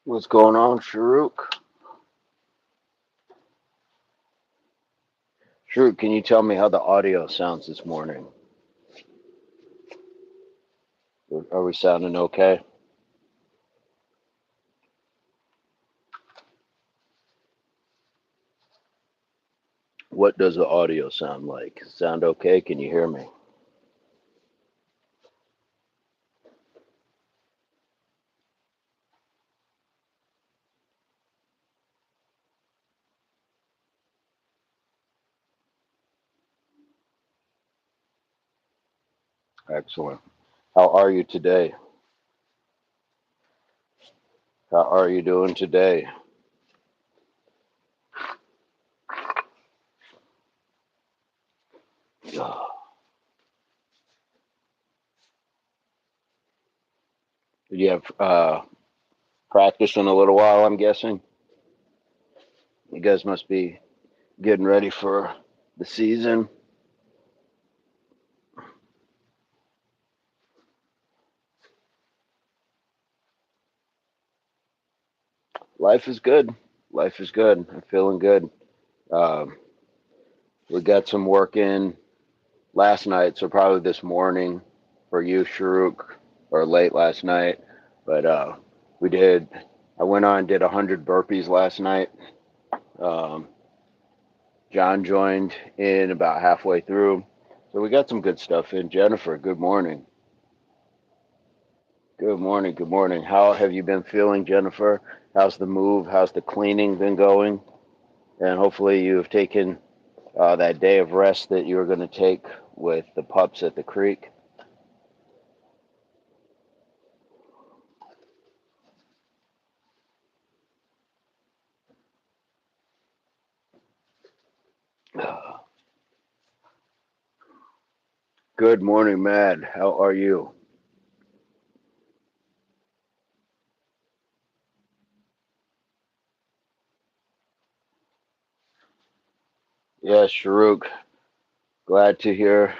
What's going on, Sharuk? Sharuk, can you tell me how the audio sounds this morning? Are we sounding okay? What does the audio sound like? Sound okay? Can you hear me? Excellent. How are you today? How are you doing today? Did you have practice in a little while, I'm guessing? You guys must be getting ready for the season. Life is good. Life is good. I'm feeling good. Um, we got some work in last night, so probably this morning for you, Sharuk, or late last night. But we did. I went on and did 100 burpees last night. Um, John joined in about halfway through, so we got some good stuff in. Jennifer, good morning. Good morning. Good morning. How have you been feeling, Jennifer? How's the move? How's the cleaning been going? And hopefully you've taken that day of rest that you were going to take with the pups at the creek. Good morning, Matt. How are you? Yes, Sharuk. Glad to hear.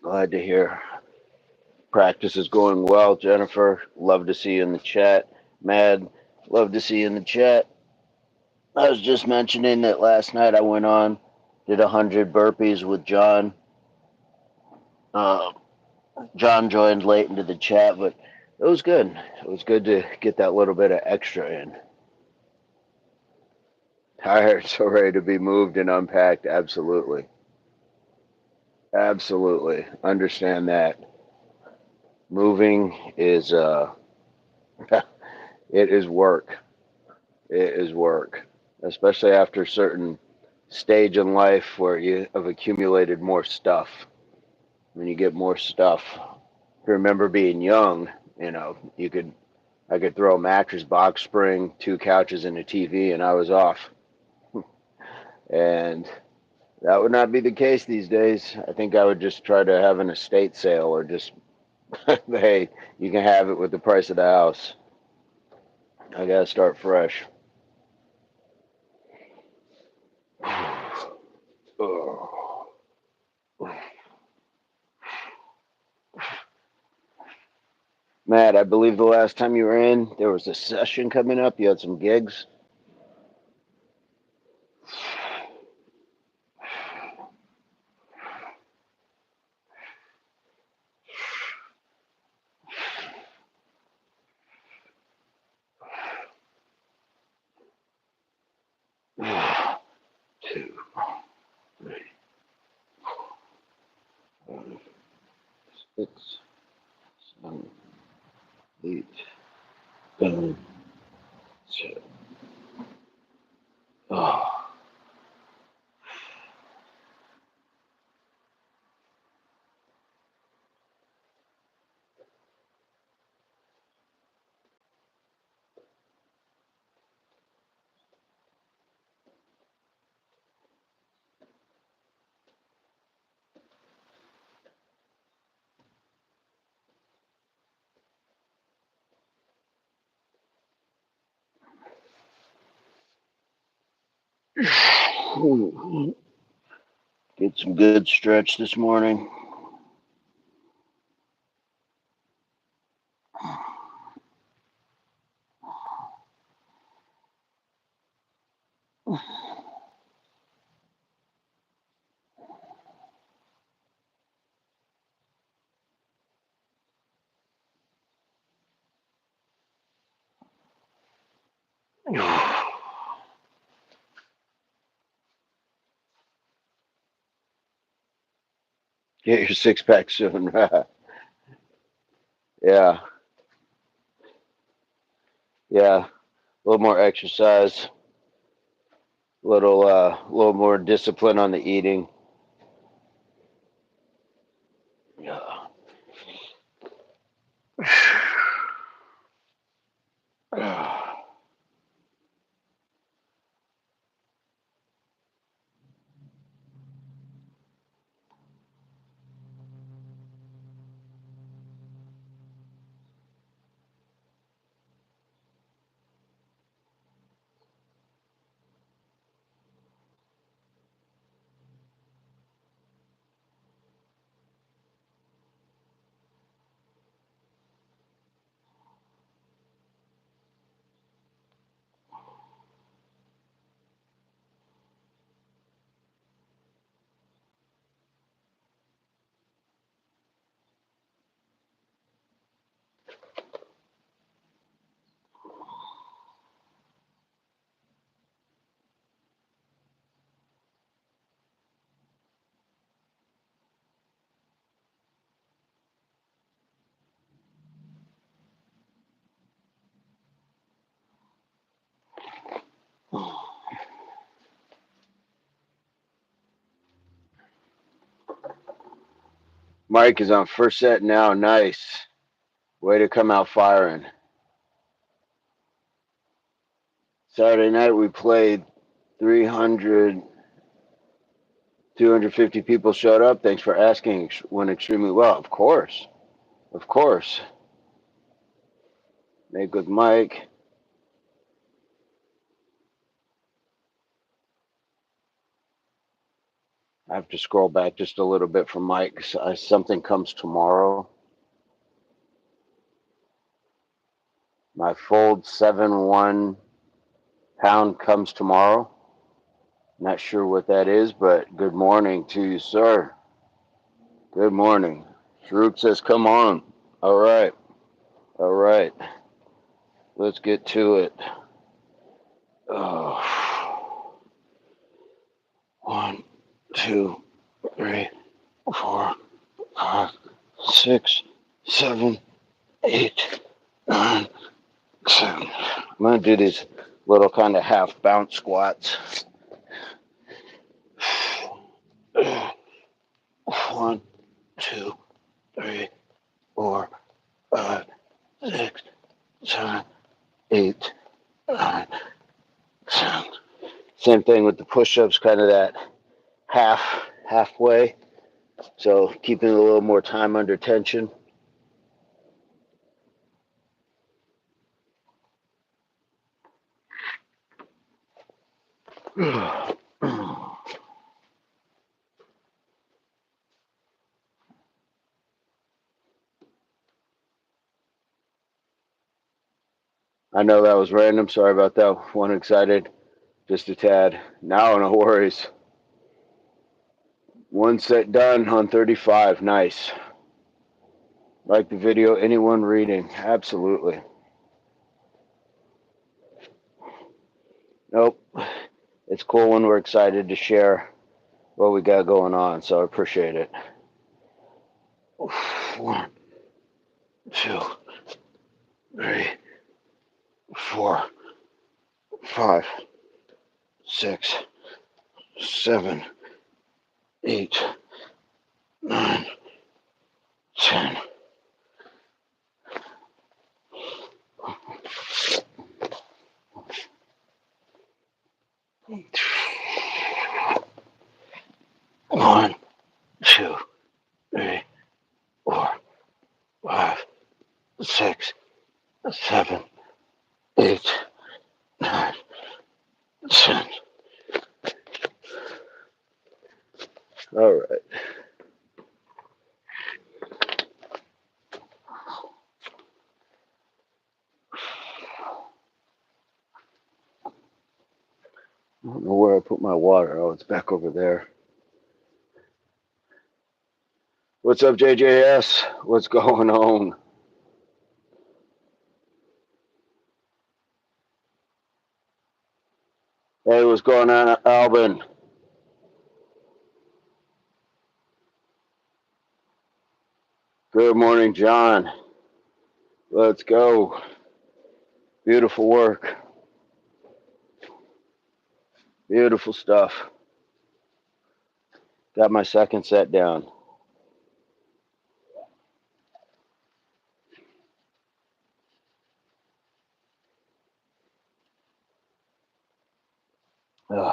Glad to hear. Practice is going well, Jennifer. Love to see you in the chat. Mad, love to see you in the chat. I was just mentioning that last night I went on, did 100 burpees with John. Uh, John joined late into the chat, but it was good. It was good to get that little bit of extra in. Tired, so ready to be moved and unpacked. Absolutely. Absolutely. Understand that. Moving is it is work. It is work, especially after a certain stage in life where you have accumulated more stuff. When you get more stuff, if you remember being young, you could I could throw a mattress, box spring, two couches, and a TV, and I was off. And that would not be the case these days. I think I would just try to have an estate sale or just, hey, you can have it with the price of the house. I gotta start fresh. Oh. Matt, I believe the last time you were in, there was a session coming up. You had some gigs. Two, three, 6, 7, 8, 9, 10. Oh. Get some good stretch this morning. Get your six pack soon. Yeah, yeah. A little more exercise, little more discipline on the eating. Yeah. Mike is on first set now. Nice. Way to come out firing. Saturday night we played 300, 250 people showed up. Thanks for asking. Went extremely well. Of course. Of course. Make with Mike. I have to scroll back just a little bit from Mike. Something comes tomorrow. My Fold 7-1 pound comes tomorrow. Not sure what that is, but good morning to you, sir. Good morning. Shruk says, come on. All right. All right. Let's get to it. Oh. 1, 2, 3, 4, 5, 6, 7, 8, 9, 10. I'm going to do these little kind of half bounce squats. 1, 2, 3, 4, 5, 6, 7, 8, 9, 10. Same thing with the push-ups, kind of that halfway. So keeping a little more time under tension. I know that was random. Sorry about that. One excited, just a tad. Now, no worries. One set done on 35. Nice. Like the video. Anyone reading? Absolutely. Nope. It's cool when we're excited to share what we got going on, so I appreciate it. 1, 2, 3, 4, 5, 6, 7, 8, 9, 10. One, two, three, 4, 5, 6, 7, 8, 9, 10. All right. I don't know where I put my water. Oh, it's back over there. What's up, JJS? What's going on? Hey, what's going on, Alvin? Good morning, John. Let's go. Beautiful work. Beautiful stuff. Got my second set down. There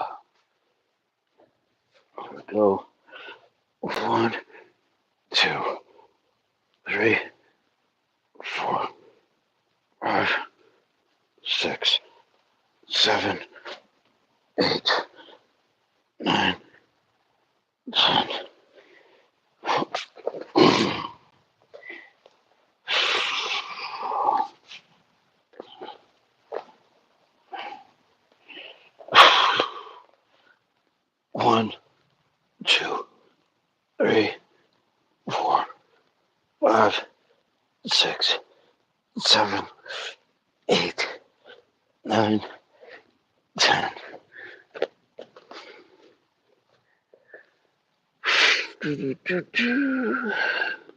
we go. 1, 2, 3, 4, 5, 6, 7, 8, 9, 10. 1, 2, 3, 4, 5, 6, 7, 8, 9, 10.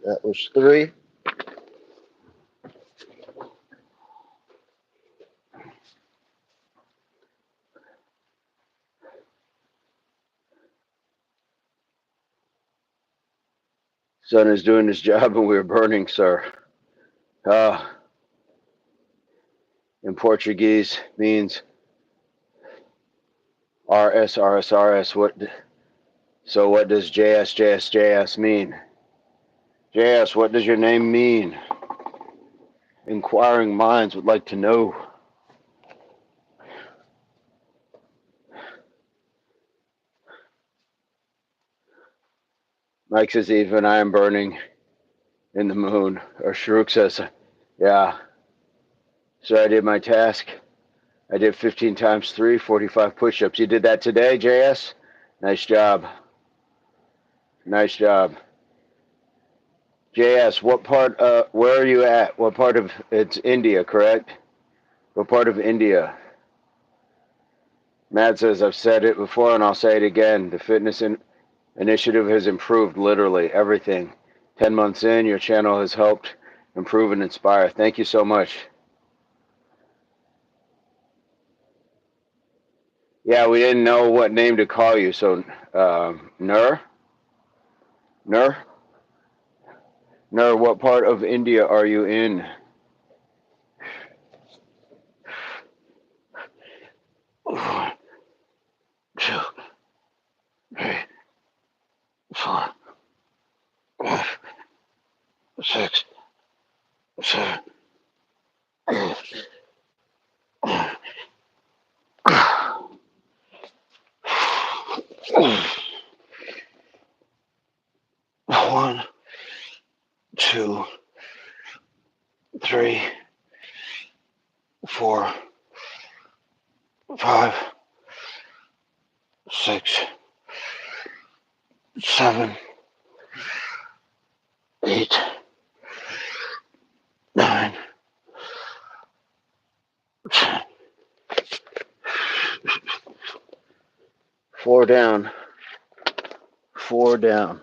That was 3. Sun is doing his job and we're burning, sir. In Portuguese means RS, RS, RS. So what does JS, JS, JS mean? JS, what does your name mean? Inquiring minds would like to know. Mike says, even I am burning in the moon. Or Shruk says, yeah. So I did my task. I did 15 times 3, 45 push-ups. You did that today, JS? Nice job. Nice job. JS, what part, where are you at? What part of, it's India, correct? What part of India? Matt says, I've said it before and I'll say it again. The fitness initiative has improved literally everything. 10 months in, your channel has helped improve and inspire. Thank you so much. Yeah, we didn't know what name to call you. So, Nur? Nur? Nur, what part of India are you in? One, 2, 3, 4, 5, 6, 7, 8. 1, 2, 3, 4, 5, 6, 7, 8, 9, 10. 4 down. 4 down.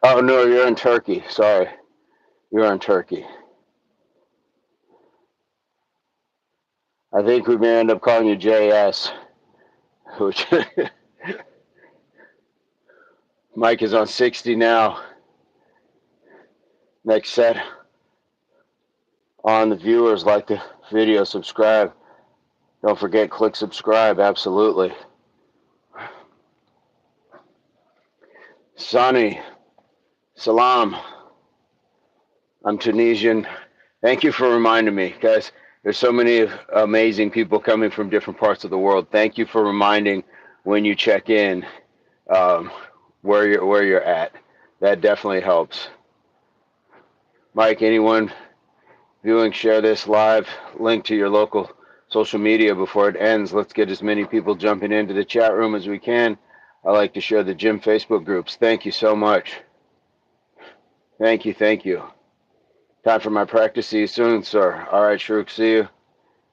Oh, no, you're in Turkey. Sorry. You're in Turkey. I think we may end up calling you JS. Which Mike is on 60 now. Next set. On the viewers, like the video, subscribe. Don't forget, click subscribe. Absolutely. Sonny, salam. I'm Tunisian. Thank you for reminding me, guys. There's so many amazing people coming from different parts of the world. Thank you for reminding when you check in where you're at. That definitely helps. Mike, anyone viewing, share this live link to your local social media before it ends. Let's get as many people jumping into the chat room as we can. I like to share the gym Facebook groups. Thank you so much. Thank you, thank you. Time for my practice. See you soon, sir. All right, Shrook, see you.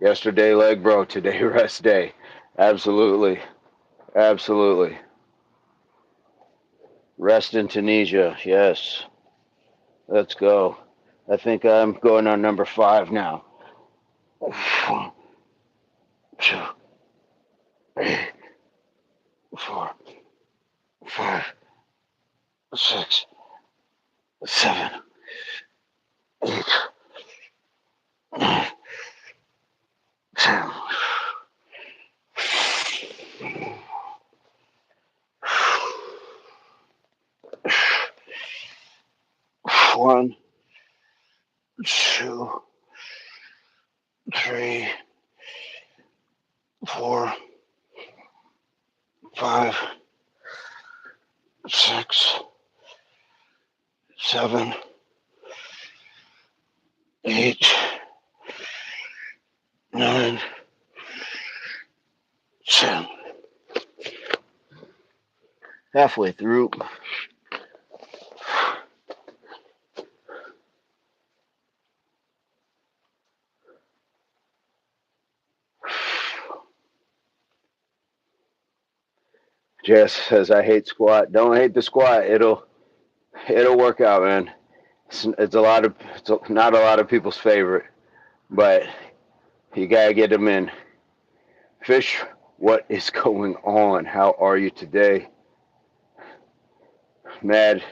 Yesterday leg bro, today rest day. Absolutely, absolutely. Rest in Tunisia, yes. Let's go. I think I'm going on number 5 now. 1, 2, 3, 4, 5, 6, 7, 8, 9, 10. 1, 2, 3, 4, 5, 6, 7, 8, 9, 10. Halfway through. Jess says, I hate squat. Don't hate the squat. It'll work out, man. It's not a lot of people's favorite, but you gotta get them in. Fish, what is going on? How are you today? Mad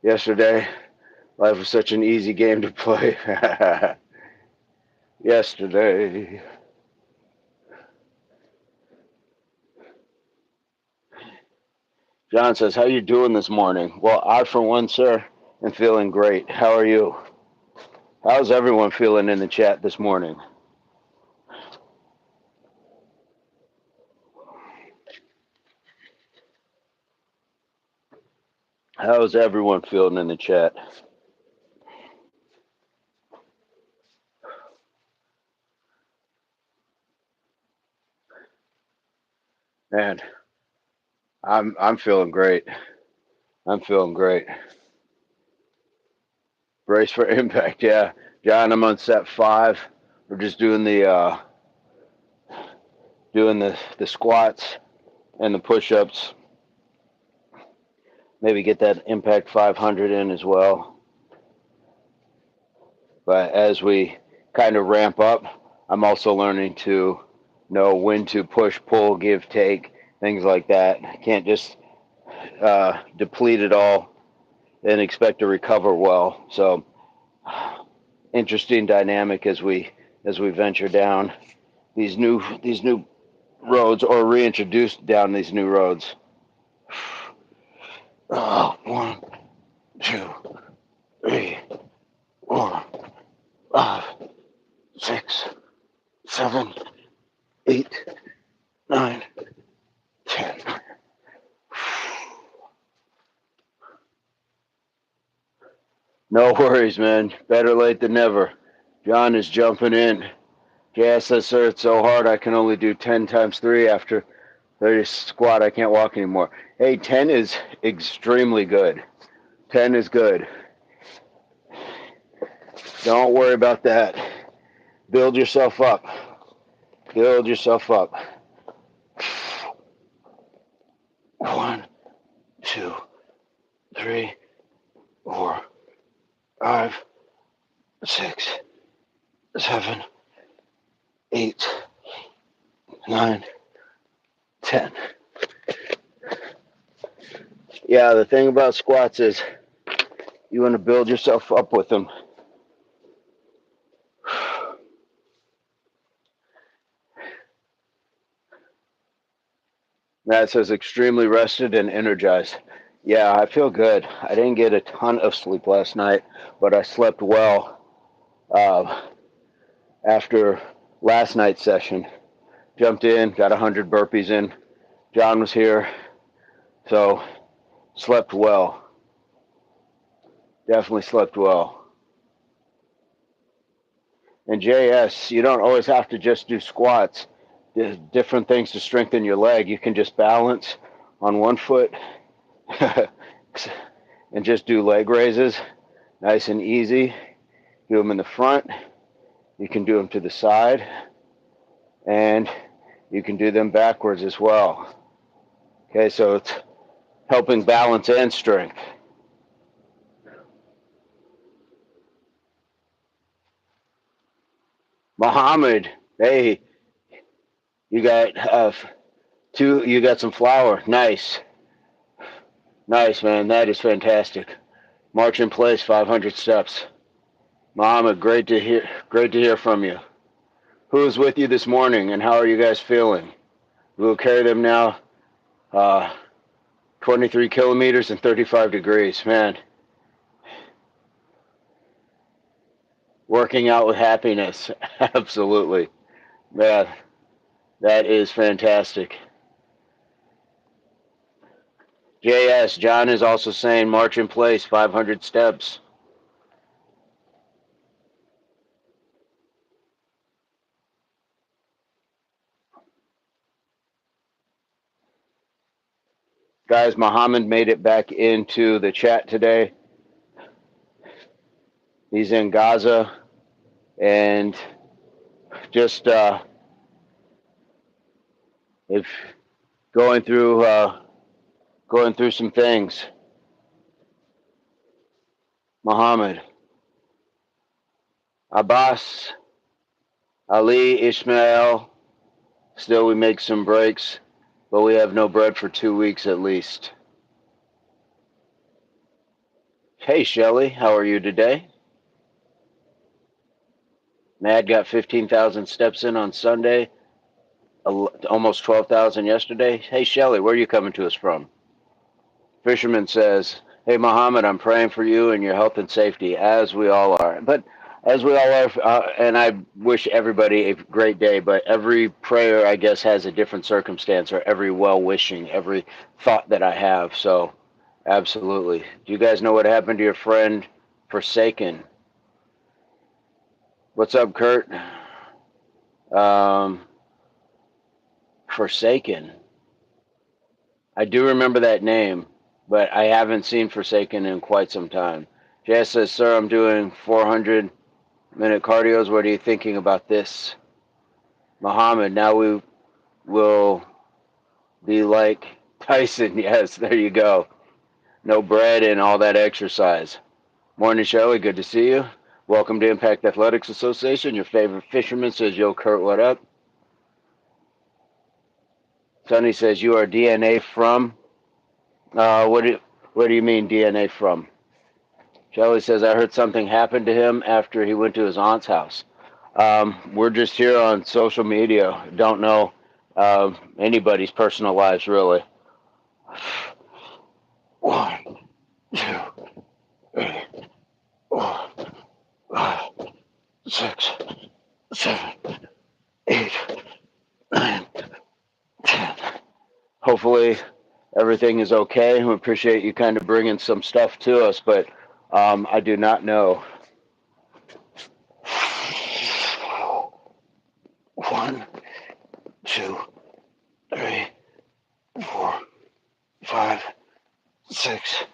yesterday. Life was such an easy game to play. Yesterday. John says, how you doing this morning? Well, I, for one, sir, am feeling great. How are you? How's everyone feeling in the chat this morning? How's everyone feeling in the chat? Man, I'm feeling great. I'm feeling great. Brace for impact, yeah. John, I'm on set 5. We're just doing the squats and the push-ups. Maybe get that impact 500 in as well. But as we kind of ramp up, I'm also learning to know when to push, pull, give, take, things like that. Can't just deplete it all and expect to recover well. So interesting dynamic as we venture down these new roads, or reintroduce down these new roads. 1, 2, 3, 4, 5, 6, 7, 8, 9, 10. No worries, man. Better late than never. John is jumping in. Gas says, sir, it's so hard I can only do 10 times 3 after 30 squat. I can't walk anymore. Hey, 10 is extremely good. 10 is good. Don't worry about that. Build yourself up. Build yourself up. 1, 2, 3, 4, 5, 6, 7, 8, 9, 10. Yeah, the thing about squats is you want to build yourself up with them. Matt says extremely rested and energized. Yeah, I feel good. I didn't get a ton of sleep last night, but I slept well after last night's session. Jumped in, got 100 burpees in. John was here, so slept well. Definitely slept well. And JS, you don't always have to just do squats. There's different things to strengthen your leg. You can just balance on one foot and just do leg raises, nice and easy. Do them in the front. You can do them to the side, and you can do them backwards as well. Okay, so it's helping balance and strength. Muhammad, hey, you got you got some flour. Nice. Nice, man. That is fantastic. March in place, 500 steps. Muhammad, great to hear from you. Who is with you this morning, and how are you guys feeling? We'll carry them now 23 kilometers and 35 degrees. Man, working out with happiness. Absolutely. Man, that is fantastic. JS, John is also saying march in place, 500 steps. Guys, Muhammad made it back into the chat today. He's in Gaza and just if going through some things. Muhammad, Abbas, Ali, Ishmael. Still, we make some breaks, but we have no bread for 2 weeks at least. Hey, Shelly, how are you today? Mad got 15,000 steps in on Sunday, almost 12,000 yesterday. Hey, Shelly, where are you coming to us from? Fisherman says, hey, Muhammad, I'm praying for you and your health and safety, as we all are. But as we all are, and I wish everybody a great day, but every prayer, I guess, has a different circumstance, or every well-wishing, every thought that I have. So, absolutely. Do you guys know what happened to your friend Forsaken? What's up, Kurt? Forsaken. I do remember that name, but I haven't seen Forsaken in quite some time. Jess says, sir, I'm doing 400-minute cardios. What are you thinking about this? Muhammad, now we will be like Tyson. Yes, there you go. No bread and all that exercise. Morning, Shelley. Good to see you. Welcome to Impact Athletics Association. Your favorite fisherman says, yo, Kurt, what up? Sonny says, you are DNA from? What do you mean DNA from? Shelley says, I heard something happened to him after he went to his aunt's house. We're just here on social media. Don't know anybody's personal lives, really. 1, 2, 3, 4, 5, 6, 7, 8, 9, 10. Hopefully everything is okay. We appreciate you kind of bringing some stuff to us, but I do not know. 1, 2, 3, 4, 5, 6,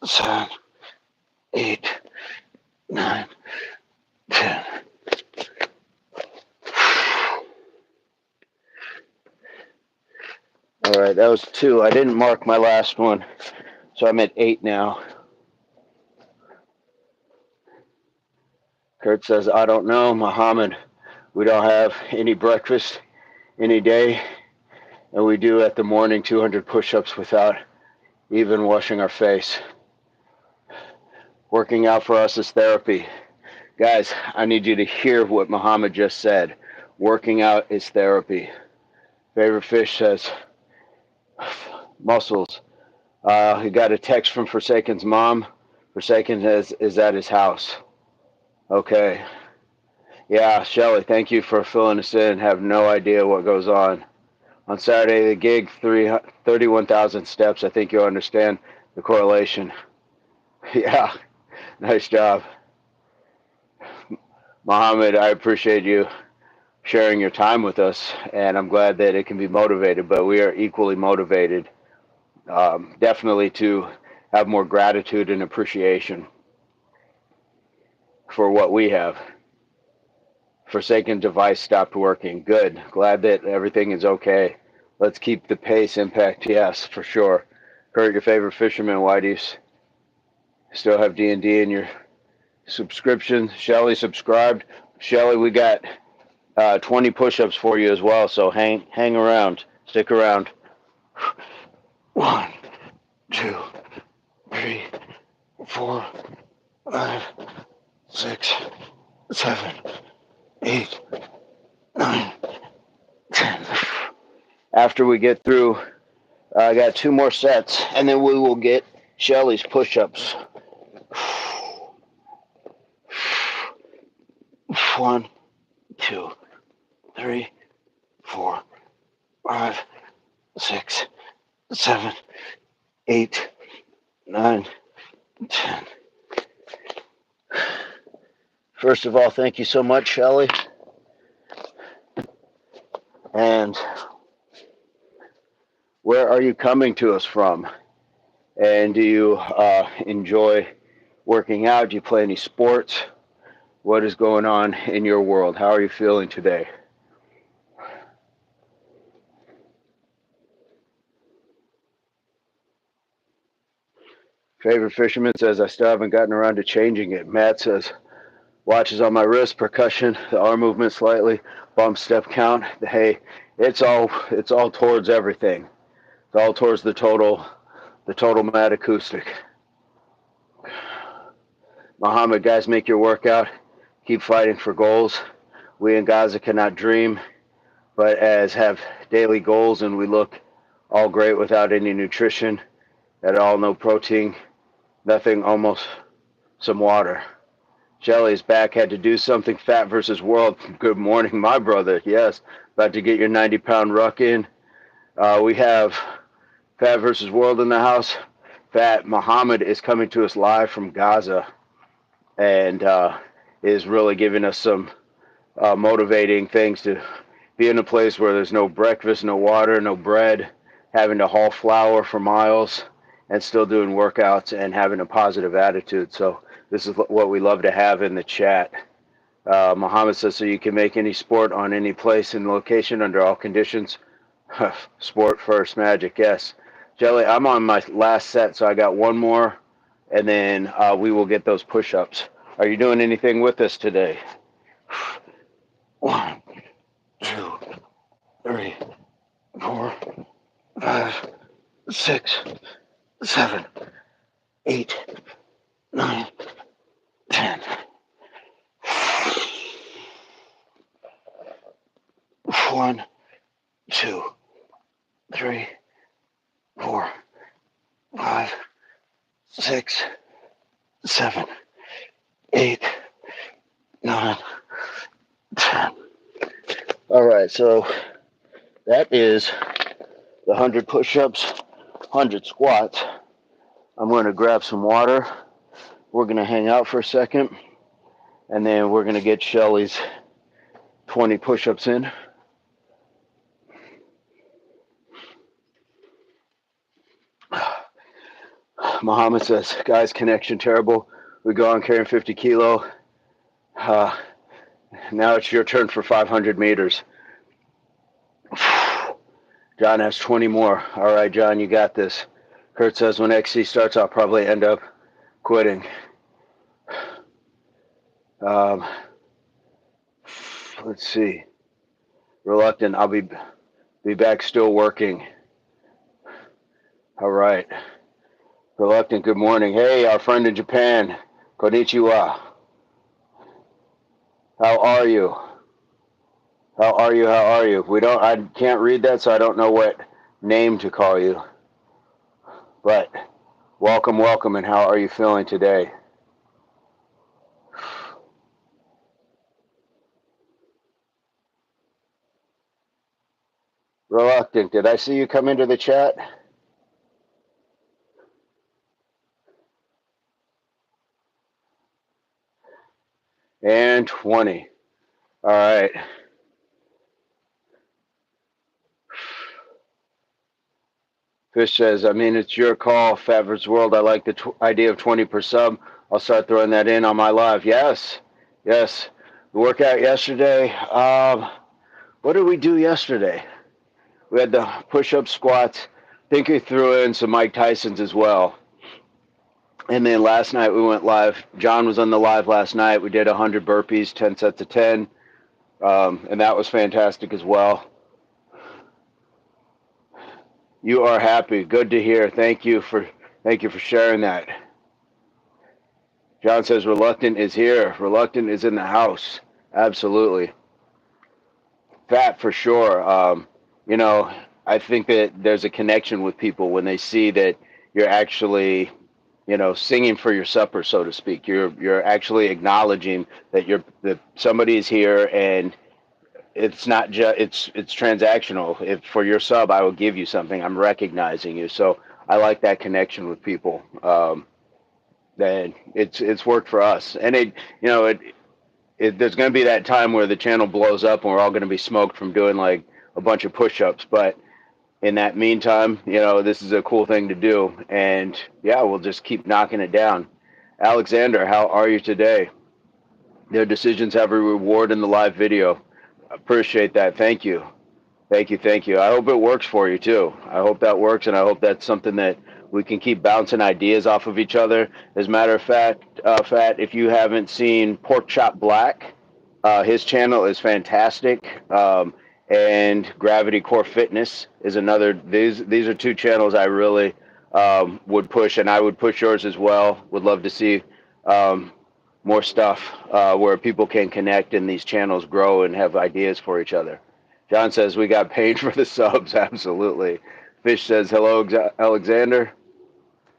7, 8, 9, 10. All right, that was 2. I didn't mark my last one, so I'm at 8 now. Kurt says, I don't know, Muhammad. We don't have any breakfast any day, and we do at the morning 200 push-ups without even washing our face. Working out for us is therapy. Guys, I need you to hear what Muhammad just said. Working out is therapy. Favorite fish says, mussels. He got a text from Forsaken's mom. Forsaken is at his house. Okay. Yeah, Shelly, thank you for filling us in. Have no idea what goes on. On Saturday, the gig, 31,000 steps. I think you'll understand the correlation. Yeah, nice job. Muhammad, I appreciate you sharing your time with us, and I'm glad that it can be motivated, but we are equally motivated, definitely to have more gratitude and appreciation for what we have. Forsaken device stopped working. Good. Glad that everything is okay. Let's keep the pace. Impact. Yes, for sure. Kurt, your favorite fisherman. Why do you still have D&D in your subscription? Shelly subscribed. Shelly, we got 20 push-ups for you as well. So hang around. Stick around. 1, 2, 3, 4, 5, 6, 7, 8, 9, 10. After we get through, I got 2 more sets, and then we will get Shelly's push-ups. 1, 2, 3, 4, 5, 6, 7, 8, 9, 10. First of all, thank you so much, Shelly. And where are you coming to us from? And do you enjoy working out? Do you play any sports? What is going on in your world? How are you feeling today? Favorite fisherman says, I still haven't gotten around to changing it. Matt says, watches on my wrist, percussion, the arm movement slightly, bump step count. Hey, it's all towards everything. It's all towards the total mat acoustic. Muhammad, guys, make your workout. Keep fighting for goals. We in Gaza cannot dream, but as have daily goals, and we look all great without any nutrition at all, no protein, nothing, almost some water. Shelly's back, had to do something. Fat versus world. Good morning, my brother. Yes, about to get your 90-pound ruck in. We have Fat versus world in the house. Fat Muhammad is coming to us live from Gaza, and is really giving us some motivating things to be in a place where there's no breakfast, no water, no bread, having to haul flour for miles, and still doing workouts and having a positive attitude. So this is what we love to have in the chat. Muhammad says, so you can make any sport on any place and location under all conditions. Sport first, magic, yes. Jelly, I'm on my last set, so I got 1 more, and then we will get those push-ups. Are you doing anything with us today? 1, 2, 3, 4, 5, 6, 7, 8, 9, 10. 1, 2, 3, 4, 5, 6, 7, 8, 9, 10. All right, so that is the 100 push-ups, 100 squats. I'm going to grab some water. We're going to hang out for a second, and then we're going to get Shelly's 20 push-ups in. Muhammad says, guys, connection terrible. We go on carrying 50 kilo. Now it's your turn for 500 meters. John has 20 more. All right, John, you got this. Kurt says, when XC starts, I'll probably end up quitting. Let's see. Reluctant, I'll be back still working. All right. Reluctant, good morning. Hey, our friend in Japan. Konnichiwa. How are you? How are you? How are you? I can't read that, so I don't know what name to call you. But welcome, welcome, and how are you feeling today? Reluctant, did I see you come into the chat? And 20. All right. Fish says, I mean, it's your call, Fat vs. World. I like the idea of 20 per sub. I'll start throwing that in on my live. Yes. Yes. The workout yesterday. What did we do yesterday? We had the push-up squats. I think we threw in some Mike Tysons as well. And then last night we went live. John was on the live last night. We did 100 burpees, 10 sets of 10. And that was fantastic as well. You are happy. Good to hear. Thank you for sharing that. John says reluctant is here. Reluctant is in the house. Absolutely. Fat for sure. You know, I think that there's a connection with people when they see that you're actually, you know, singing for your supper, so to speak. You're actually acknowledging that somebody is here, and it's not just it's transactional. If for your sub, I will give you something. I'm recognizing you. So I like that connection with people. That it's worked for us, and there's going to be that time where the channel blows up and we're all going to be smoked from doing like a bunch of push-ups. But in that meantime, you know, this is a cool thing to do. And yeah, we'll just keep knocking it down. Alexander, how are you today? Their decisions have a reward in the live video. Appreciate that. Thank you. Thank you. Thank you. I hope it works for you too. I hope that works, and I hope that's something that we can keep bouncing ideas off of each other. As a matter of fact, Fat, if you haven't seen Pork Chop Black, his channel is fantastic. And Gravity Core Fitness is another. These are two channels I really would push, and I would push yours as well. Would love to see more stuff where people can connect and these channels grow and have ideas for each other. John says we got paid for the subs. Absolutely. Fish says hello, Alexander.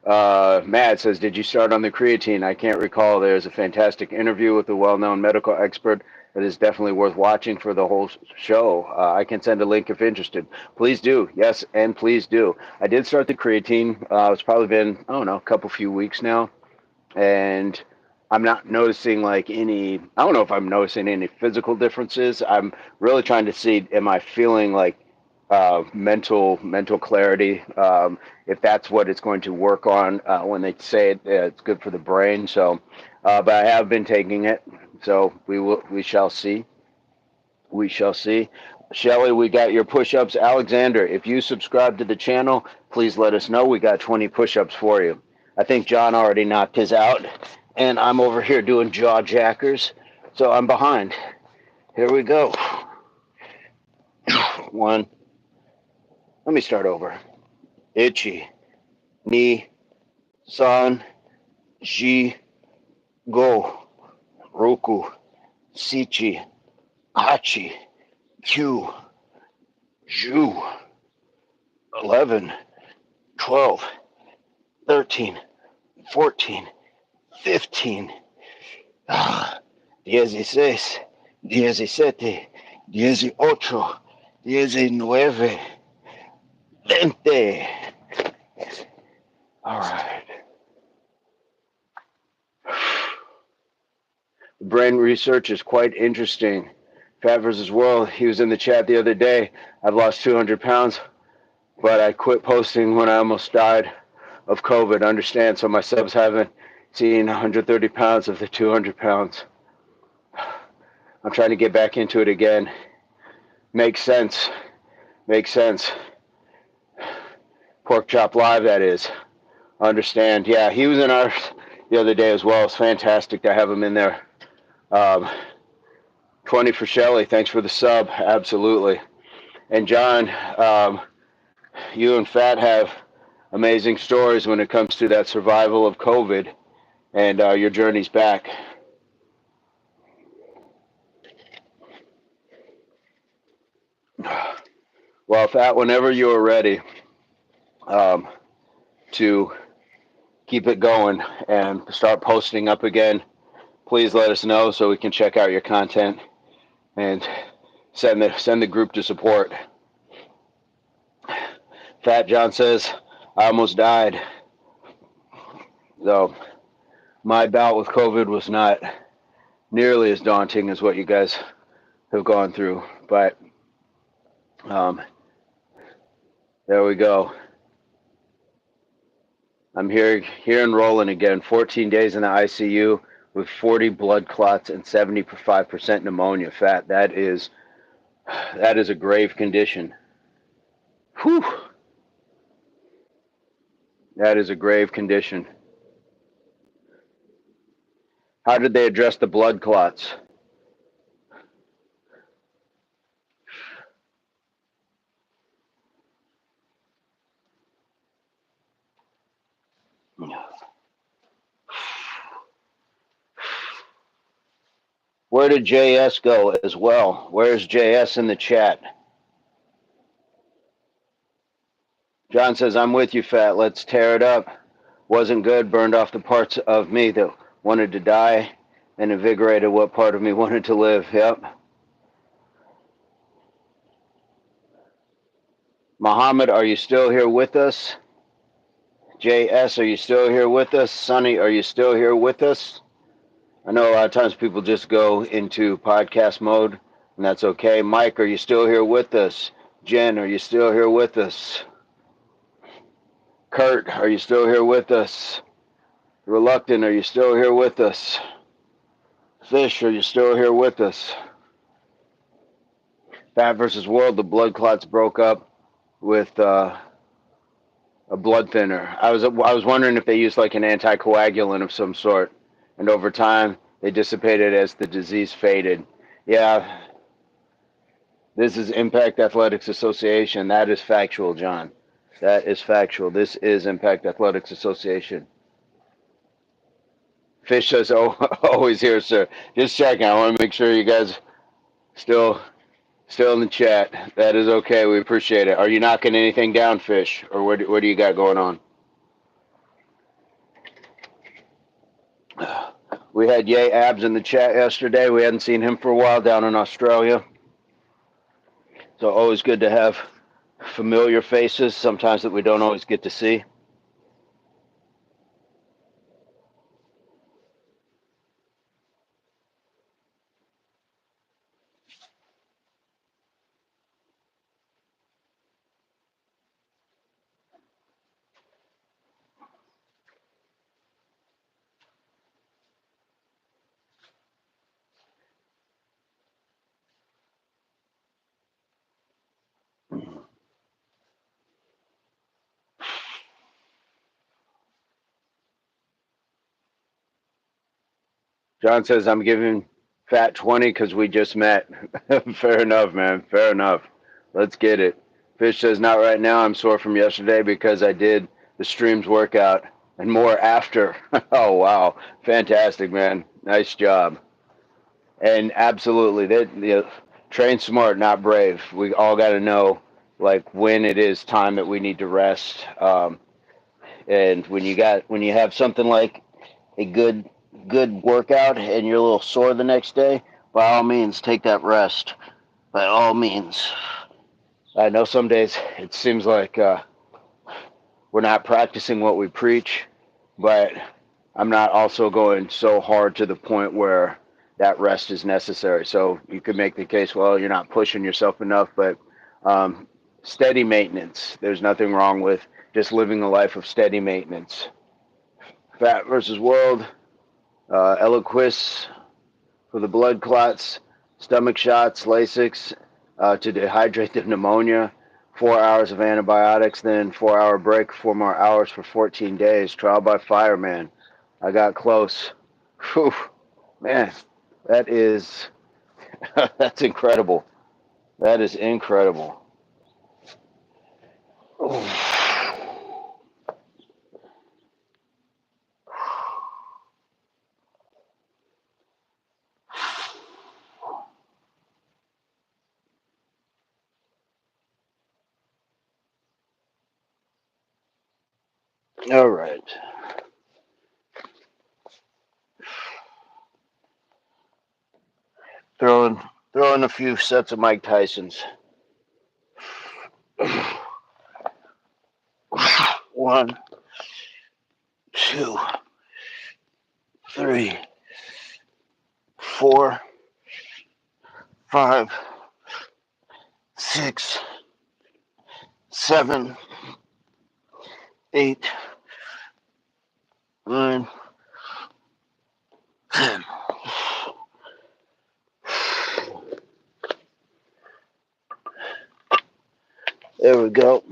Matt says, did you start on the creatine? I can't recall. There's a fantastic interview with a well-known medical expert that is definitely worth watching for the whole show. I can send a link if interested. Please do. Yes, and please do. I did start the creatine. It's probably been, I don't know, a few weeks now. And I'm not noticing like I don't know if I'm noticing any physical differences. I'm really trying to see, am I feeling like mental clarity, if that's what it's going to work on when they say it's good for the brain. So, but I have been taking it, so we shall see. We shall see. Shelly, we got your push-ups. Alexander, if you subscribe to the channel, please let us know. We got 20 push-ups for you. I think John already knocked his out, and I'm over here doing jaw jackers, so I'm behind. Here we go. One. Let me start over. Ichi, ni, san, shi, go, roku, sichi, hachi, kyu, ju, 11, 12, 13, 14, 15, 16, 17, 18, 19, 20. All right. Brain research is quite interesting. Fat versus World, he was in the chat the other day. I've lost 200 pounds, but I quit posting when I almost died of COVID. Understand, so my subs haven't seen 130 pounds of the 200 pounds. I'm trying to get back into it again. Makes sense. Makes sense. Pork Chop Live, that is. Understand. Yeah, he was in ours the other day as well. It's fantastic to have him in there. 20 for Shelly. Thanks for the sub. Absolutely. And John, you and Fat have amazing stories when it comes to that survival of COVID and your journeys back. Well, Fat, whenever you are ready to keep it going and start posting up again, please let us know so we can check out your content and send the group to support. Fat John says, I almost died. So my bout with COVID was not nearly as daunting as what you guys have gone through. But there we go. I'm here and rolling again. 14 days in the ICU with 40 blood clots and 75% pneumonia. Fat. That is a grave condition. Whew. That is a grave condition. How did they address the blood clots? Where did JS go as well? Where's JS in the chat? John says, I'm with you, Fat. Let's tear it up. Wasn't good. Burned off the parts of me that wanted to die and invigorated what part of me wanted to live. Yep. Muhammad, are you still here with us? JS, are you still here with us? Sonny, are you still here with us? I know a lot of times people just go into podcast mode, and that's okay. Mike, are you still here with us? Jen, are you still here with us? Kurt, are you still here with us? Reluctant, are you still here with us? Fish, are you still here with us? Fat versus World, the blood clots broke up with a blood thinner. I was wondering if they used like an anticoagulant of some sort, and over time they dissipated as the disease faded. Yeah, this is Impact Athletics Association. That is factual, John. That is factual. This is Impact Athletics Association. Fish says, "Oh, always here, sir." Just checking. I want to make sure you guys still in the chat. That is okay. We appreciate it. Are you knocking anything down, Fish, or what do you got going on? We had Yay Abs in the chat yesterday. We hadn't seen him for a while down in Australia. So always good to have familiar faces, sometimes that we don't always get to see. John says, I'm giving Fat 20 because we just met. Fair enough, man. Fair enough. Let's get it. Fish says, not right now. I'm sore from yesterday because I did the streams workout and more after. Oh, wow. Fantastic, man. Nice job. And absolutely, train smart, not brave. We all got to know like when it is time that we need to rest. And when you have something like a good workout and you're a little sore the next day, by all means take that rest. By all means. I know some days it seems like we're not practicing what we preach, but I'm not also going so hard to the point where that rest is necessary. So you could make the case, well, you're not pushing yourself enough, but steady maintenance. There's nothing wrong with just living a life of steady maintenance. Fat versus World, Eliquis for the blood clots, stomach shots, Lasix to dehydrate the pneumonia, 4 hours of antibiotics, then 4 hour break, 4 more hours for 14 days. Trial by fire, man. I got close. Whew, man, that is that's incredible. That is incredible. All right. Throwing a few sets of Mike Tysons. 1, 2, 3, 4, 5, 6, 7, 8, 9, 10. There we go.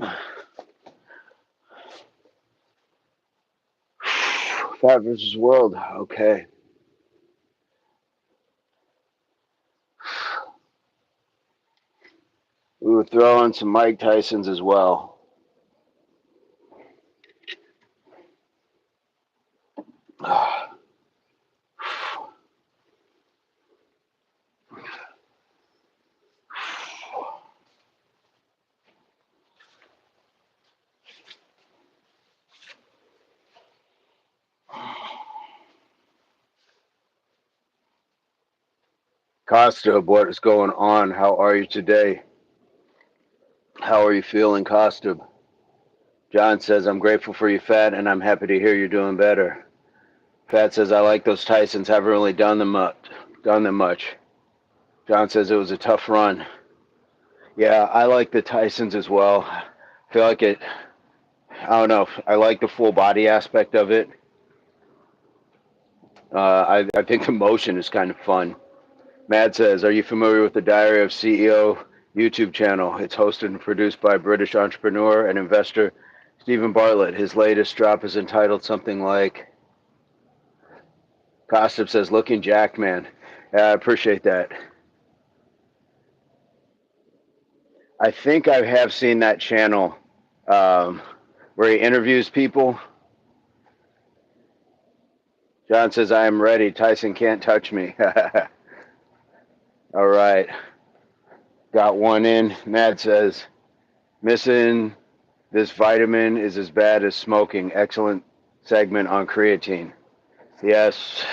Fat versus World. Okay. We were throwing some Mike Tysons as well. Costa, what is going on? How are you today? How are you feeling, Costa? John says, I'm grateful for you, Fat, and I'm happy to hear you're doing better. Fat says, I like those Tysons, haven't really done them much. John says, it was a tough run. Yeah, I like the Tysons as well. I feel like I don't know, I like the full body aspect of it. I think the motion is kind of fun. Matt says, are you familiar with the Diary of CEO YouTube channel? It's hosted and produced by British entrepreneur and investor Stephen Bartlett. His latest drop is entitled something like, Costup says, looking jacked, man. I appreciate that. I think I have seen that channel where he interviews people. John says, I am ready. Tyson can't touch me. All right. Got one in. Matt says, missing this vitamin is as bad as smoking. Excellent segment on creatine. Yes.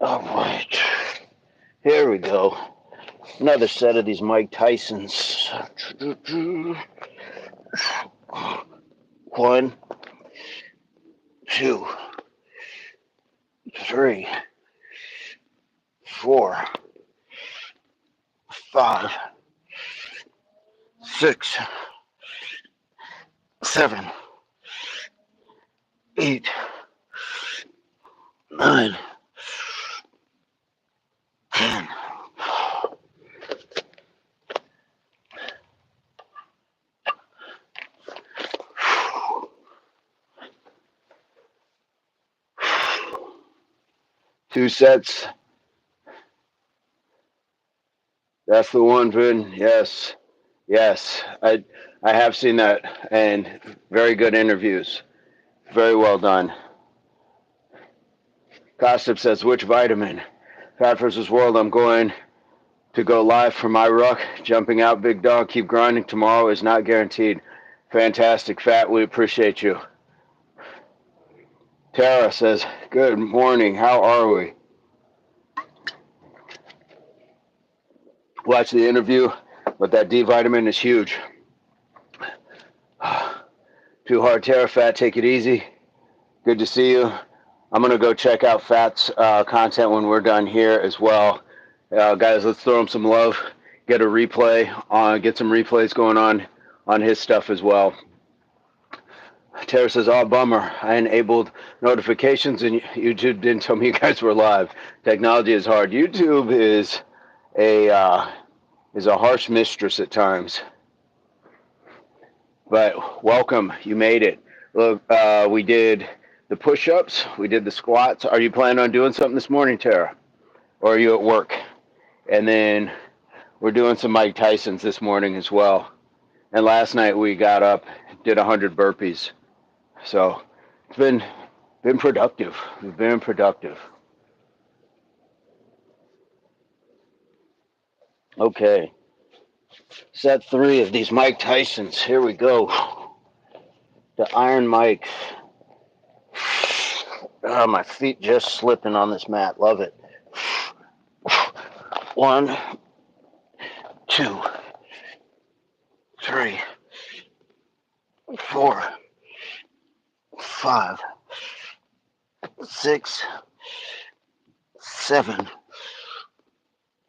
All right. Here we go. Another set of these Mike Tysons. 1, 2, 3, 4, 5, 6, 7, 8, 9, 10. Two sets. That's the one, Vin. Yes. Yes. I have seen that, and very good interviews. Very well done. Gossip says, which vitamin? Fat versus World, I'm going to go live for my ruck. Jumping out, big dog. Keep grinding. Tomorrow is not guaranteed. Fantastic, Fat. We appreciate you. Tara says, good morning. How are we? Watch the interview, but that D vitamin is huge. Too hard, Tara. Fat, take it easy. Good to see you. I'm going to go check out Fat's content when we're done here as well. Guys, let's throw him some love. Get some replays going on his stuff as well. Tara says, oh, bummer. I enabled notifications and YouTube didn't tell me you guys were live. Technology is hard. YouTube is a harsh mistress at times. But welcome. You made it. Look, we did the push-ups. We did the squats. Are you planning on doing something this morning, Tara? Or are you at work? And then we're doing some Mike Tysons this morning as well. And last night we got up, did 100 burpees. So it's been productive. We've been productive. Okay. Set 3 of these Mike Tysons. Here we go. The Iron Mike. Oh, my feet just slipping on this mat. Love it. 1, 2, 3, 4, 5, 6, 7,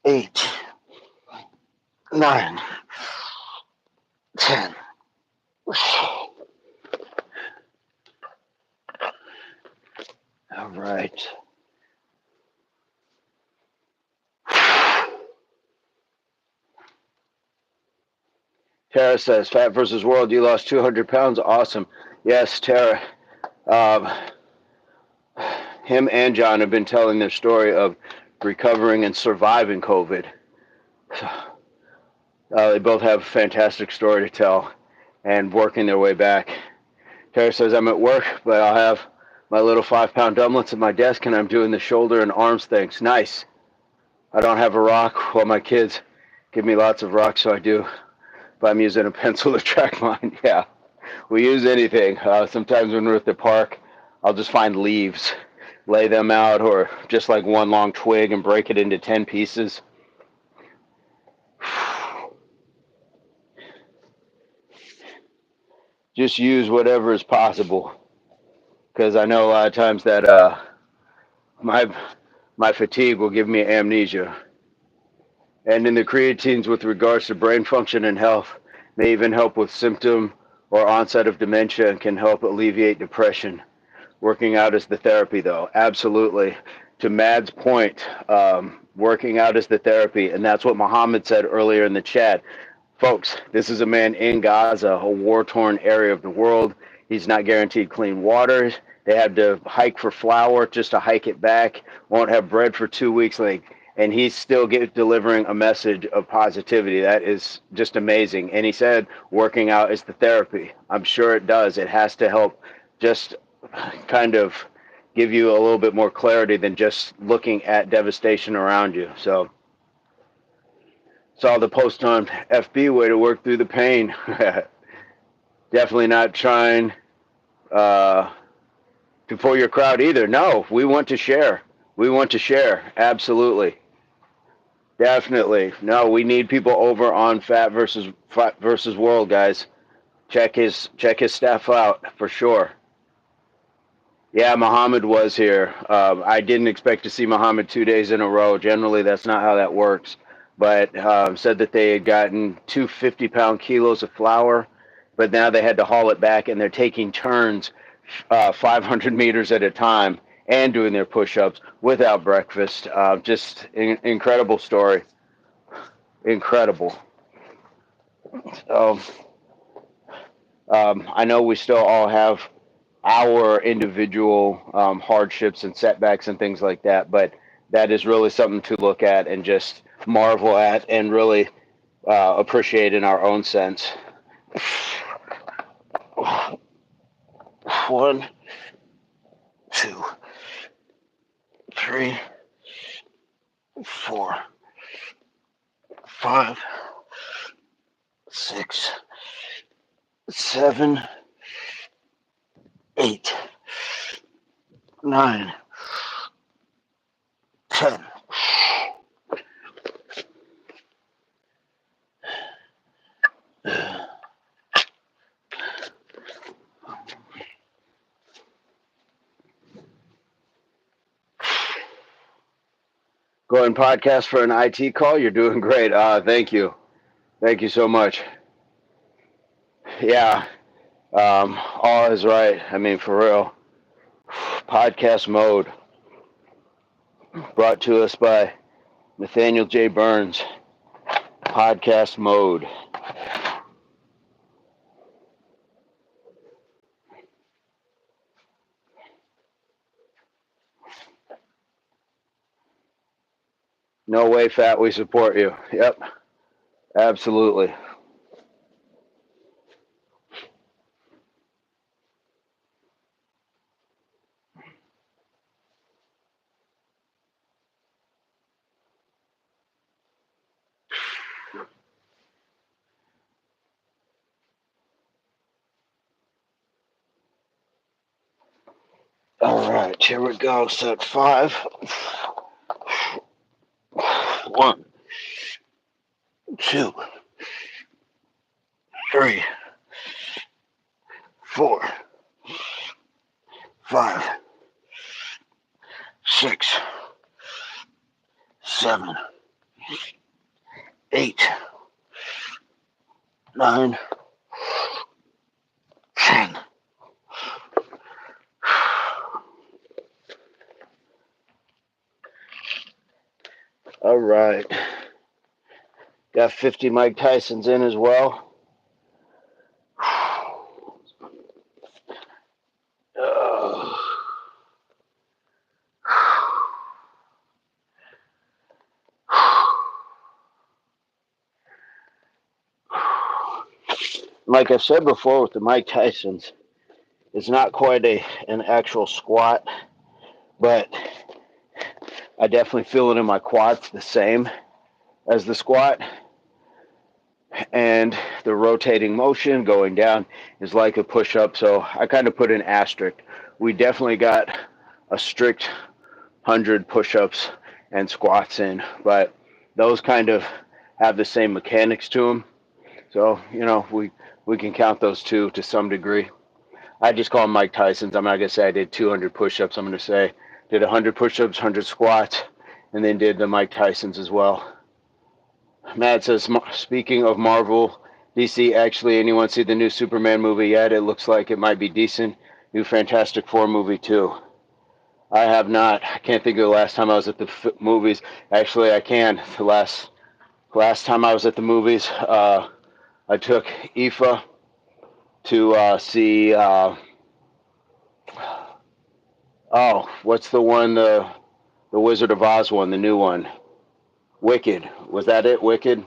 8, 9, 10. All right. Tara says, Fat versus World, you lost 200 pounds. Awesome. Yes, Tara. Um, him and John have been telling their story of recovering and surviving COVID. They both have a fantastic story to tell and working their way back. Tara says, I'm at work, but I'll have my little 5-pound dumplings at my desk and I'm doing the shoulder and arms things. Nice. I don't have a rock. Well, my kids give me lots of rocks, so I do. But I'm using a pencil to track mine. Yeah, we use anything. Sometimes when we're at the park, I'll just find leaves, lay them out, or just like one long twig and break it into 10 pieces. Just use whatever is possible. Because I know a lot of times that my fatigue will give me amnesia. And in the creatines with regards to brain function and health, may even help with symptom or onset of dementia and can help alleviate depression. Working out is the therapy, though. Absolutely. To Mad's point, working out is the therapy. And that's what Muhammad said earlier in the chat. Folks, this is a man in Gaza, a war-torn area of the world. He's not guaranteed clean water. They had to hike for flour just to hike it back. Won't have bread for 2 weeks. And he's still delivering a message of positivity. That is just amazing. And he said working out is the therapy. I'm sure it does. It has to help just kind of give you a little bit more clarity than just looking at devastation around you. So saw the post on FB, way to work through the pain. Definitely not trying to pull your crowd either. No, we want to share. We want to share. Absolutely. Definitely. No, we need people over on Fat versus World, guys. Check his stuff out for sure. Yeah, Muhammad was here. I didn't expect to see Muhammad 2 days in a row. Generally, that's not how that works. But said that they had gotten 250-pound kilos of flour, but now they had to haul it back, and they're taking turns 500 meters at a time and doing their push-ups without breakfast. Just incredible story. Incredible. So I know we still all have our individual hardships and setbacks and things like that, but that is really something to look at and just marvel at and really appreciate in our own sense. 1, 2, 3, 4, 5, 6, 7, 8, 9, 10. Go and podcast for an IT call. You're doing great. Thank you. Thank you so much. Yeah, all is right. I mean, for real. Podcast mode brought to us by Nathaniel J Burns. Podcast mode. No way, Fat. We support you. Yep, absolutely. All right, here we go. Set 5. 1, 2, 3, 4, 5, 6, 7, 8, 9, 10. All right. Got 50 Mike Tysons in as well. Like I said before with the Mike Tysons, it's not quite an actual squat, but I definitely feel it in my quads the same as the squat. And the rotating motion going down is like a push-up, so I kind of put an asterisk. We definitely got a strict 100 push-ups and squats in, but those kind of have the same mechanics to them. So, we can count those two to some degree. I just call them Mike Tyson's. I'm not going to say I did 200 push-ups. I'm going to say did 100 push-ups, 100 squats, and then did the Mike Tyson's as well. Matt says, speaking of Marvel, DC, actually, anyone see the new Superman movie yet? It looks like it might be decent. New Fantastic Four movie, too. I have not. I can't think of the last time I was at the movies. Actually, I can. The last time I was at the movies, I took Aoife to see, what's the one, the Wizard of Oz one, the new one? Wicked. Was that it, Wicked?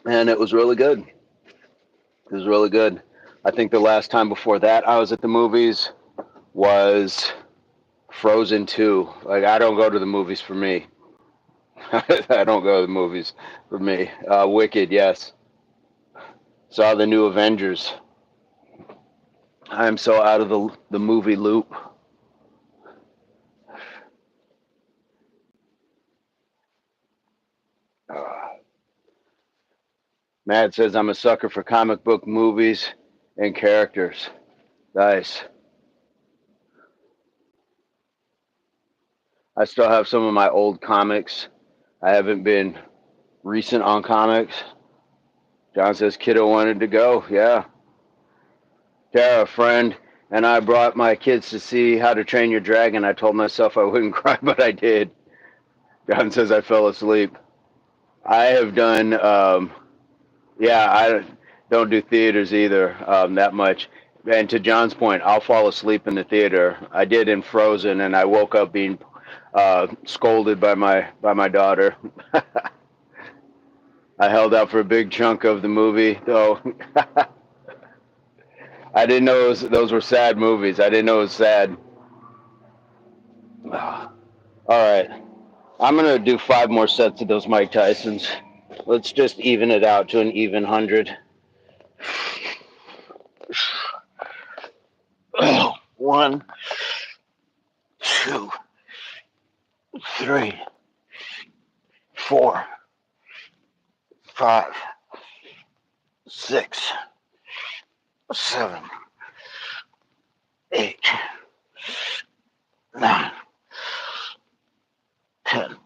And it was really good. It was really good. I think the last time before that I was at the movies was Frozen 2. Like, I don't go to the movies for me. I don't go to the movies for me. Wicked, yes. Saw the new Avengers. I'm so out of the movie loop. Matt says, I'm a sucker for comic book movies and characters. Nice. I still have some of my old comics. I haven't been recent on comics. John says, kiddo wanted to go. Yeah. Tara, a friend, and I brought my kids to see How to Train Your Dragon. I told myself I wouldn't cry, but I did. John says I fell asleep. I have done, I don't do theaters either that much. And to John's point, I'll fall asleep in the theater. I did in Frozen, and I woke up being scolded by my daughter. I held out for a big chunk of the movie, though. I didn't know those were sad movies. I didn't know it was sad. All right. I'm going to do 5 more sets of those Mike Tysons. Let's just even it out to an even 100. 1, 2, 3, 4, 5, 6, 7, 8, 9, 10.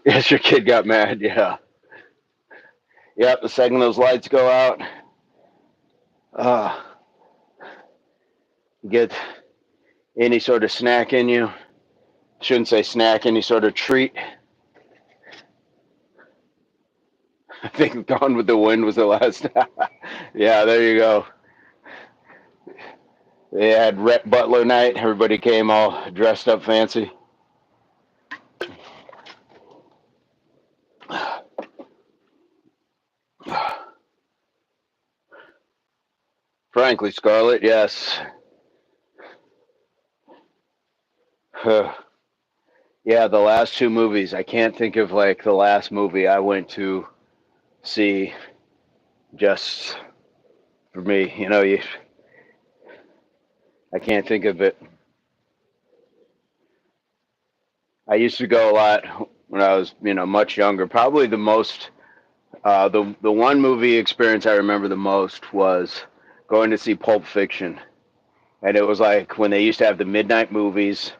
Yes, your kid got mad. Yeah. Yep. The second those lights go out, get any sort of snack in you. Shouldn't say snack, any sort of treat. I think Gone with the Wind was the last. Yeah, there you go. They had Rhett Butler night. Everybody came all dressed up fancy. Frankly, Scarlett, yes. Yeah, the last 2 movies. I can't think of like the last movie I went to see just for me. I can't think of it. I used to go a lot when I was, much younger. Probably the most The one movie experience I remember the most was going to see Pulp Fiction, and it was like when they used to have the midnight movies,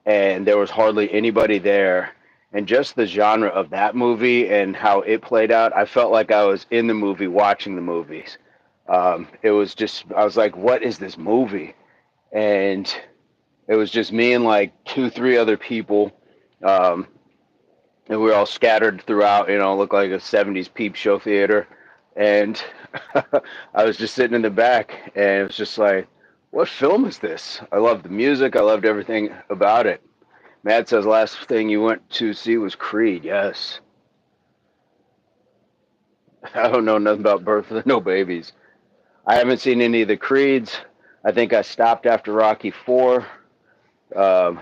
and there was hardly anybody there, and just the genre of that movie and how it played out, I felt like I was in the movie watching the movies. It was just I was like, what is this movie? And it was just me and like two, three other people. Um, and we were all scattered throughout, it looked like a 70s peep show theater. And I was just sitting in the back, and it was just like, what film is this? I loved the music. I loved everything about it. Matt says last thing you went to see was Creed. Yes. I don't know nothing about Birth of the No Babies. I haven't seen any of the Creeds. I think I stopped after Rocky 4. Um,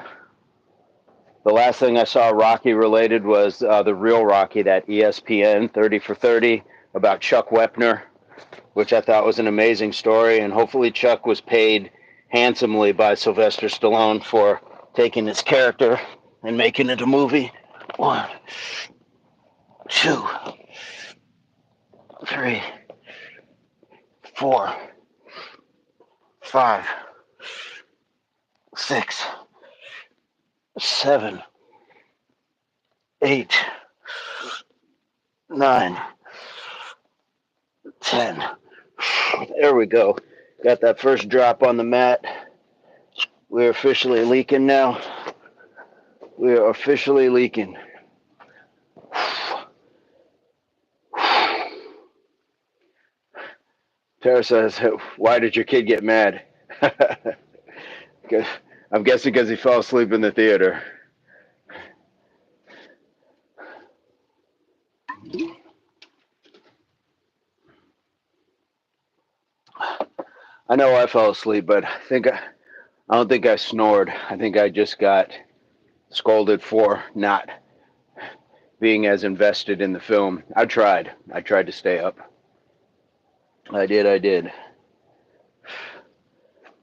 The last thing I saw Rocky related was the real Rocky, that ESPN 30 for 30 about Chuck Wepner, which I thought was an amazing story. And hopefully Chuck was paid handsomely by Sylvester Stallone for taking his character and making it a movie. 1, 2, 3, 4, 5, 6, 7, 8, 9, 10. There we go. Got that first drop on the mat. We're officially leaking now. We are officially leaking. Tara says, why did your kid get mad? I'm guessing because he fell asleep in the theater. I know I fell asleep, but I don't think I snored. I think I just got scolded for not being as invested in the film. I tried. I tried to stay up. I did.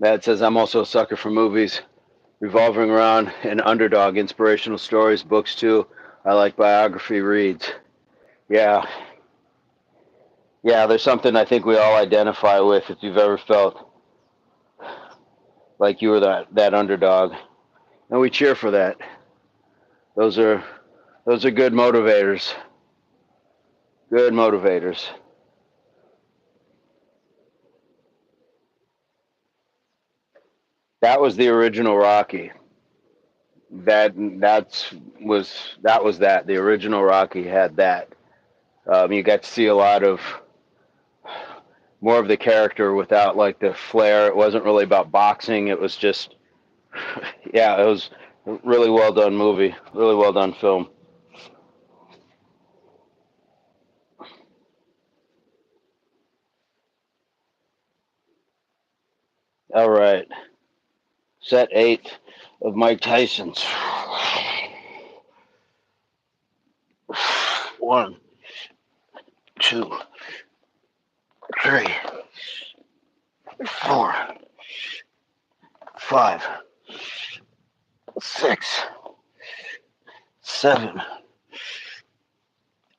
Matt says, I'm also a sucker for movies revolving around an underdog, inspirational stories, books too. I like biography reads. Yeah. Yeah, there's something I think we all identify with if you've ever felt like you were that underdog. And we cheer for that. Those are good motivators. Good motivators. That was the original Rocky. That was the original Rocky had that. You got to see a lot of more of the character without like the flair. It wasn't really about boxing. It was just, yeah, it was a really well done movie, really well done film. All right, set 8 of Mike Tyson's. 1, 2, 3, 4, 5, 6, 7,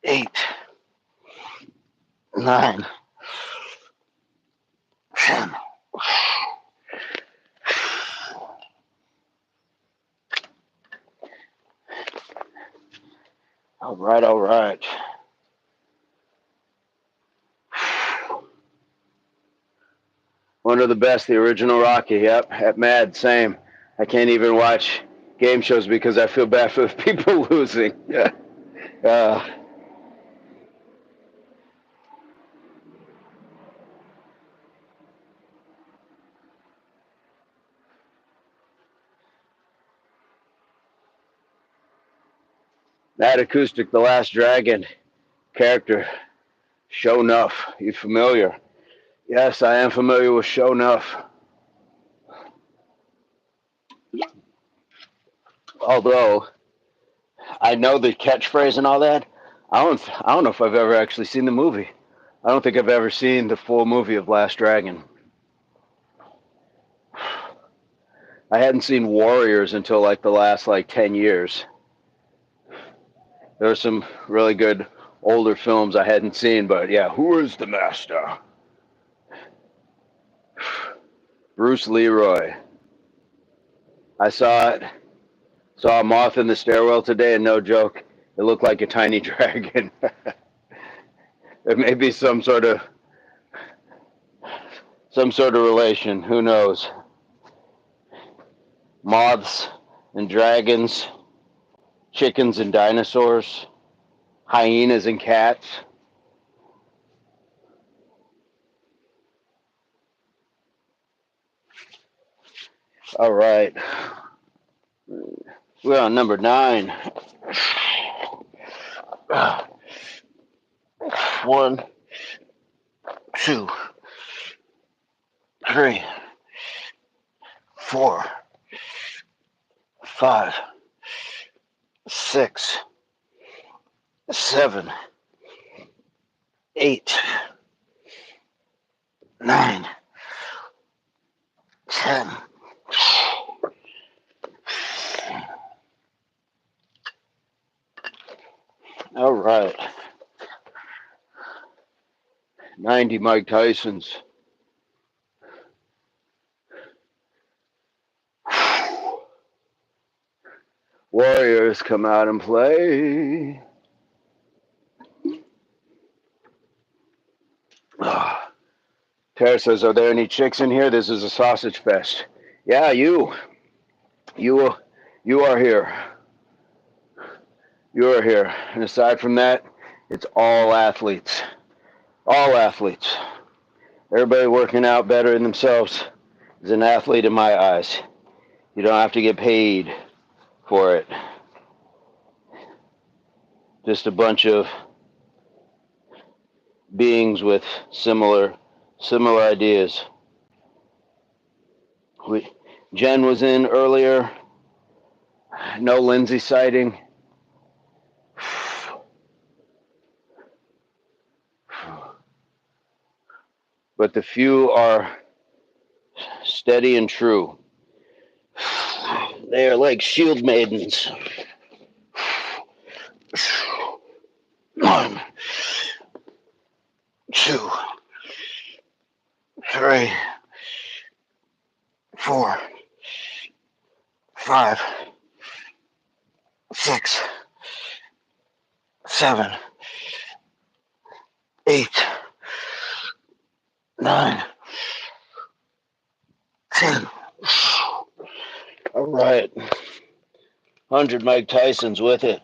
8, 9, 10. All right, all right. One of the best, the original Rocky. Yep, at Mad, same. I can't even watch game shows because I feel bad for the people losing. uh, that acoustic, the Last Dragon character, Show Nuff. You familiar? Yes, I am familiar with Show Nuff. Although I know the catchphrase and all that, I don't know if I've ever actually seen the movie. I don't think I've ever seen the full movie of Last Dragon. I hadn't seen Warriors until like the last like 10 years. There were some really good older films I hadn't seen, but yeah, who is the master? Bruce Leroy. I saw a moth in the stairwell today, and no joke, it looked like a tiny dragon. It may be some sort of relation. Who knows? Moths and dragons, chickens and dinosaurs, hyenas and cats. All right. We're on number 9. 1, 2, 3, 4, 5, 6, 7, 8, 9, 10. All right. 90 Mike Tysons. Warriors come out and play. Tara says, are there any chicks in here? This is a sausage fest. Yeah, you are here. You are here. And aside from that, it's all athletes. All athletes. Everybody working out better than themselves is an athlete in my eyes. You don't have to get paid for it. Just a bunch of beings with similar ideas. Jen was in earlier. No Lindsay sighting. But the few are steady and true. They are like shield maidens. 1, 2, 3, 4, 5, 6, 7, 8, 9, 10. All right. 100 Mike Tyson's with it.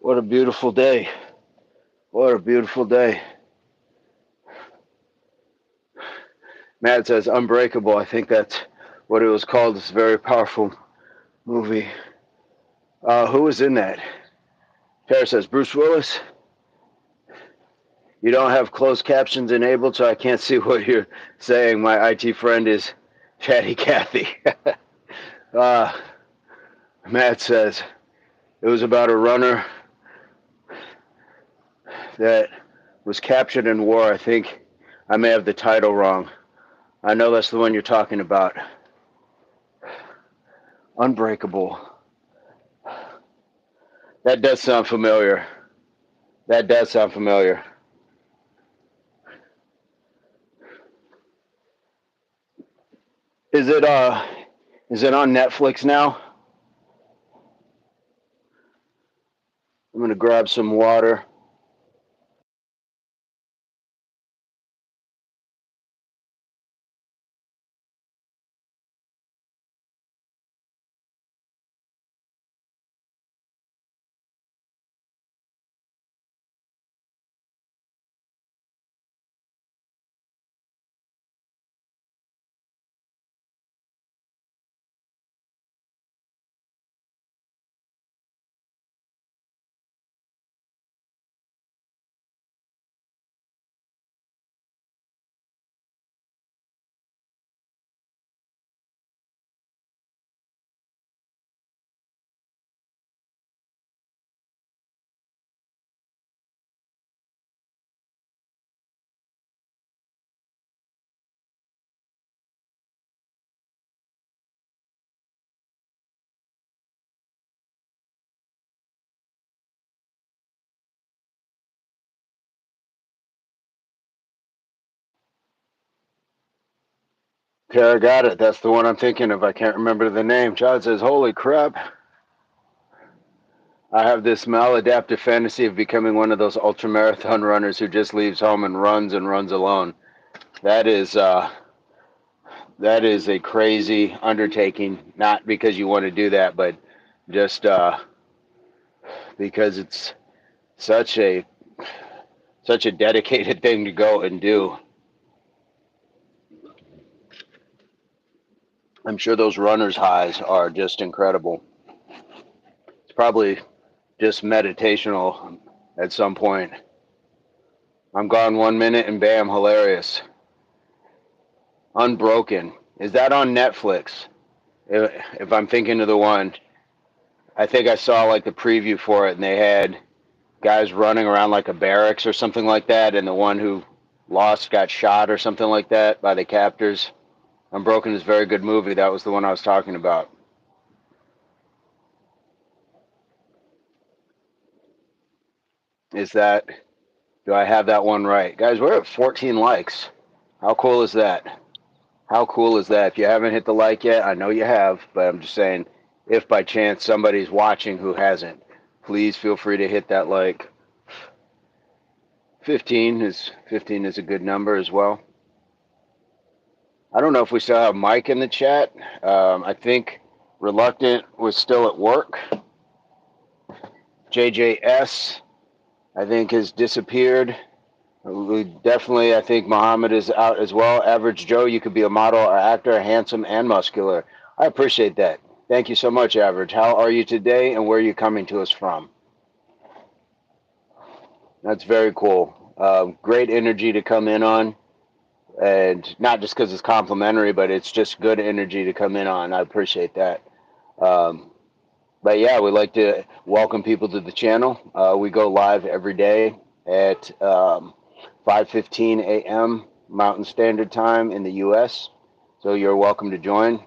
What a beautiful day. What a beautiful day. Matt says Unbreakable. I think that's what it was called. It's a very powerful movie. Who was in that? Tara says Bruce Willis. You don't have closed captions enabled, so I can't see what you're saying. My IT friend is Chatty Cathy. Matt says it was about a runner that was captured in war. I think I may have the title wrong. I know that's the one you're talking about. Unbreakable. That does sound familiar. That does sound familiar. Is it on Netflix now? I'm gonna grab some water. Okay, I got it. That's the one I'm thinking of. I can't remember the name. John says, "Holy crap! I have this maladaptive fantasy of becoming one of those ultra marathon runners who just leaves home and runs alone." That is that is a crazy undertaking. Not because you want to do that, but just because it's such a such a dedicated thing to go and do. I'm sure those runners' highs are just incredible. It's probably just meditational at some point. I'm gone 1 minute and bam, hilarious. Unbroken. Is that on Netflix? If I'm thinking of the one, I think I saw like the preview for it and they had guys running around like a barracks or something like that, and the one who lost got shot or something like that by the captors. Unbroken is a very good movie. That was the one I was talking about. Is that, do I have that one right? Guys, we're at 14 likes. How cool is that? How cool is that? If you haven't hit the like yet, I know you have, but I'm just saying, if by chance somebody's watching who hasn't, please feel free to hit that like. 15 is a good number as well. I don't know if we still have Mike in the chat. I think Reluctant was still at work. JJS, I think, has disappeared. We definitely, I think Muhammad is out as well. Average Joe, you could be a model or actor, handsome and muscular. I appreciate that. Thank you so much, Average. How are you today, and where are you coming to us from? That's very cool. Great energy to come in on, and not just because it's complimentary, but it's just good energy to come in on. I appreciate that. Um, but yeah, we like to welcome people to the channel. We go live every day at 5:15 a.m. Mountain Standard Time in the U.S. So you're welcome to join.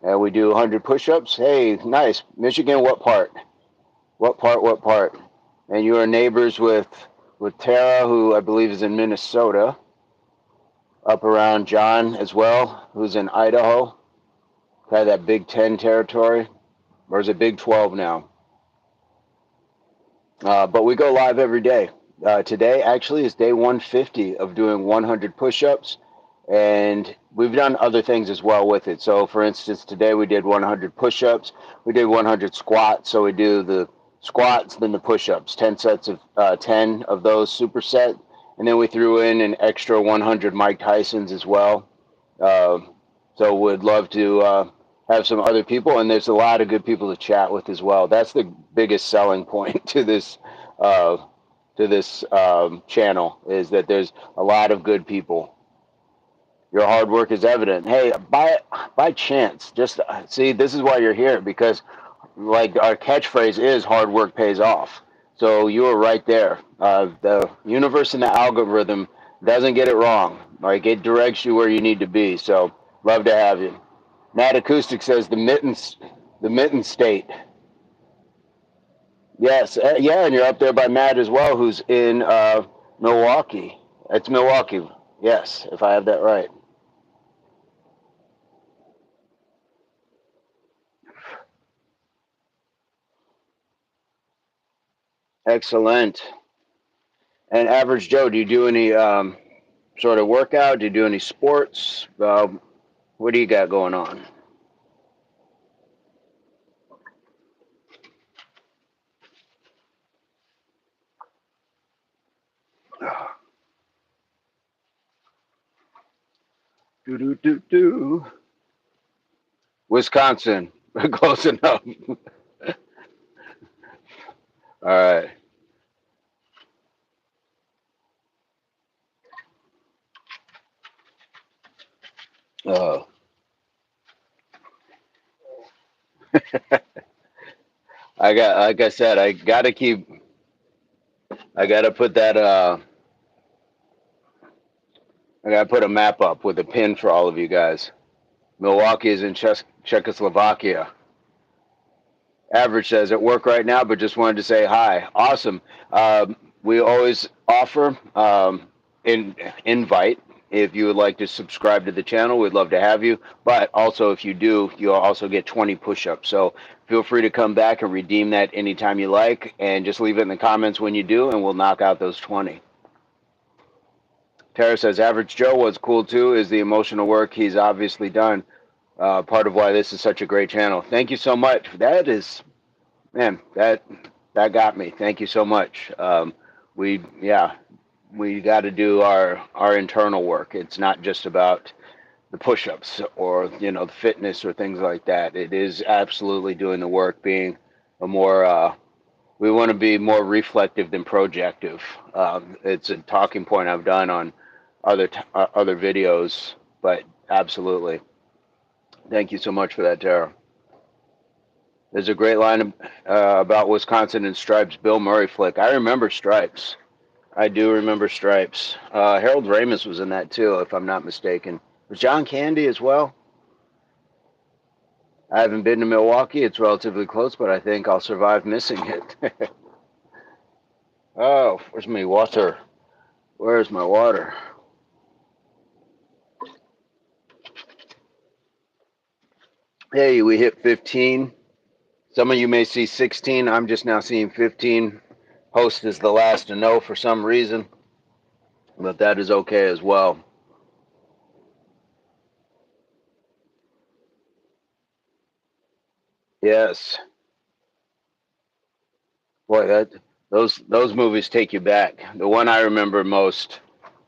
And we do 100 push-ups. Hey, nice. Michigan, what part? What part? What part? And you are neighbors with Tara, who I believe is in Minnesota. Up around John as well, who's in Idaho. Kind of that Big 10 territory. Or is it Big 12 now? But we go live every day. Today actually is day 150 of doing 100 push-ups, and we've done other things as well with it. So for instance, today we did 100 push-ups, we did 100 squats. So we do the squats, then the push-ups, 10 sets of 10 of those superset, and then we threw in an extra 100 Mike Tysons as well. Uh, so would love to have some other people, and there's a lot of good people to chat with as well. That's the biggest selling point to uh, this channel, is that there's a lot of good people. Your hard work is evident. Hey, by chance, just see, this is why you're here, because like our catchphrase is hard work pays off. So you are right there. The universe and the algorithm doesn't get it wrong. Like, it directs you where you need to be. So love to have you. Matt Acoustic says the mitten state. Yes, yeah, and you're up there by Matt as well, who's in Milwaukee. It's Milwaukee. Yes, if I have that right. Excellent. And Average Joe, do you do any sort of workout? Do you do any sports? What do you got going on? Do do do do. Wisconsin, close enough. All right. Uh, I got, like I said, I gotta put that, I gotta put a map up with a pin for all of you guys. Milwaukee is in Czechoslovakia. Average says at work right now, but just wanted to say hi. Awesome. We always offer invite. if you would like to subscribe to the channel, we'd love to have you. But also, if you do, you'll also get 20 push-ups. So feel free to come back and redeem that anytime you like, and just leave it in the comments when you do, and we'll knock out those 20. Tara says, Average Joe, what's cool too is the emotional work he's obviously done. Part of why this is such a great channel. Thank you so much. That is, man, that got me. Thank you so much. We got to do our internal work. It's not just about the push-ups or the fitness or things like that. It is absolutely doing the work, being a more we want to be more reflective than projective. It's a talking point I've done on other videos, but absolutely. Thank you so much for that, Tara. There's a great line about Wisconsin and Stripes, Bill Murray flick. I remember Stripes. I do remember Stripes. Harold Ramis was in that too, if I'm not mistaken. Was John Candy as well? I haven't been to Milwaukee. It's relatively close, but I think I'll survive missing it. Oh, where's my water? Where's my water? Hey, we hit 15. Some of you may see 16. I'm just now seeing 15. Host is the last to know for some reason, but that is okay as well. Yes. Boy, those movies take you back. The one I remember most,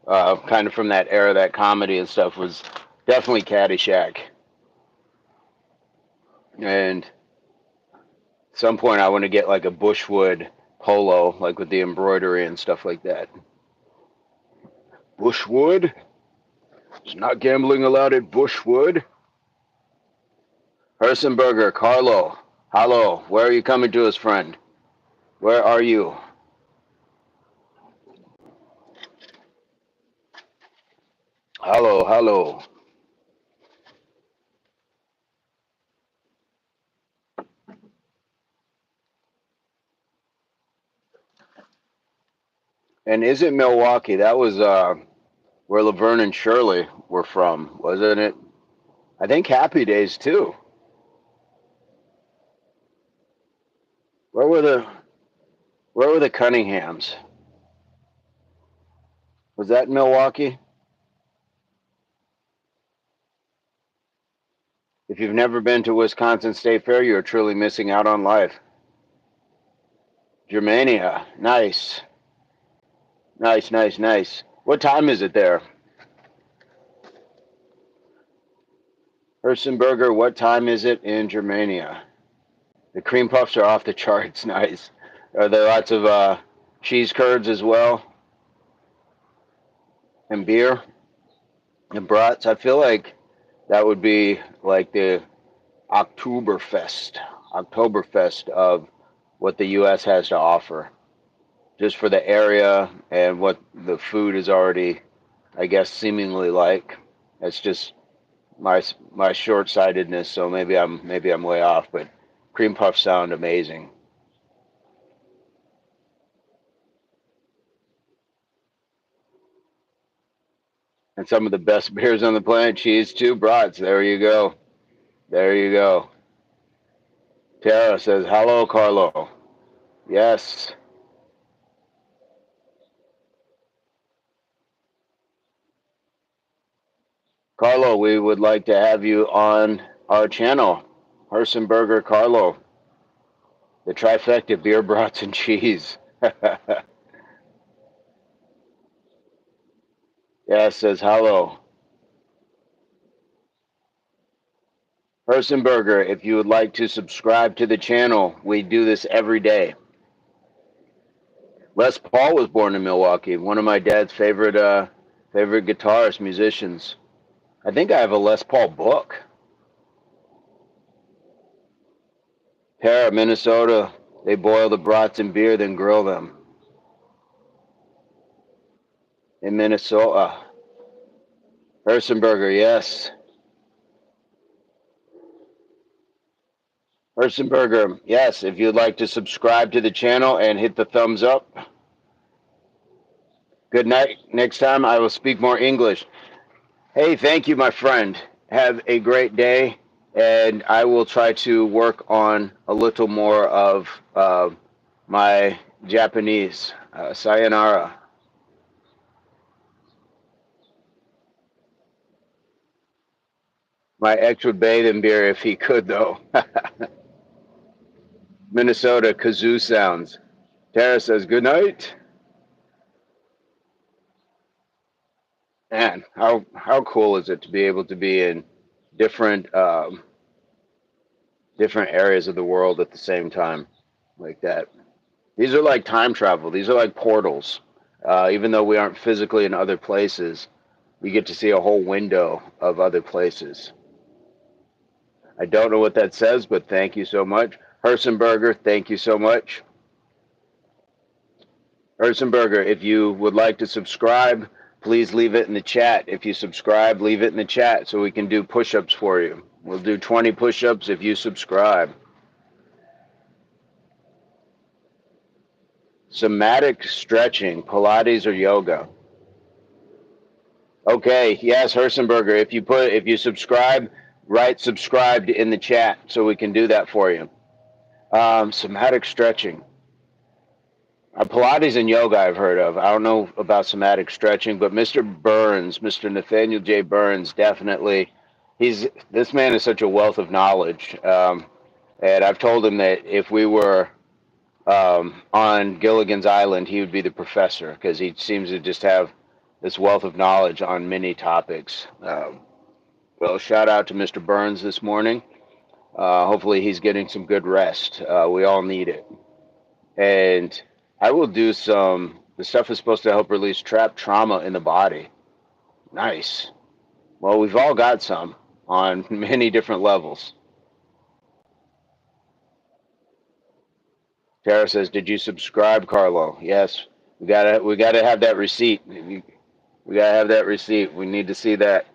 kind of from that era, that comedy and stuff, was definitely Caddyshack. And at some point, I want to get like a Bushwood polo, like with the embroidery and stuff like that. Bushwood? It's not gambling allowed at Bushwood. Hersenberger, Carlo. Hello. Where are you coming to us, friend? Where are you? Hello, hello. And is it Milwaukee? That was where Laverne and Shirley were from, wasn't it? I think Happy Days too. Where were the Cunninghams? Was that in Milwaukee? If you've never been to Wisconsin State Fair, you're truly missing out on life. Germania, nice. Nice, nice, nice. What time is it there? Hersenberger, what time is it in Germania? The cream puffs are off the charts. Nice. Are there lots of cheese curds as well? And beer? And brats? I feel like that would be like the Oktoberfest of what the U.S. has to offer, just for the area and what the food is already, I guess, seemingly like. That's just my short-sightedness. So maybe I'm way off, but cream puffs sound amazing. And some of the best beers on the planet, cheese too, brats. There you go. There you go. Tara says, hello, Carlo. Yes. Carlo, we would like to have you on our channel. Hersenberger Carlo. The trifecta, beer, brats, and cheese. Yeah, says hello. Hersenberger, if you would like to subscribe to the channel, we do this every day. Les Paul was born in Milwaukee, one of my dad's favorite guitarists, musicians. I think I have a Les Paul book. Para, Minnesota, they boil the brats in beer, then grill them. In Minnesota. Hersenberger, yes. Hersenberger, yes. If you'd like to subscribe to the channel and hit the thumbs up. Good night. Next time I will speak more English. Hey, thank you, my friend. Have a great day, and I will try to work on a little more of my Japanese. Sayonara. My ex would bathe in beer if he could, though. Minnesota kazoo sounds. Tara says, good night. Man, how cool is it to be able to be in different different areas of the world at the same time, like that? These are like time travel. These are like portals. Even though we aren't physically in other places, we get to see a whole window of other places. I don't know what that says, but thank you so much. Hersenberger, thank you so much. Herzenberger, if you would like to subscribe, please leave it in the chat. If you subscribe, leave it in the chat so we can do push-ups for you. We'll do 20 push-ups if you subscribe. Somatic stretching, Pilates or yoga. Okay, yes, Herzenberger, if you subscribe, write subscribed in the chat so we can do that for you. Somatic stretching. Pilates and yoga I've heard of. I don't know about somatic stretching, but Mr. Burns, Mr. Nathaniel J Burns, definitely. This man is such a wealth of knowledge, and I've told him that if we were on Gilligan's Island, he would be the professor because he seems to just have this wealth of knowledge on many topics. Well, shout out to Mr. Burns this morning. Hopefully, he's getting some good rest. We all need it. And I will do some. The stuff is supposed to help release trapped trauma in the body. Nice. Well, we've all got some on many different levels. Tara says, "Did you subscribe, Carlo?" Yes. We gotta have that receipt. We gotta have that receipt. We need to see that.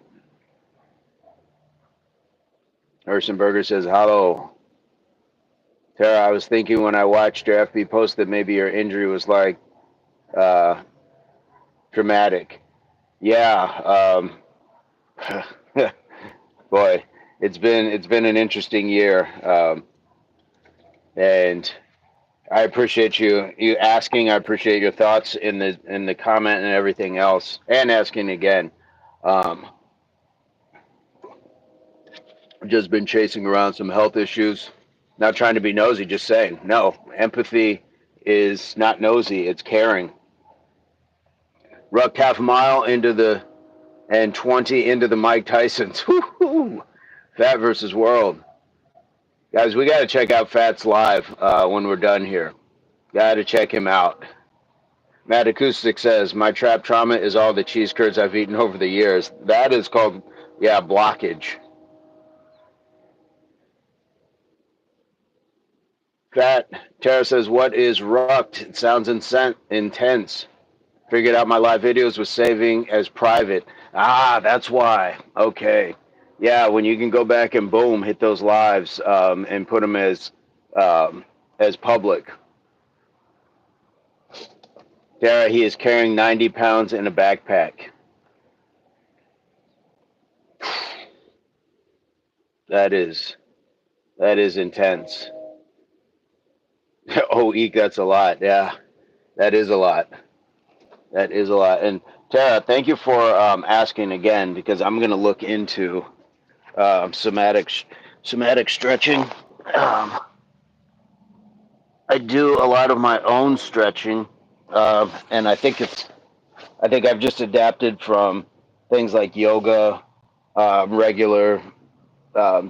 Ersenberger says, "Hello." Tara, I was thinking when I watched your FB post that maybe your injury was like uh, dramatic. Yeah. Boy, it's been an interesting year, and I appreciate you asking. I appreciate your thoughts in the comment and everything else, and asking again. Um, I've just been chasing around some health issues, not trying to be nosy, just saying no. Empathy is not nosy; it's caring. Rucked half a mile into the and 20 into the Mike Tyson's. Woo-hoo. Fat versus World. Guys, we got to check out Fat's live when we're done here. Got to check him out. Matt Acoustic says, my trap trauma is all the cheese curds I've eaten over the years. That is called, yeah, blockage. Fat. Tara says, what is rucked? It sounds intense. Figured out my live videos was saving as private. Ah, that's why. Okay. Yeah, when you can go back and boom, hit those lives and put them as public. Tara, he is carrying 90 pounds in a backpack. That is intense. Oh, eek, that's a lot. Yeah, that is a lot. That is a lot. And Tara, thank you for asking again because I'm going to look into somatic stretching. Um, I do a lot of my own stretching, and I think I've just adapted from things like yoga, regular,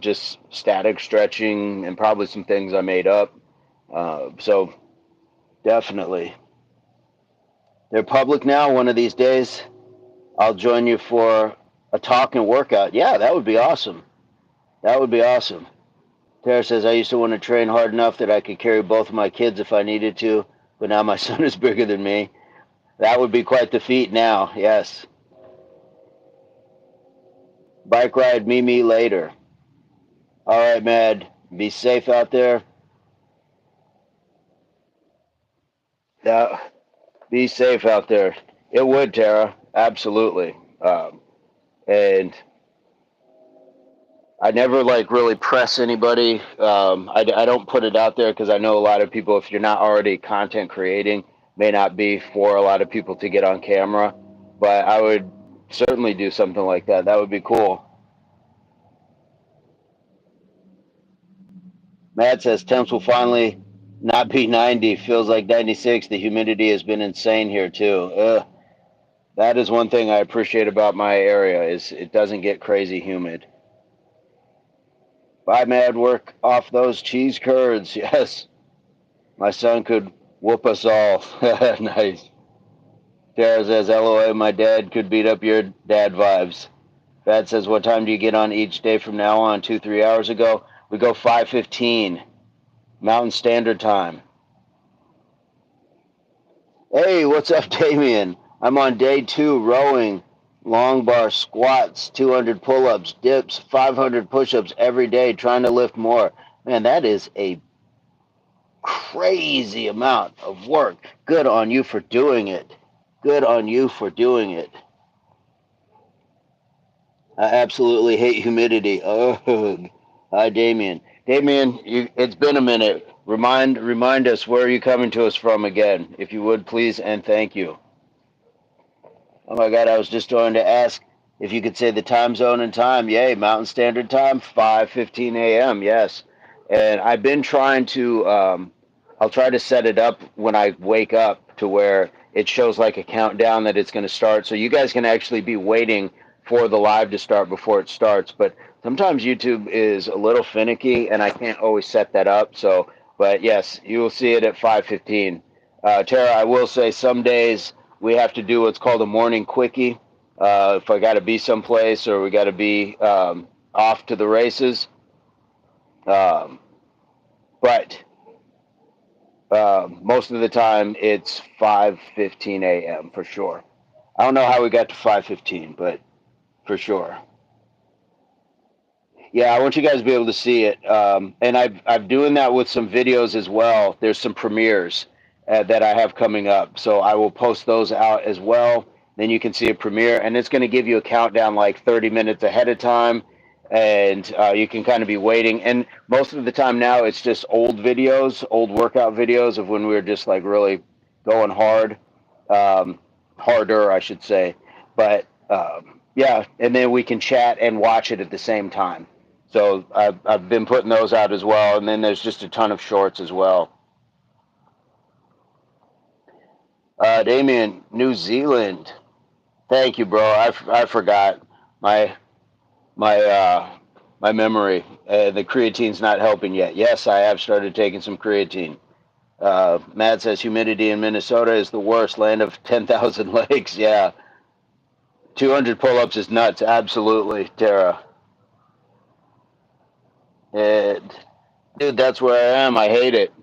just static stretching, and probably some things I made up. So definitely, they're public now. One of these days, I'll join you for a talk and workout. Yeah, that would be awesome. That would be awesome. Tara says, I used to want to train hard enough that I could carry both of my kids if I needed to, but now my son is bigger than me. That would be quite the feat now, yes. Bike ride, me later. All right, Mad. Be safe out there. Be safe out there. It would, Tara. Absolutely. And I never like really press anybody. I don't put it out there because I know a lot of people, if you're not already content creating, may not be for a lot of people to get on camera. But I would certainly do something like that. That would be cool. Matt says temps will finally not be 90. Feels like 96. The humidity has been insane here too. That is one thing I appreciate about my area is it doesn't get crazy humid. Bye, Mad. Work off those cheese curds. Yes, my son could whoop us all. Nice. Tara says, LOA, my dad could beat up your dad vibes. Thad says, what time do you get on each day from now on? 2-3 hours ago? We go 5:15 Mountain Standard Time. Hey, what's up, Damien? I'm on day 2 rowing, long bar squats, 200 pull-ups, dips, 500 push-ups every day, trying to lift more. Man, that is a crazy amount of work. Good on you for doing it. Good on you for doing it. I absolutely hate humidity. Ugh. Hi, Damien. Damien, it's been a minute. Remind us, where are you coming to us from again, if you would, please, and thank you. Oh my God, I was just going to ask if you could say the time zone and time. Yay, Mountain Standard Time, 5:15 a.m. Yes, and I've been trying to. I'll try to set it up when I wake up to where it shows like a countdown that it's going to start, so you guys can actually be waiting for the live to start before it starts. But sometimes YouTube is a little finicky, and I can't always set that up. So, but yes, you will see it at 5:15. Tara, I will say some days we have to do what's called a morning quickie. If I got to be someplace or we got to be off to the races. Um, but most of the time it's 5:15 a.m. for sure. I don't know how we got to 5:15, but for sure. Yeah, I want you guys to be able to see it. And I'm doing that with some videos as well. There's some premieres that I have coming up. So I will post those out as well. Then you can see a premiere, and it's going to give you a countdown like 30 minutes ahead of time. And you can kind of be waiting. And most of the time now, it's just old videos, old workout videos of when we were just like really going hard, harder, I should say. But yeah, and then we can chat and watch it at the same time. So I've been putting those out as well, and then there's just a ton of shorts as well. Damien, New Zealand. Thank you, bro. I forgot my my my memory. The creatine's not helping yet. Yes, I have started taking some creatine. Matt says humidity in Minnesota is the worst. Land of 10,000 lakes. Yeah, 200 pull-ups is nuts. Absolutely, Tara. And dude, that's where I am. I hate it.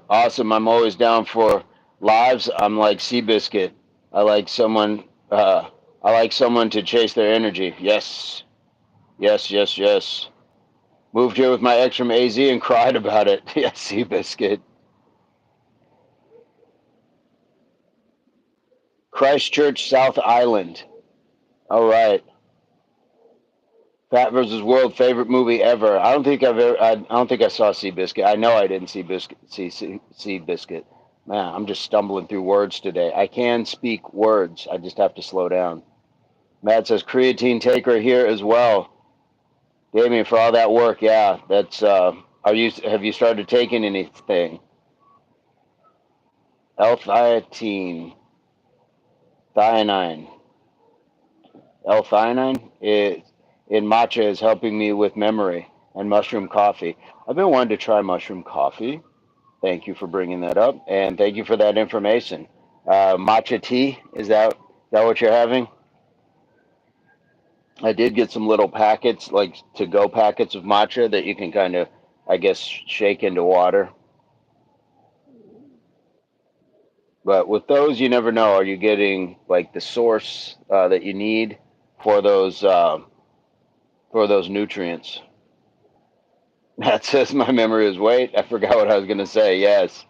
Awesome. I'm always down for lives. I'm like Seabiscuit. I like someone. I like someone to chase their energy. Yes, yes, yes, yes. Moved here with my ex from AZ and cried about it. Yes, Seabiscuit. Christchurch, South Island. All right. Fat versus World, favorite movie ever. I don't think I've ever. I don't think I saw Seabiscuit. I know I didn't see Biscuit. Seabiscuit. Man, I'm just stumbling through words today. I can speak words. I just have to slow down. Matt says creatine taker here as well. Damien, for all that work, yeah, that's. Have you started taking anything? L-theanine, thionine, L-theanine in matcha is helping me with memory and mushroom coffee. I've been wanting to try mushroom coffee. Thank you for bringing that up, and thank you for that information. Matcha tea, is that what you're having? I did get some little packets, like to go packets of matcha that you can kind of, I guess, shake into water. But with those, you never know. Are you getting like the source that you need for those nutrients? That says my memory is wait. I forgot what I was gonna say. Yes,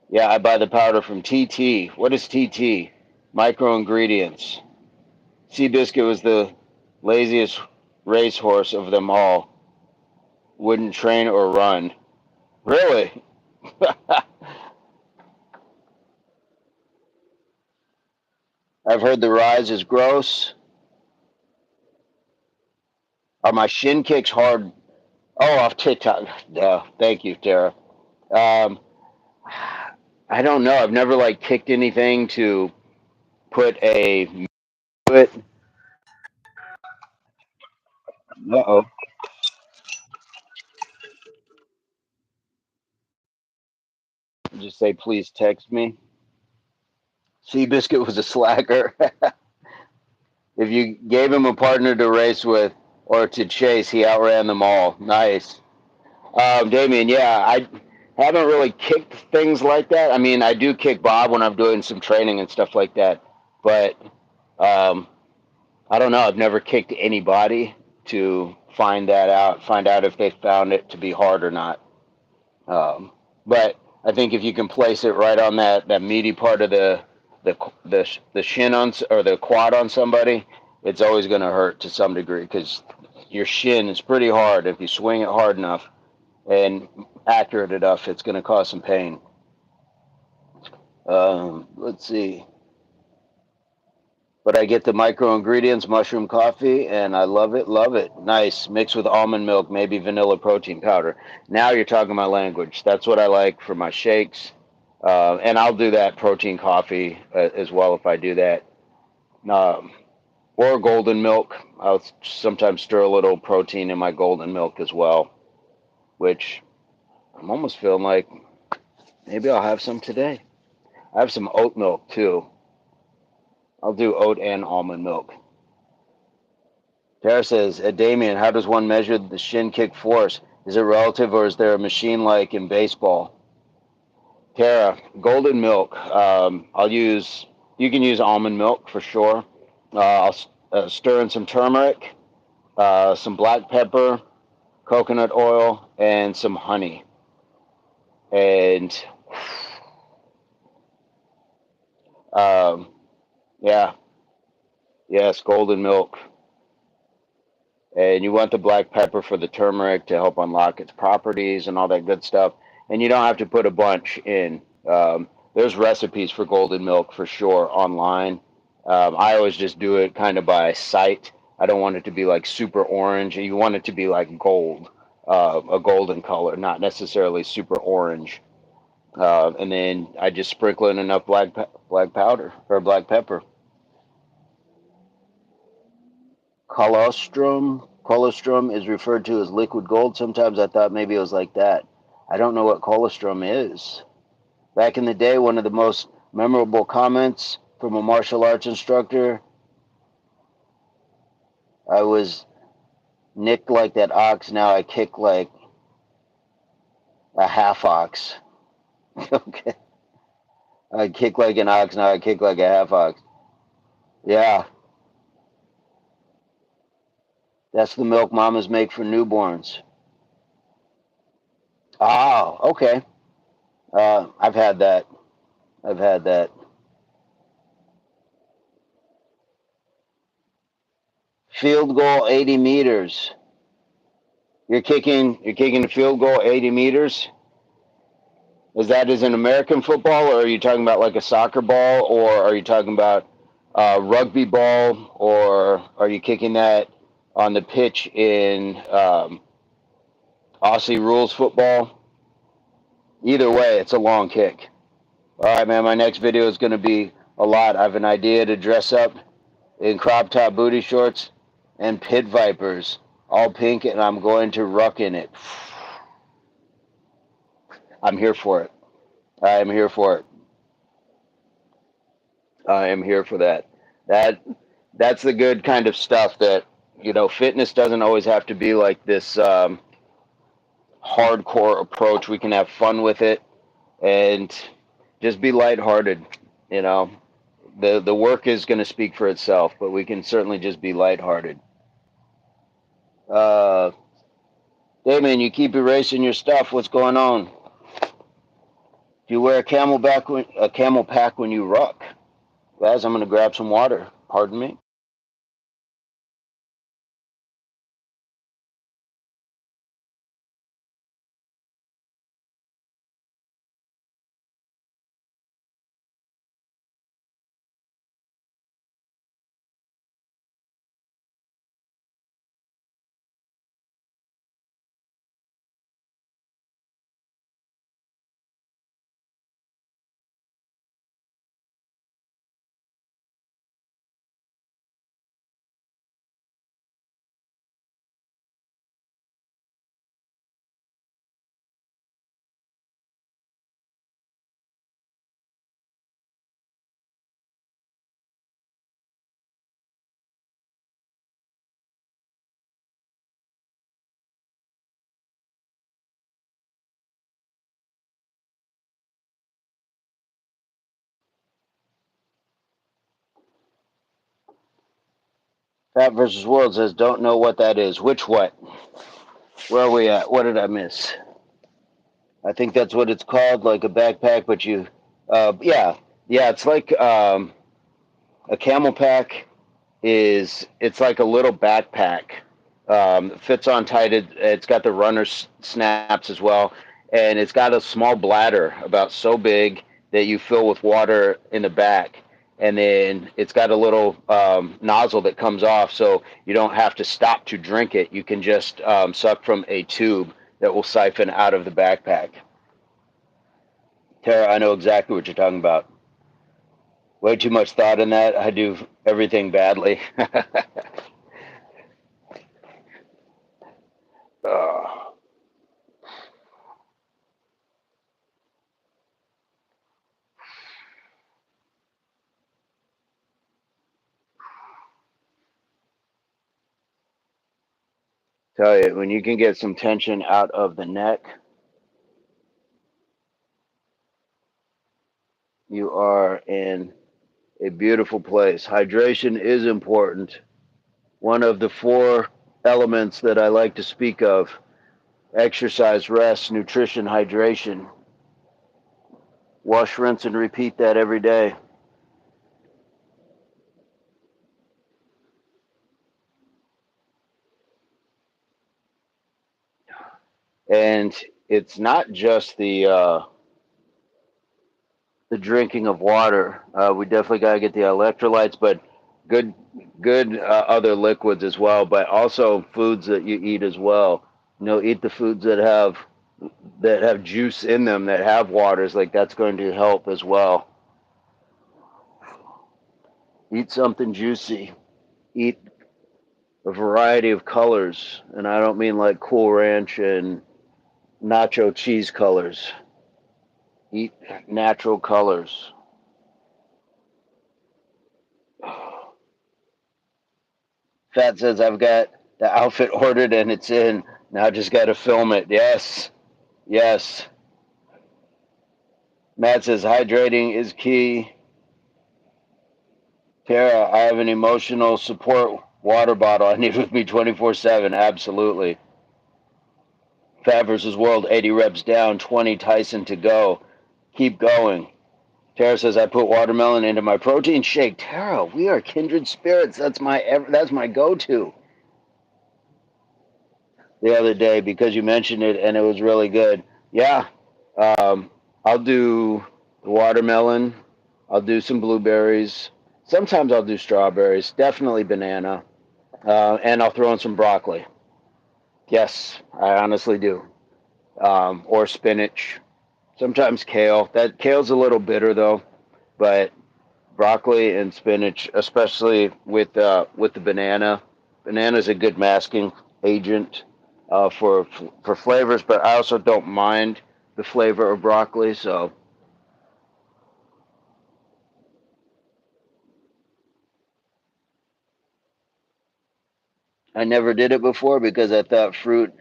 yeah. I buy the powder from TT. What is TT? Micro ingredients. Seabiscuit was the laziest racehorse of them all. Wouldn't train or run. Really? I've heard the rise is gross. Are my shin kicks hard? Oh, off TikTok. Thank you, Tara. Um, I don't know. I've never like kicked anything to put a foot. Uh oh. Just say please text me. Seabiscuit was a slacker. If you gave him a partner to race with or to chase, he outran them all. Nice. Damien, yeah, I haven't really kicked things like that. I mean, I do kick Bob when I'm doing some training and stuff like that, but um, I don't know. I've never kicked anybody to find out if they found it to be hard or not. Um, but I think if you can place it right on that meaty part of the shin on or the quad on somebody, it's always going to hurt to some degree because your shin is pretty hard. If you swing it hard enough and accurate enough, it's going to cause some pain. Let's see. But I get the micro ingredients, mushroom coffee, and I love it, love it. Nice. Mixed with almond milk, maybe vanilla protein powder. Now you're talking my language. That's what I like for my shakes. And I'll do that protein coffee as well if I do that. Um, or golden milk. I'll sometimes stir a little protein in my golden milk as well, which I'm almost feeling like maybe I'll have some today. I have some oat milk too. I'll do oat and almond milk. Tara says, Damien, how does one measure the shin kick force? Is it relative or is there a machine like in baseball? Tara, golden milk. You can use almond milk for sure. I'll stir in some turmeric, some black pepper, coconut oil, and some honey. And um, yeah, yes, golden milk. And you want the black pepper for the turmeric to help unlock its properties and all that good stuff. And you don't have to put a bunch in. There's recipes for golden milk for sure online. I always just do it kind of by sight. I don't want it to be like super orange. You want it to be like gold, a golden color, not necessarily super orange. And then I just sprinkle in enough black powder or black pepper. Colostrum is referred to as liquid gold. Sometimes I thought maybe it was like that. I don't know what colostrum is. Back in the day, one of the most memorable comments from a martial arts instructor, I was nicked like that ox, now I kick like a half ox. Okay. I kick like an ox, now I kick like a half ox. Yeah, that's the milk mamas make for newborns. Oh, okay. I've had that. I've had that. Field goal 80 meters. You're kicking a field goal 80 meters. Is that as an American football, or are you talking about like a soccer ball, or are you talking about rugby ball, or are you kicking that on the pitch in Aussie rules football? Either way, it's a long kick. All right, man. My next video is going to be a lot. I have an idea to dress up in crop top booty shorts and pit vipers, all pink, and I'm going to ruck in it. I'm here for it. I am here for it. I am here for that. That that's the good kind of stuff that fitness doesn't always have to be like this hardcore approach. We can have fun with it and just be lighthearted. You know, the work is going to speak for itself, but we can certainly just be lighthearted. Uh, Damien, you keep erasing your stuff. What's going on? Do you wear a camel pack when you ruck? Guys, I'm going to grab some water. Pardon me. Fat versus World says, don't know what that is. Which what? Where are we at? What did I miss? I think that's what it's called, like a backpack, but yeah. Yeah, it's like a camel pack it's like a little backpack. Fits on tight. It's got the runner snaps as well, and it's got a small bladder about so big that you fill with water in the back, and then it's got a little nozzle that comes off, so you don't have to stop to drink it. You can just suck from a tube that will siphon out of the backpack. Tara, I know exactly what you're talking about. Way too much thought in that. I do everything badly. uh, Tell you, when you can get some tension out of the neck, you are in a beautiful place. Hydration is important. One of the four elements that I like to speak of: exercise, rest, nutrition, hydration. Wash, rinse, and repeat that every day. And it's not just the drinking of water. We definitely got to get the electrolytes, but good good other liquids as well. But also foods that you eat as well. Eat the foods that have juice in them, that have waters. Like that's going to help as well. Eat something juicy. Eat a variety of colors, and I don't mean like Cool Ranch and nacho cheese colors. Eat natural colors. Fat says, I've got the outfit ordered and it's in. Now I just got to film it. Yes. Yes. Matt says, hydrating is key. Tara, I have an emotional support water bottle I need with me 24/7. Absolutely. Fat versus World, 80 reps down, 20 Tyson to go. Keep going. Tara says, I put watermelon into my protein shake. Tara, we are kindred spirits. That's my go-to. The other day because you mentioned it and it was really good. Yeah, I'll do the watermelon. I'll do some blueberries. Sometimes I'll do strawberries. Definitely banana, and I'll throw in some broccoli. Yes, I honestly do. Or spinach. Sometimes kale. That kale's a little bitter though, but broccoli and spinach, especially with the banana. Banana's a good masking agent for flavors, but I also don't mind the flavor of broccoli. So I never did it before because I thought fruit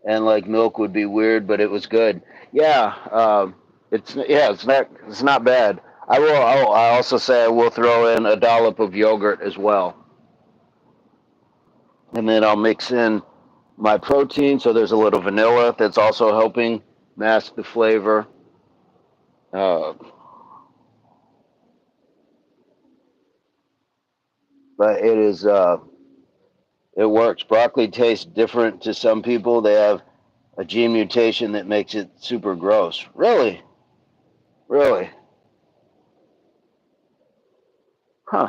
and like milk would be weird, but it was good. Yeah, it's not bad. I will. I also say I will throw in a dollop of yogurt as well, and then I'll mix in my protein. So there's a little vanilla that's also helping mask the flavor. Uh, but it works. Broccoli tastes different to some people. They have a gene mutation that makes it super gross. Really, really, huh?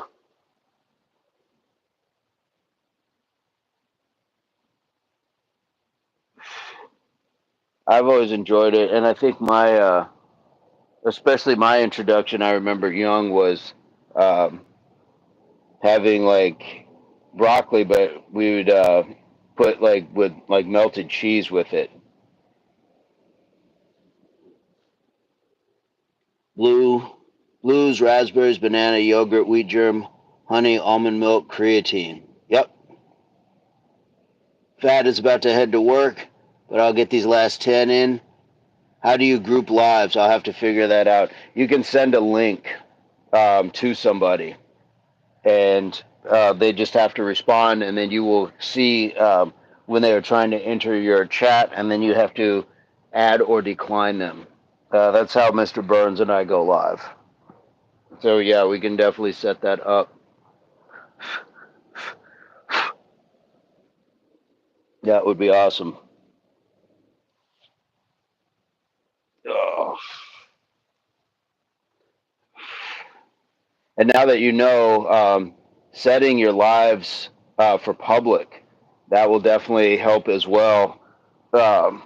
I've always enjoyed it, and I think especially my introduction. I remember young was um, having like broccoli, but we would put like with like melted cheese with it. Blue, blues, raspberries, banana, yogurt, wheat germ, honey, almond milk, creatine. Yep. Fat is about to head to work, but I'll get these last 10 in. How do you group lives? I'll have to figure that out. You can send a link to somebody, and They just have to respond, and then you will see when they are trying to enter your chat, and then you have to add or decline them. That's how Mr. Burns and I go live. So yeah, we can definitely set that up. That would be awesome. Oh. And now that you know, setting your lives for public, that will definitely help as well, um,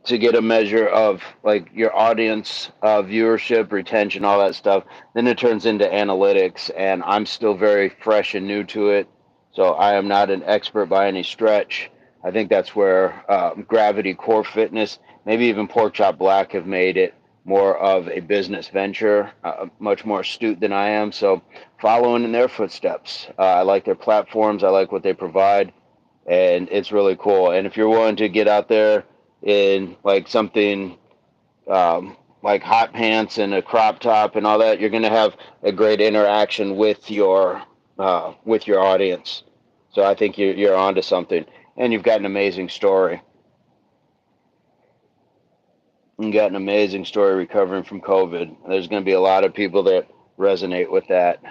to get a measure of like your audience, viewership, retention, all that stuff. Then it turns into analytics, and I'm still very fresh and new to it, so I am not an expert by any stretch. I think that's where Gravity Core Fitness, maybe even Pork Chop Black, have made it more of a business venture, much more astute than I am. So following in their footsteps, I like their platforms. I like what they provide, and it's really cool. And if you're willing to get out there in like something like hot pants and a crop top and all that, you're going to have a great interaction with your audience. So I think you're onto something, and you've got an amazing story. You got an amazing story recovering from COVID. There's going to be a lot of people that resonate with that.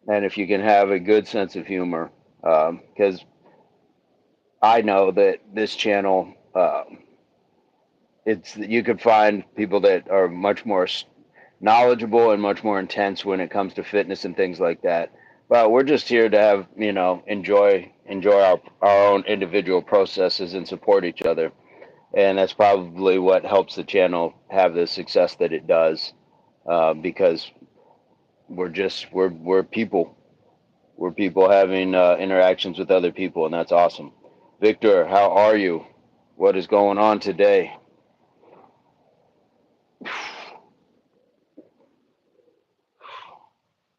And if you can have a good sense of humor, because I know that this channel, it's you could find people that are much more knowledgeable and much more intense when it comes to fitness and things like that. But we're just here to have enjoy our own individual processes and support each other, and that's probably what helps the channel have the success that it does, because we're people. We're people having interactions with other people, and that's awesome. Victor, how are you? What is going on today?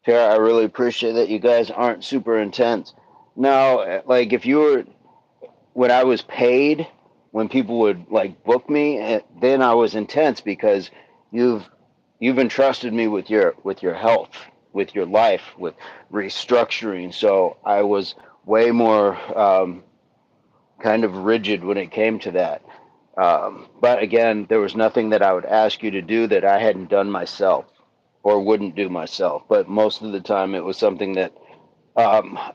Tara, I really appreciate that you guys aren't super intense. Now, like if you were, when I was paid, when people would like book me, then I was intense because you've you've entrusted me with your health, with your life, with restructuring. So I was way more kind of rigid when it came to that. But again, there was nothing that I would ask you to do that I hadn't done myself or wouldn't do myself. But most of the time, it was something that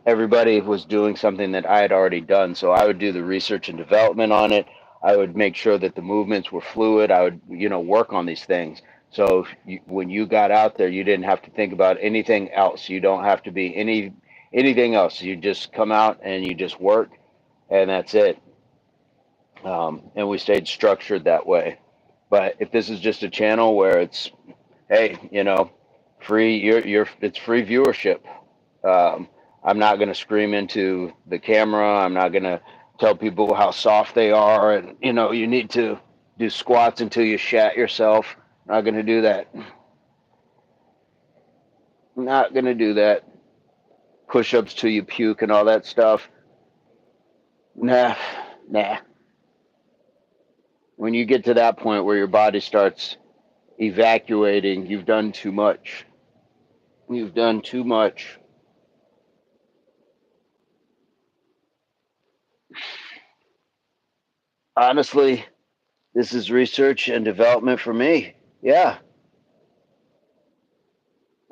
everybody was doing something that I had already done. So I would do the research and development on it. I would make sure that the movements were fluid. I would, work on these things. So when you got out there, you didn't have to think about anything else. You don't have to be anything else. You just come out and you just work, and that's it. And we stayed structured that way. But if this is just a channel where it's, hey, free, it's free viewership. Um, I'm not going to scream into the camera. I'm not going to tell people how soft they are, and you need to do squats until you shat yourself. Not going to do that. Not going to do that. Push-ups till you puke and all that stuff. Nah, nah. When you get to that point where your body starts evacuating, you've done too much. You've done too much. Honestly, this is research and development for me. Yeah,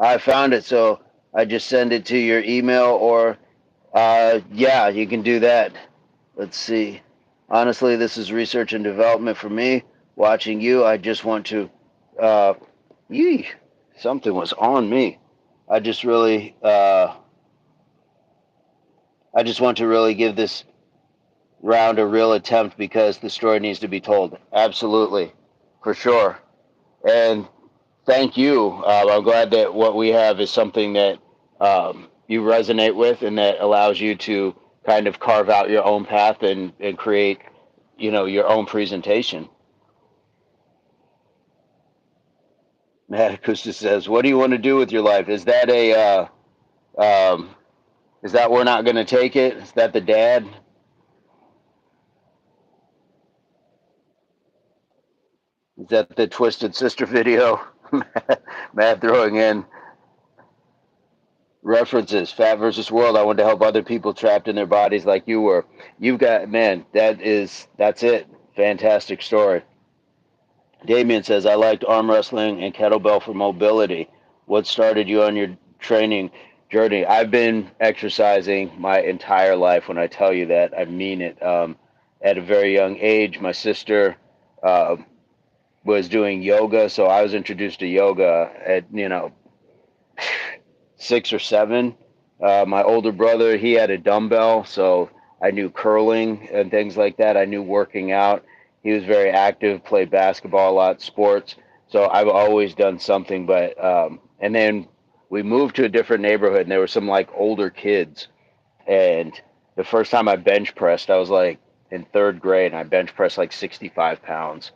I found it, so I just send it to your email, or yeah, you can do that. Let's see. Honestly, this is research and development for me. Watching you, I just want to, uh, yee, something was on me. I just really, I just want to really give this round a real attempt because the story needs to be told. Absolutely, for sure. And thank you. I'm glad that what we have is something that you resonate with and that allows you to kind of carve out your own path and create, your own presentation. Matt Acosta says, "What do you want to do with your life? Is that um, is that we're not going to take it? Is that the dad? Is that the Twisted Sister video?" Matt throwing in. References, Fat versus World. I want to help other people trapped in their bodies like you were. You've got, man, that's it. Fantastic story. Damien says, I liked arm wrestling and kettlebell for mobility. What started you on your training journey? I've been exercising my entire life. When I tell you that, I mean it. At a very young age, my sister uh, was doing yoga, so I was introduced to yoga at, 6 or 7. My older brother, he had a dumbbell, so I knew curling and things like that. I knew working out. He was very active, played basketball a lot, sports. So I've always done something. But and then we moved to a different neighborhood, and there were some like older kids. And the first time I bench pressed, I was like in 3rd grade, and I bench pressed like 65 pounds.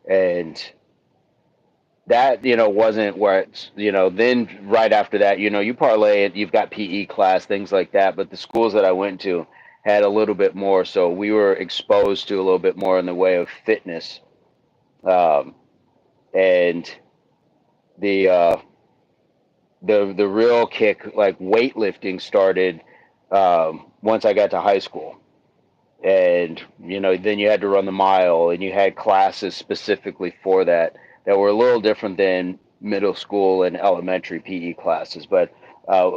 And that wasn't where it's then right after that you parlay it, you've got PE class, things like that, but the schools that I went to had a little bit more, so we were exposed to a little bit more in the way of fitness. And the the real kick, like weightlifting, started once I got to high school. And then you had to run the mile, and you had classes specifically for that were a little different than middle school and elementary PE classes. But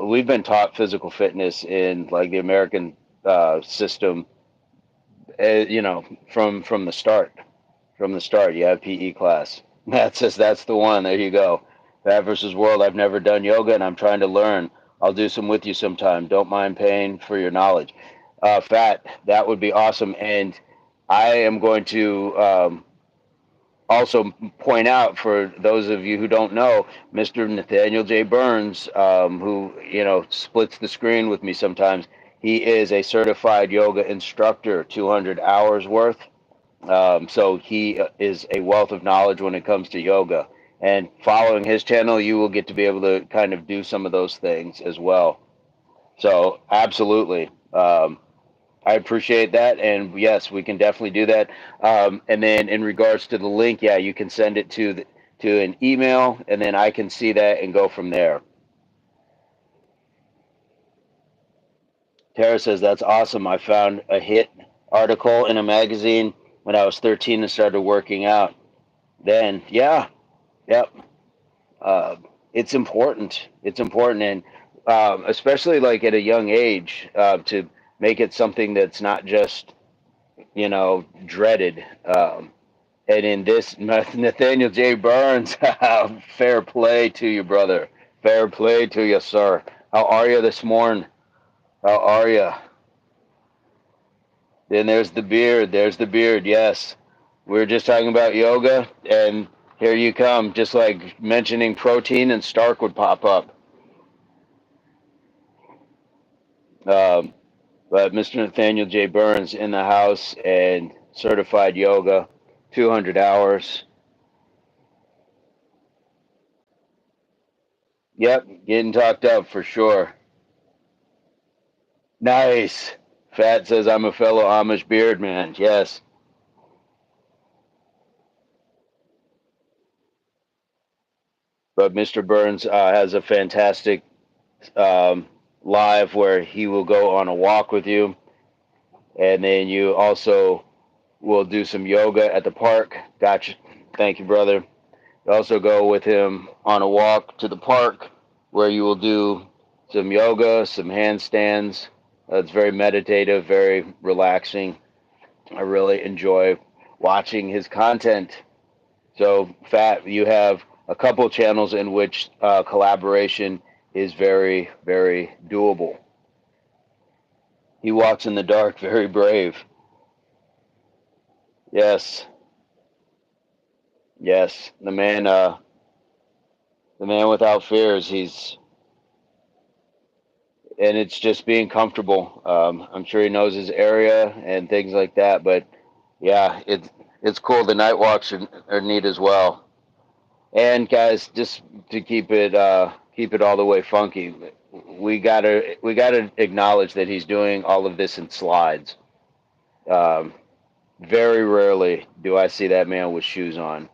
we've been taught physical fitness in like the American system, from the start. From the start, you have PE class. That's the one. There you go. That versus World. I've never done yoga, and I'm trying to learn. I'll do some with you sometime. Don't mind paying for your knowledge. Fat, that would be awesome. And I am going to also point out, for those of you who don't know, Mr. Nathaniel J Burns, who splits the screen with me sometimes. He is a certified yoga instructor, 200 hours worth. So he is a wealth of knowledge when it comes to yoga. And following his channel, you will get to be able to kind of do some of those things as well. So absolutely. I appreciate that, and yes, we can definitely do that. And then in regards to the link, yeah, you can send it to an email, and then I can see that and go from there. Tara says, that's awesome. I found a hit article in a magazine when I was 13 and started working out. Then, yeah, yep. Uh, it's important. It's important, and especially like at a young age, to make it something that's not just dreaded. And in this, Nathaniel J Burns, fair play to you, brother. Fair play to you, sir. How are you this morning? How are you? Then there's the beard. There's the beard. Yes, we were just talking about yoga, and here you come. Just like mentioning protein, and Stark would pop up. Um, but Mr. Nathaniel J Burns in the house, and certified yoga, 200 hours. Yep, getting talked up for sure. Nice. Fat says, I'm a fellow Amish beard man. Yes. But Mr. Burns has a fantastic um, live where he will go on a walk with you. And then you also will do some yoga at the park. Gotcha. Thank you, brother. You also go with him on a walk to the park where you will do some yoga, some handstands. It's very meditative, very relaxing. I really enjoy watching his content. So, Fat, you have a couple channels in which collaboration is very, very doable. He walks in the dark, very brave. Yes, yes. The man without fears. And it's just being comfortable. I'm sure he knows his area and things like that. But yeah, it's cool. The night walks are neat as well. And guys, just to keep it all the way funky, we gotta acknowledge that he's doing all of this in slides. Um, Very rarely do I see that man with shoes on.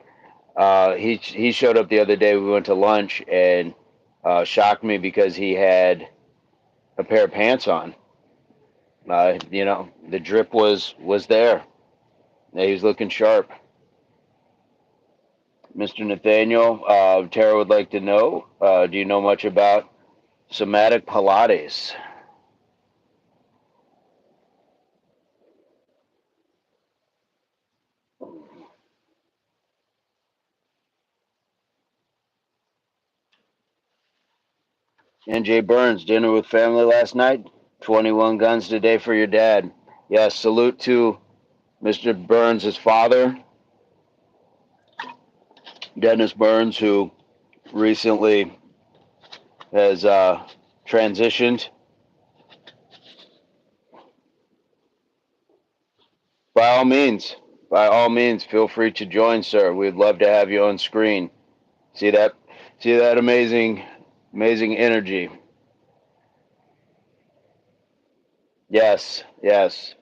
He showed up the other day. We went to lunch, and shocked me because he had a pair of pants on. The drip was there. He was looking sharp. Mr. Nathaniel, Tara would like to know, do you know much about somatic Pilates? N.J. Burns, dinner with family last night? 21 guns today for your dad. Yes, salute to Mr. Burns' father, Dennis Burns, who recently has transitioned. By all means, by all means, feel free to join, sir. We'd love to have you on screen. See that? See that amazing energy. Yes, yes.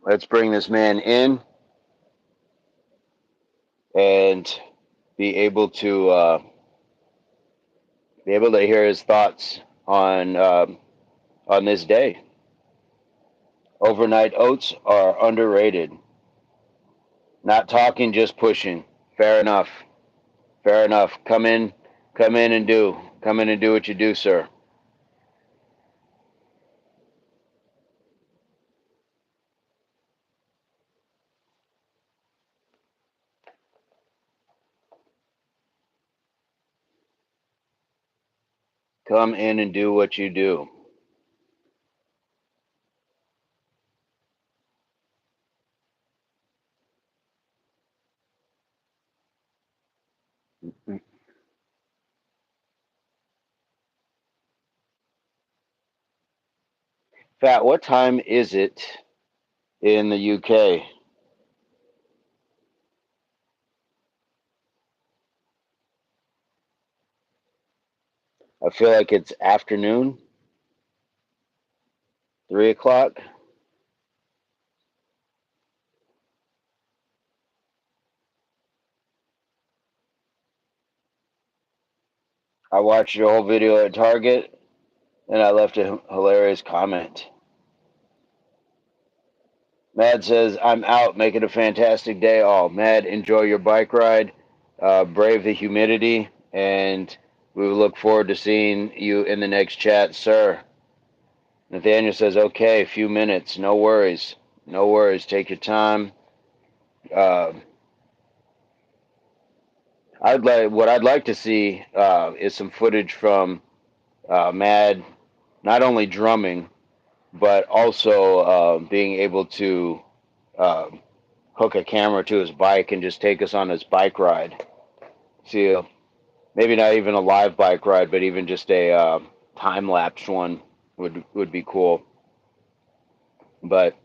Let's bring this man in and be able to hear his thoughts on this day. Overnight oats are underrated. Not talking, just pushing. Fair enough. Fair enough. Come in and do. Come in and do what you do, sir. Come in and do what you do. Fat, what time is it in the UK? I feel like it's afternoon, 3 o'clock. I watched your whole video at Target and I left a hilarious comment. Mad says, I'm out, making a fantastic day all. Mad, enjoy your bike ride, brave the humidity, and we will look forward to seeing you in the next chat, sir. Nathaniel says, okay, a few minutes, no worries. No worries, take your time. Uh, what I'd like to see is some footage from Mad, not only drumming, but also being able to uh, hook a camera to his bike and just take us on his bike ride. See, maybe not even a live bike ride, but even just a time lapse one would be cool. But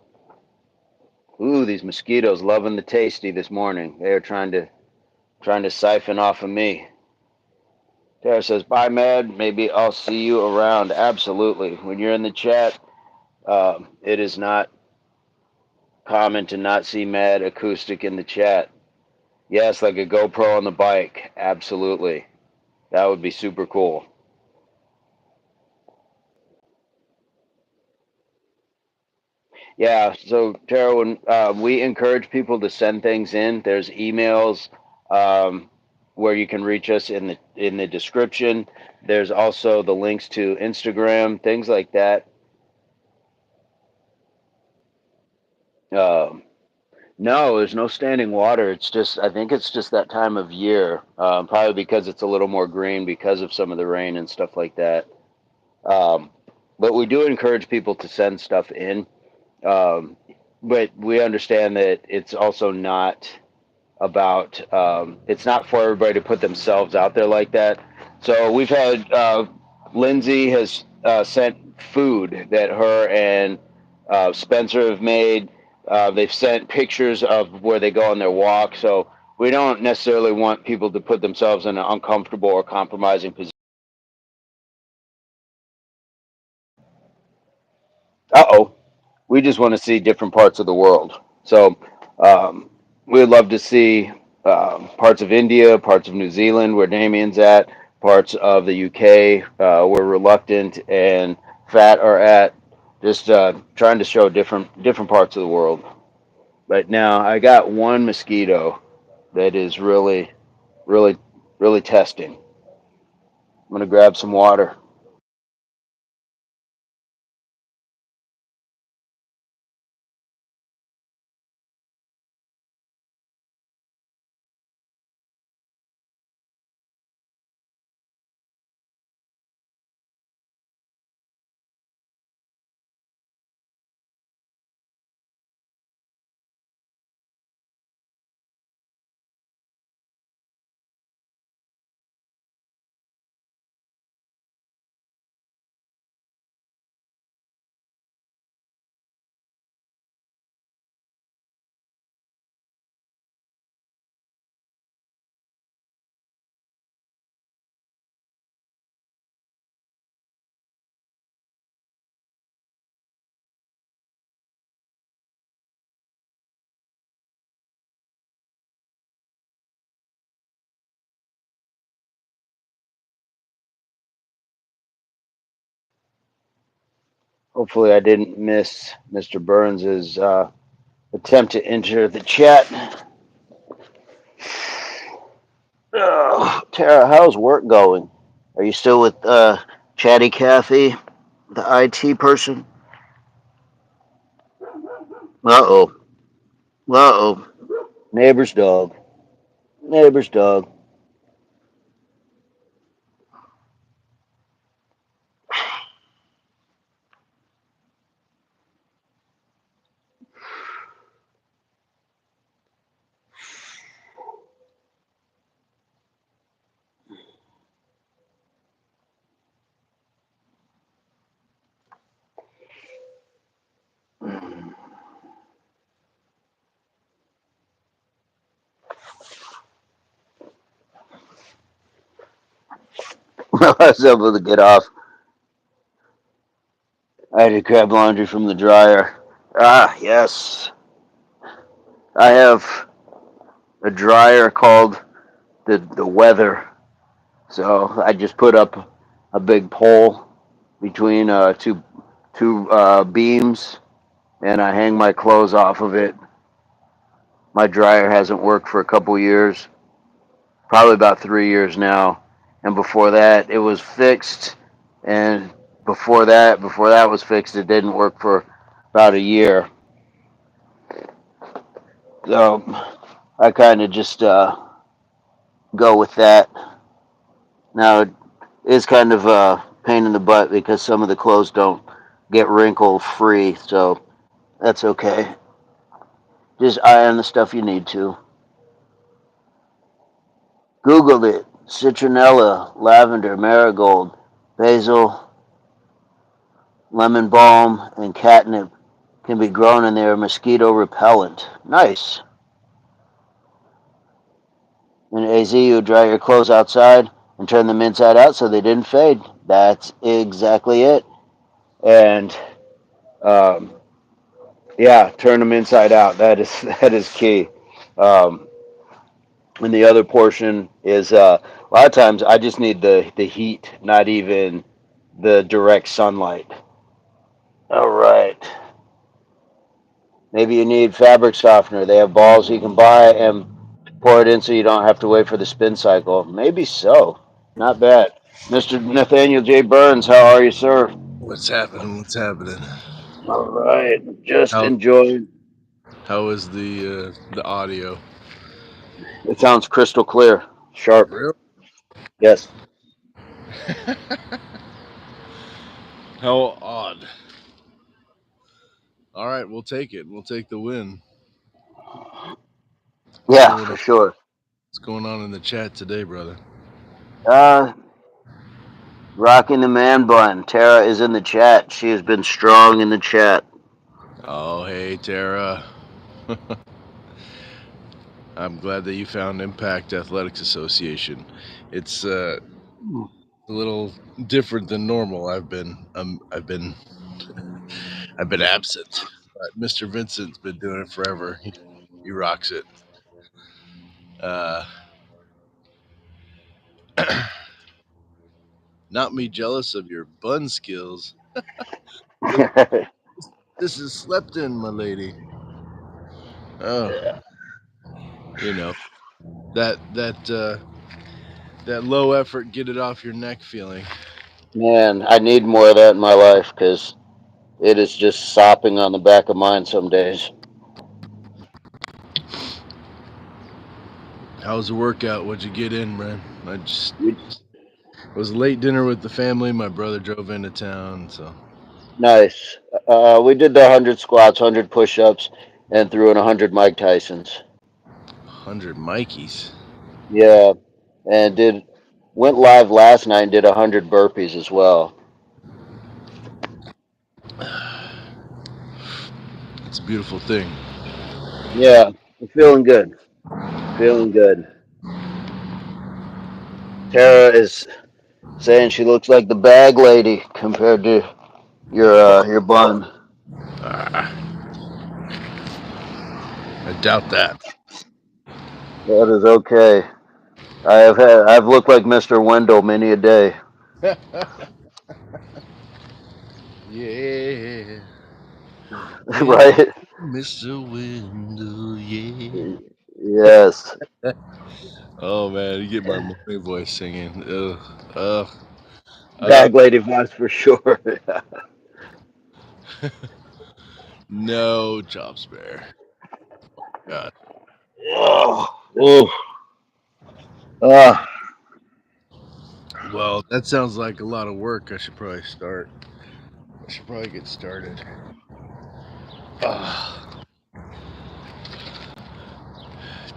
ooh, these mosquitoes loving the tasty this morning. They are trying to siphon off of me. Tara says, bye, Mad. Maybe I'll see you around. Absolutely. When you're in the chat, it is not common to not see Mad Acoustic in the chat. Yes, like a GoPro on the bike. Absolutely. That would be super cool. Yeah, so Tara, when we encourage people to send things in, there's emails where you can reach us in the description. There's also the links to Instagram, things like that. Um, no, there's no standing water. It's just I think it's just that time of year, probably because it's a little more green because of some of the rain and stuff like that. Um, but we do encourage people to send stuff in. Um, but we understand that it's also not about it's not for everybody to put themselves out there like that. So we've had Lindsay has sent food that her and Spencer have made. They've sent pictures of where they go on their walk. So we don't necessarily want people to put themselves in an uncomfortable or compromising position. Uh-oh. We just want to see different parts of the world. So um, we'd love to see parts of India, parts of New Zealand, where Damien's at, parts of the UK were reluctant, and fat are at. Just trying to show different parts of the world. But now I got one mosquito that is really, really testing. I'm gonna grab some water. Hopefully, I didn't miss Mr. Burns's attempt to enter the chat. Oh, Tara, how's work going? Are you still with Chatty Cathy, the IT person? Uh oh. Uh oh. Neighbor's dog. Neighbor's dog. I was able to get off. I had to grab laundry from the dryer. Ah, yes. I have a dryer called the weather. So I just put up a big pole between two beams, and I hang my clothes off of it. My dryer hasn't worked for a couple years, probably about 3 years now. And before that, it was fixed, and before that was fixed, it didn't work for about a year. So I kind of just go with that. Now it is kind of a pain in the butt because some of the clothes don't get wrinkle free, so that's okay. Just iron the stuff you need to. Googled it. Citronella, lavender, marigold, basil, lemon balm, and catnip can be grown and they are mosquito repellent. Nice. In AZ, you dry your clothes outside and turn them inside out so they didn't fade. That's exactly it. And um, yeah, turn them inside out. That is key. Um, and the other portion is a lot of times I just need the heat, not even the direct sunlight. All right. Maybe you need fabric softener. They have balls you can buy and pour it in so you don't have to wait for the spin cycle. Maybe so. Not bad. Mr. Nathaniel J. Burns, how are you, sir? What's happening? What's happening? All right. Just How enjoying. how is the audio? It sounds crystal clear. Sharp. Real? Yes. How odd. All right, we'll take it. We'll take the win. What's Yeah, going for on? sure. What's going on in the chat today, brother? Uh, Rocking the man bun. Tara is in the chat. She has been strong in the chat. Oh, hey, Tara. I'm glad that you found Impact Athletics Association. It's a little different than normal. I've been absent, but Mr. Vincent's been doing it forever. He rocks it. Uh, Not me jealous of your bun skills. This, this is slept in, my lady. Oh, you know that low effort, get it off your neck feeling. Man, I need more of that in my life because it is just sopping on the back of mine some days. How was the workout? What'd you get in, man? I just We, it was a late dinner with the family. My brother drove into town, so nice. We did the 100 squats, 100 push-ups, and threw in 100 Mike Tysons. 100 Mikeys. Yeah, and did went live last night and did 100 burpees as well. It's a beautiful thing. Yeah, I'm feeling good. Feeling good. Tara is saying she looks like the bag lady compared to your bun. Ah, I doubt that. That is okay. I've looked like Mr. Wendell many a day. Yeah, Mr. Right? Mr. Window, yeah. Yes. Oh man, you get my morning voice singing. Ugh, ugh. I love. Bag lady voice for sure. No job spare. God. Oh, oh, ah, Well, that sounds like a lot of work. I should probably start. I should probably get started. Ah.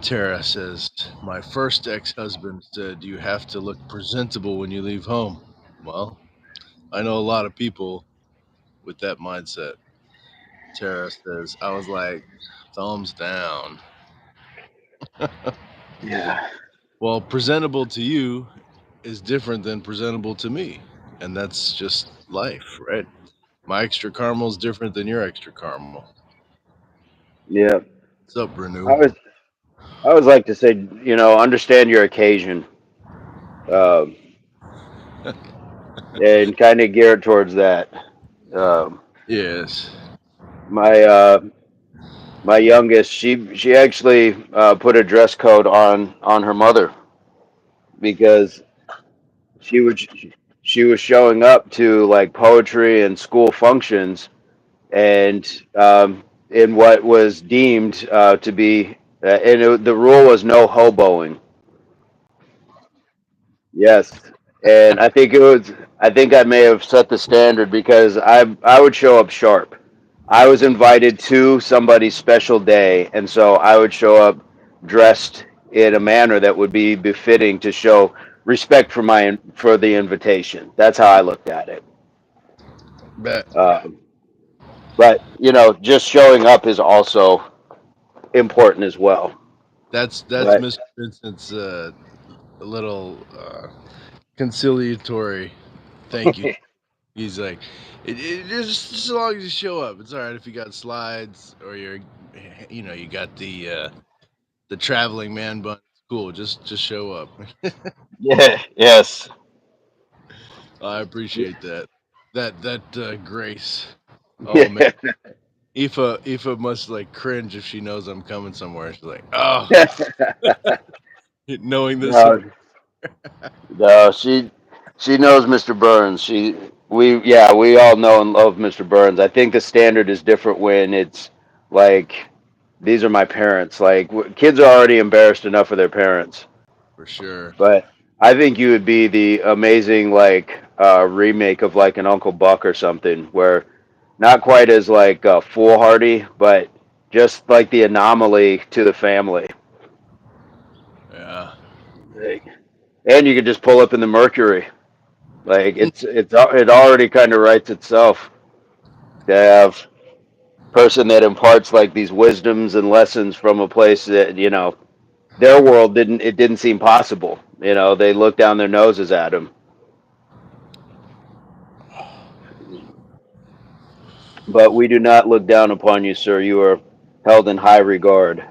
Tara says, my first ex husband said you have to look presentable when you leave home. Well, I know a lot of people with that mindset. Tara says, I was like, thumbs down. yeah, Well, presentable to you is different than presentable to me. And that's just life, right? My extra caramel is different than your extra caramel. yeah. What's up, Renew? I was I always like to say, understand your occasion, um, and kind of gear it towards that. Um, Yes. my my youngest, she actually put a dress code on her mother because she was she was showing up to like poetry and school functions, and in what was deemed to be, the rule was no hoboing. Yes, and I think I may have set the standard because I would show up sharp. I was invited to somebody's special day, and so I would show up dressed in a manner that would be befitting to show respect for the invitation. That's how I looked at it. Bet. Um, but just showing up is also important as well. That's But Mr. Vincent's a little conciliatory thank you. He's like, just as long as you show up, it's all right if you got slides or you got the traveling man bun. It's cool. Just show up. yeah, yes, I appreciate that. That grace. Oh man, yeah. Aoife must like cringe if she knows I'm coming somewhere. She's like, oh, knowing this about. No, no, she knows Mr. Burns. We all know and love Mr. Burns. I think the standard is different when it's like these are my parents. Like kids are already embarrassed enough of their parents, For sure. but I think you would be the amazing like remake of like an Uncle Buck or something, where not quite as like foolhardy, but just like the anomaly to the family. Yeah. Like, and you could just pull up in the Mercury. Like it already kind of writes itself to have person that imparts like these wisdoms and lessons from a place that their world didn't seem possible. They look down their noses at them. But we do not look down upon you, sir. You are held in high regard.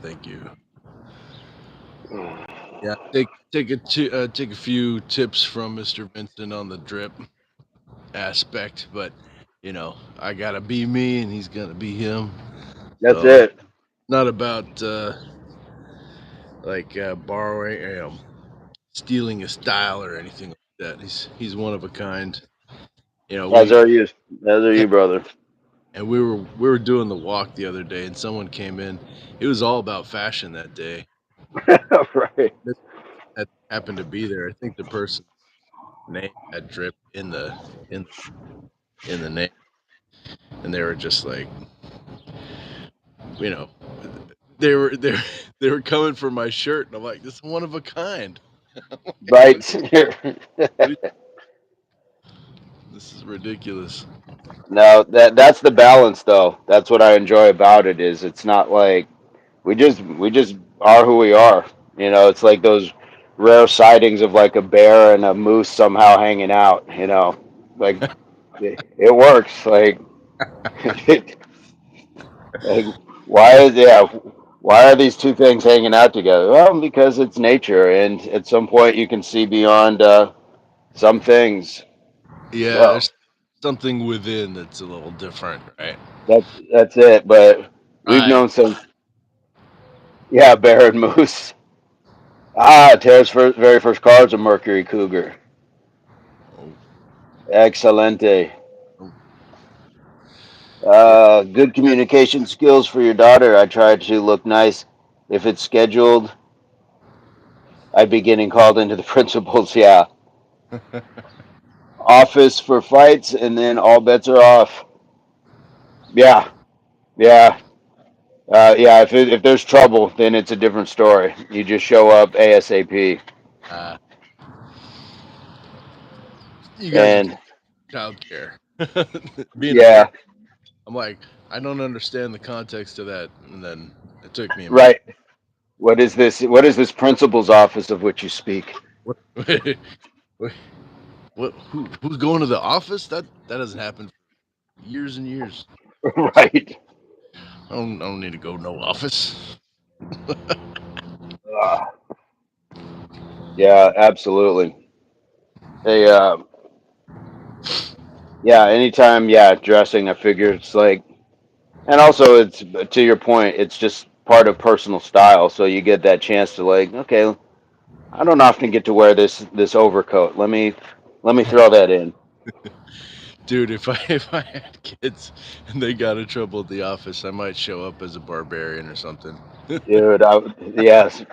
Thank you. Yeah. take a few tips from Mr. Vincent on the drip aspect, but I gotta be me and he's gonna be him. That's So it. not about borrowing, stealing a style or anything like that. He's one of a kind. As We are you. As are you, brother. and we were doing the walk the other day, and someone came in. It was all about fashion that day. Right. That happened to be there. I think the person's name had drip in in the name, and they were just like, you know, they they were coming for my shirt, and I'm like, this is one of a kind. Like, Right. what is, this is ridiculous. No, that's the balance though. That's what I enjoy about it is it's not like we just are who we are. It's like those rare sightings of like a bear and a moose somehow hanging out, Like it works. Like like why are these two things hanging out together? Well, because it's nature and at some point you can see beyond some things. Yeah, So there's something within that's a little different, right? that's it. But we've I known some. Yeah, bear and moose. Tara's very first car was a Mercury Cougar. oh, Excelente. oh, yeah. Good communication skills for your daughter. I try to look nice. If it's scheduled, I'd be getting called into the principal's. Yeah. Office for fights, and then all bets are off. Yeah. Yeah. Yeah. If there's trouble, then it's a different story. You just show up ASAP. uh, you guys are And childcare. Being a yeah, parent, I'm like, I don't understand the context of that, and then it took me a minute. right. What is this? What is this principal's office of which you speak? What? Wait, what? Who's going to the office? That doesn't happen for years and years. Right. I don't need to go no office. Uh, yeah, absolutely. They, yeah, anytime, yeah, dressing, I figure it's like, and also it's to your point, it's just part of personal style. So you get that chance to like, okay, I don't often get to wear this overcoat. Let me throw that in, Dude, if I had kids and they got in trouble at the office, I might show up as a barbarian or something. dude. Yes.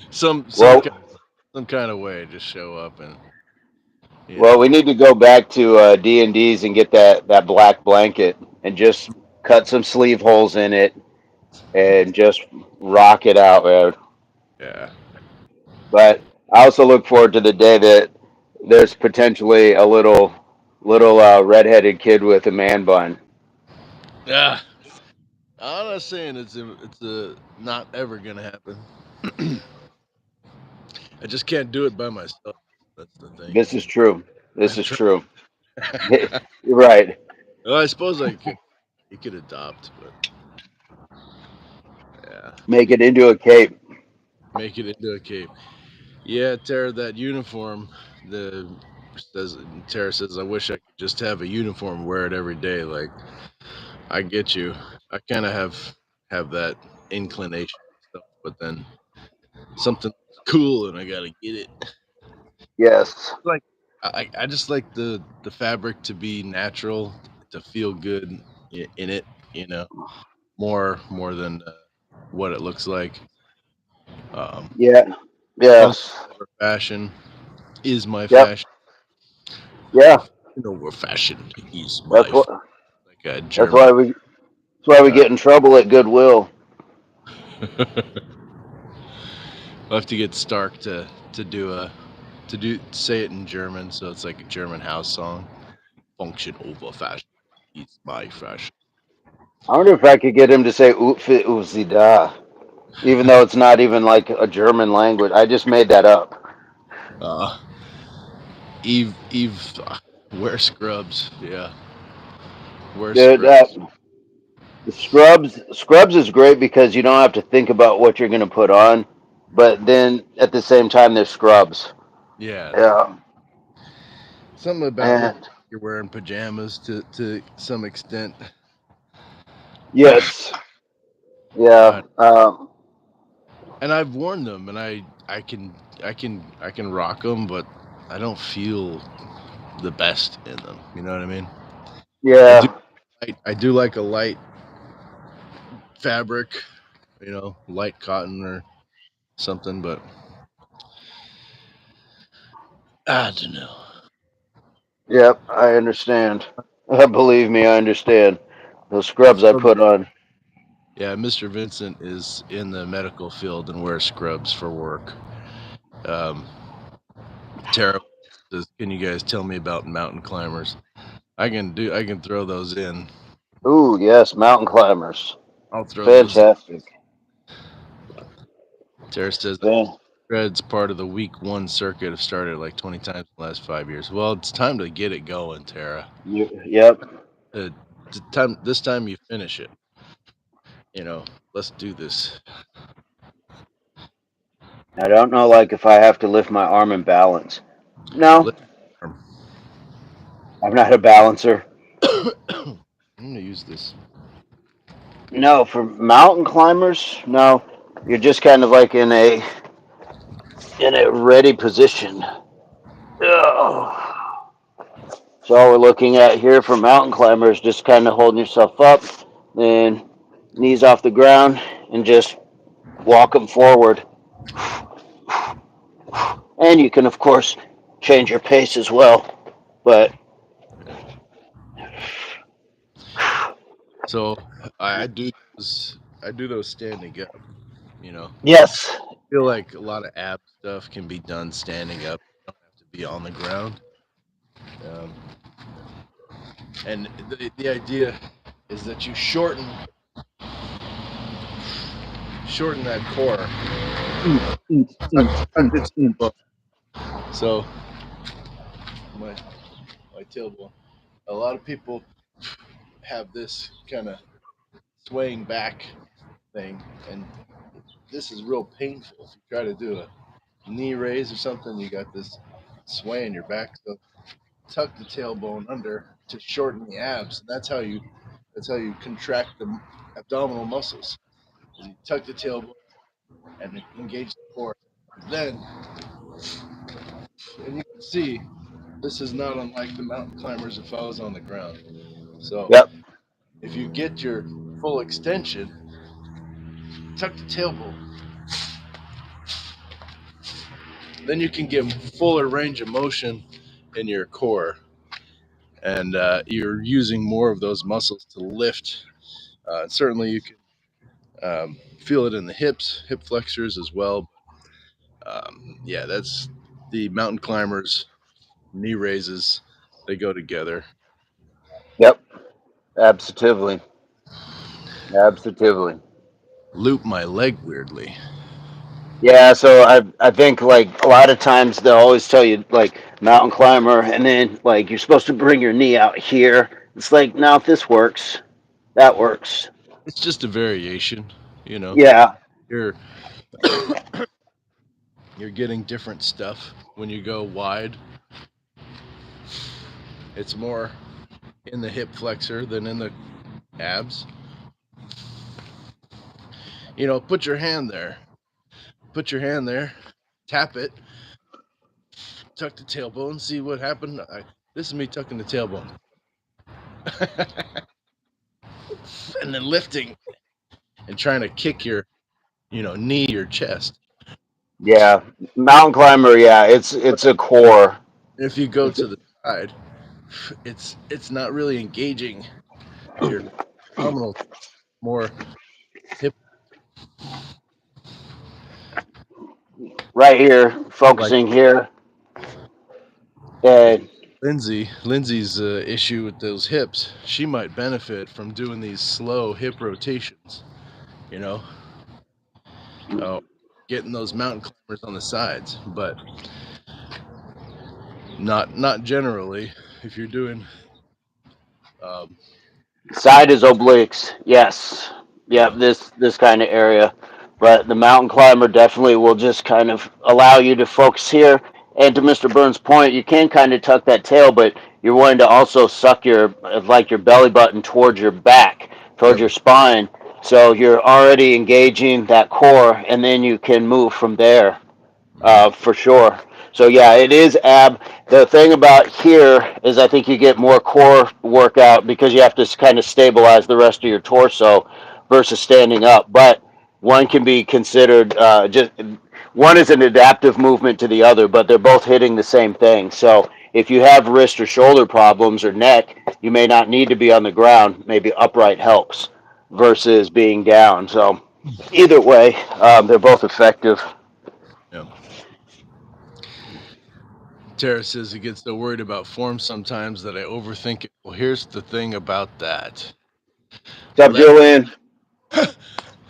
some some ki- Well, some kind of way, just show up and you well, know. we need to go back to D&D's and get that black blanket and just cut some sleeve holes in it and just rock it out, man. Yeah. But I also look forward to the day that there's potentially a little redheaded kid with a man bun. Yeah. I'm not saying it's not ever gonna happen. I just can't do it by myself. That's the thing. This is true. This I've is tried. true. You're right. Well, I suppose I could. You could adopt, but yeah, Make it into a cape. make it into a cape. Yeah, Tara, that uniform. The says Tara says, I wish I could just have a uniform, wear it every day. Like I get you. I kind of have that inclination myself, but then something looks cool and I gotta get it. Yes. Like I just like the fabric to be natural, to feel good in it. You know, more than what it looks like. Yeah. Function Yes. over fashion is my Yep. fashion. Yeah. Function over fashion is That's my what. like a That's German. why we. That's why we Uh, get in trouble at Goodwill. I'll have to get Stark to do a to say it in German, so it's like a German house song. Function over fashion is my fashion. I wonder if I could get him to say "Outfit Uzi da," even though it's not even like a German language. I just made that up. Uh, Eve, wear scrubs. Yeah, wear Dude, scrubs. Scrubs is great because you don't have to think about what you're going to put on. but then at the same time they're scrubs. Yeah, Yeah, something about looking and like you're wearing pajamas to some extent. yes, yeah, Uh, and I've worn them, and I can rock them, but I don't feel the best in them. You know what I mean? I do yeah. I do like a light fabric, light cotton or something, but I don't know. Yep, I understand. Believe me, I understand. Those scrubs I So put on. yeah, Mr. Vincent is in the medical field and wears scrubs for work. Um, Tara says, "Can you guys tell me about mountain climbers?" I can throw those in. Ooh, yes, mountain climbers. I'll throw those in. Fantastic. Tara says that Fan- treads part of the week one circuit have started like 20 times in the last 5 years. Well, it's time to get it going, Tara. yep. Uh, this time you finish it. Let's do this. I don't know, like if I have to lift my arm and balance. No, Lift arm. I'm not a balancer. I'm gonna use this. No, for mountain climbers, no. You're just kind of like in a ready position. Ugh. So all we're looking at here for mountain climbers, just kind of holding yourself up, then knees off the ground, and just walk them forward. And you can, of course, change your pace as well. But Yeah. So I do those. I do those standing up. You know, yes, feel like a lot of ab stuff can be done standing up. You don't have to be on the ground. Um, and the idea is that you shorten that core. Tuck the tailbone. So my my tailbone. A lot of people have this kind of swaying back thing, and this is real painful. If you try to do a knee raise or something, you got this sway in your back. So tuck the tailbone under to shorten the abs. And that's how you contract the abdominal muscles. Is you tuck the tailbone and engage the core. Then, and you can see this is not unlike the mountain climbers if I was on the ground. So yep, if you get your full extension, tuck the tailbone. Then you can get fuller range of motion in your core, and you're using more of those muscles to lift. Certainly, you can feel it in the hips, hip flexors as well. Yeah, that's the mountain climbers, knee raises. They go together. yep, absolutely, absolutely. Loop my leg weirdly. Yeah, so I think like a lot of times they'll always tell you like mountain climber, and then like you're supposed to bring your knee out here. It's like now if this works, that works. It's just a variation, you know. Yeah, You're you're getting different stuff when you go wide. It's more in the hip flexor than in the abs. Put your hand there. Put your hand there. Tap it. Tuck the tailbone. See what happened. This is me tucking the tailbone, and then lifting and trying to kick your, knee or chest. yeah. Mountain climber, yeah. It's a core. If you go It's to the side, it's not really engaging your abdominal, more hip, right here, like focusing here. like And Lindsay's issue with those hips. She might benefit from doing these slow hip rotations. You know, uh, getting those mountain climbers on the sides, but not generally. If you're doing, um, side is obliques. Yes. Yep. yeah, This kind of area. But the mountain climber definitely will just kind of allow you to focus here. And to Mr. Burns' point, you can kind of tuck that tail, but you're wanting to also suck your like your belly button towards your back, towards Yep. your spine. So you're already engaging that core, and then you can move from there Hmm. for sure. So yeah, it is ab. The thing about here is I think you get more core workout because you have to kind of stabilize the rest of your torso versus standing up. But one can be considered just one is an adaptive movement to the other, but they're both hitting the same thing. So if you have wrist or shoulder problems or neck, you may not need to be on the ground. Maybe upright helps versus being down. So either way, they're both effective. Yep. Tara says he gets so worried about form sometimes that I overthink it. Well, here's the thing about that. What's up, Let Julian?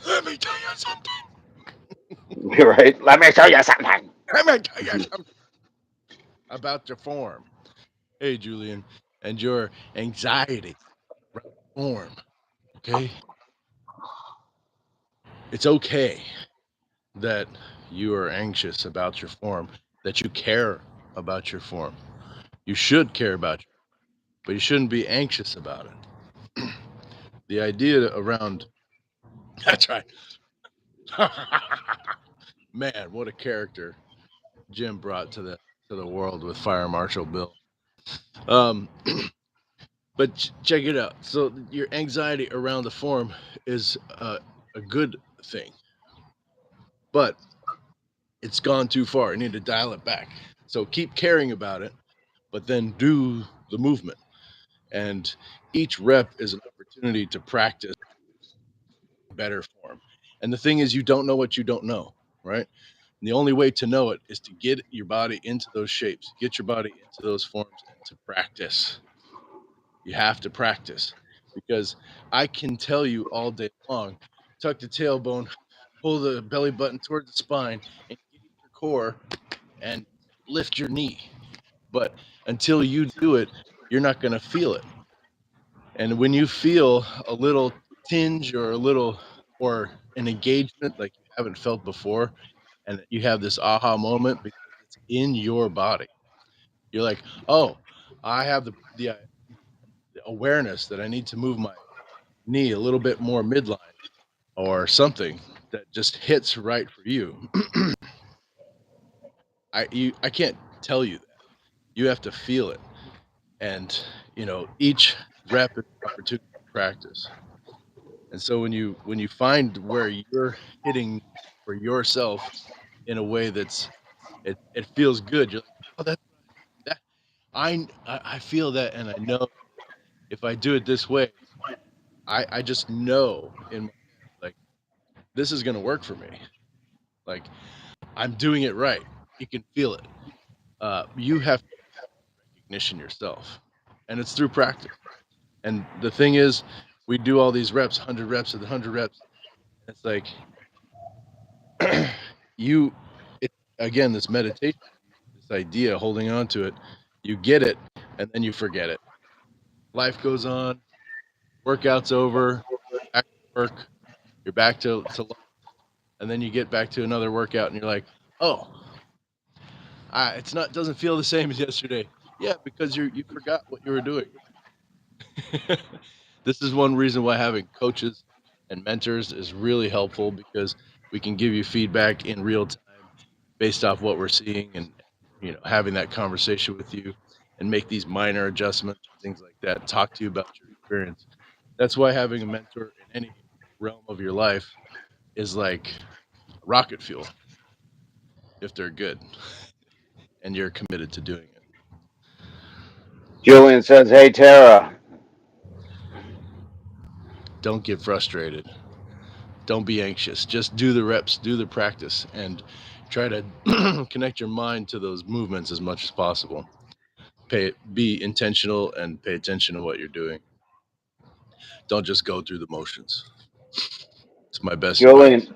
let me tell you something. You're right. Let me show you something. Let me tell you something about your form. Hey, Julian, and your anxiety around form. Okay, it's okay that you are anxious about your form. That you care about your form. You should care about your, but you shouldn't be anxious about it. The idea around that's right. Man, what a character Jim brought to the world with Fire Marshal Bill. Um, but check it out. So your anxiety around the form is a good thing, but it's gone too far. You need to dial it back. So keep caring about it, but then do the movement. And each rep is an opportunity to practice better form. And the thing is, you don't know what you don't know, right? And the only way to know it is to get your body into those shapes, get your body into those forms, and to practice. You have to practice because I can tell you all day long, tuck the tailbone, pull the belly button towards the spine, engage your core, and lift your knee. But until you do it, you're not going to feel it. And when you feel a little tinge or a little or an engagement like you haven't felt before, and you have this aha moment because it's in your body, you're like, oh, I have the awareness that I need to move my knee a little bit more midline or something that just hits right for you. I can't tell you that. You have to feel it, and each rep is an opportunity to practice. And so when you find where you're hitting for yourself in a way it feels good, you're like, oh, that I feel that, and I know if I do it this way, I just know in my head like this is gonna work for me. Like I'm doing it right. You can feel it. You have to get that recognition yourself, and it's through practice. And the thing is, we do all these reps, 100 reps and 100 reps. And it's like you, it again, this meditation, this idea, holding on to it, you get it, and then you forget it. Life goes on, workout's over, back to work, you're back to life, and then you get back to another workout, and you're like, oh, it's not doesn't feel the same as yesterday. Yeah, because you forgot what you were doing. This is one reason why having coaches and mentors is really helpful because we can give you feedback in real time based off what we're seeing and having that conversation with you and make these minor adjustments and things like that. Talk to you about your experience. That's why having a mentor in any realm of your life is like rocket fuel if they're good and you're committed to doing it. Julian says, "Hey Tara, Don't get frustrated. Don't be anxious. Just do the reps, do the practice, and try to connect your mind to those movements as much as possible. Be intentional and pay attention to what you're doing. Don't just go through the motions. It's my best advice. Julian,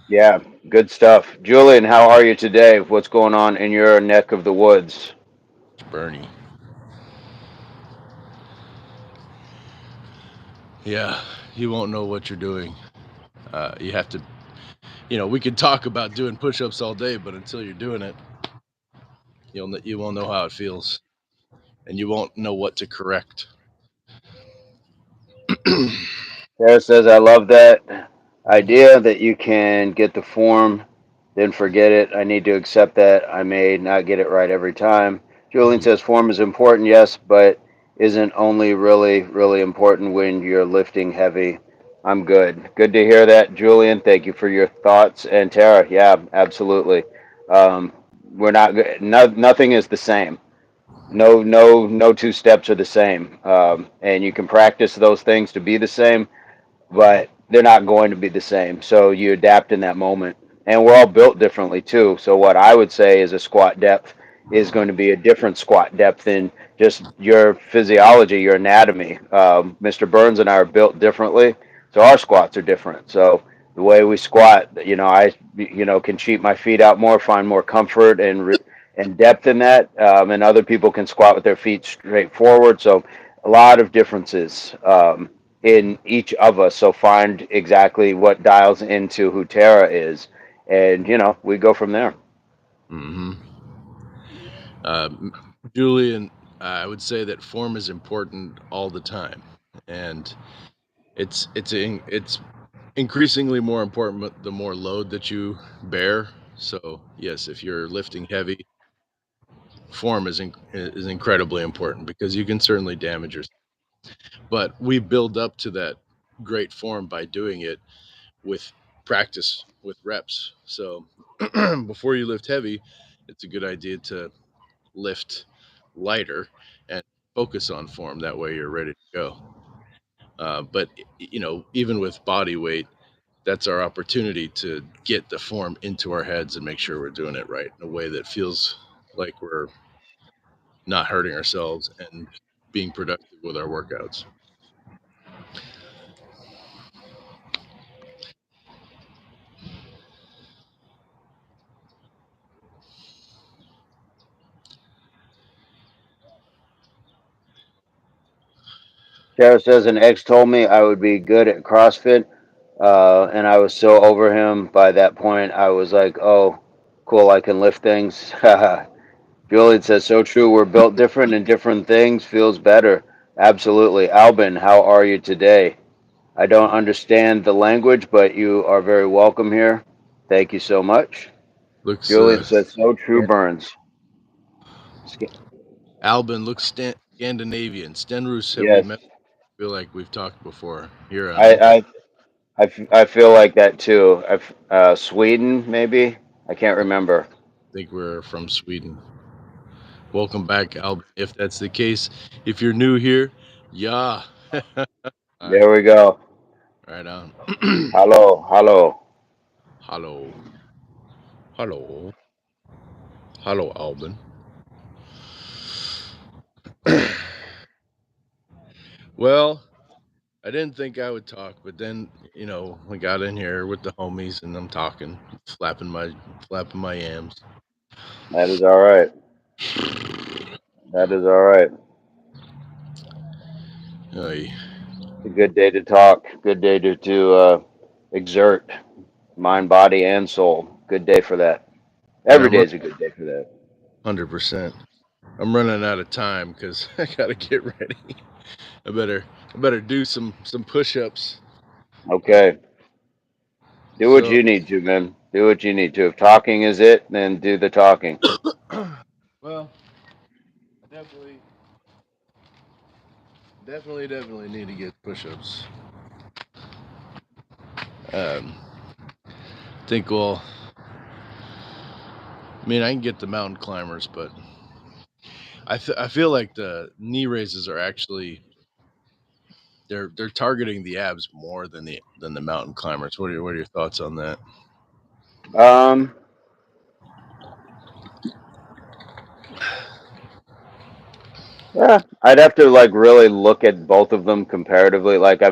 yeah, good stuff. Julian, how are you today? What's going on in your neck of the woods?" Bernie. Yeah, you won't know what you're doing. You have to, we can talk about doing push-ups all day, but until you're doing it, you won't know how it feels, and you won't know what to correct. Sarah says, I love that idea that you can get the form, then forget it. I need to accept that I may not get it right every time. Julian Mhm. says, form is important, yes, but isn't only really important when you're lifting heavy. I'm good. Good to hear that, Julian. Thank you for your thoughts. And Tara, yeah, absolutely. Um, we're not, nothing is the same. No two steps are the same. And you can practice those things to be the same, but they're not going to be the same. So you adapt in that moment. And we're all built differently too. So what I would say is a squat depth is going to be a different squat depth than just your physiology, your anatomy. Mr. Burns and I are built differently, so our squats are different. So the way we squat, I can cheat my feet out more, find more comfort and depth in that, and other people can squat with their feet straight forward. So a lot of differences. In each of us. So find exactly what dials into who Tara is, and we go from there. hmm Um, Julian, I would say that form is important all the time, and it's increasingly more important the more load that you bear. So yes, if you're lifting heavy, form is incredibly important because you can certainly damage yourself. But we build up to that great form by doing it with practice with reps. So before you lift heavy, it's a good idea to lift lighter and focus on form. That way you're ready to go. But even with body weight, that's our opportunity to get the form into our heads and make sure we're doing it right in a way that feels like we're not hurting ourselves and being productive with our workouts. Tara says an ex told me I would be good at CrossFit, and I was so over him by that point. I was like, oh, cool, I can lift things. Julian says, so true. We're built different and different things feels better. Absolutely. Albin, how are you today? I don't understand the language, but you are very welcome here. Thank you so much. Looks Julian says, so true, Burns. Albin looks Scandinavian. Stenrus, have we Yes, met? Feel like we've talked before. Here, I, Albin. I, I feel like that too. Sweden, maybe? I can't remember. Think we're from Sweden. Welcome back, Albin. If that's the case, if you're new here, yeah. All There right, we go. right on. Hello, hello. Hello, hello, hello, Albin. Well, I didn't think I would talk, but then we got in here with the homies, and I'm talking, flapping my yams. That is all right. That is all right. Oy. It's a good day to talk. Good day to exert mind, body, and soul. Good day for that. Yeah, Every I'm day running is a good day for that. 100%. I'm running out of time because I gotta get ready. I better I better do some push-ups. Okay. Do what So, you need to, man. Do what you need to. If talking is it, then do the talking. well, I definitely need to get push-ups. Think well, I mean I can get the mountain climbers, but I feel like the knee raises are actually they're targeting the abs more than the mountain climbers. What are your thoughts on that? Um, yeah, I'd have to like really look at both of them comparatively. Like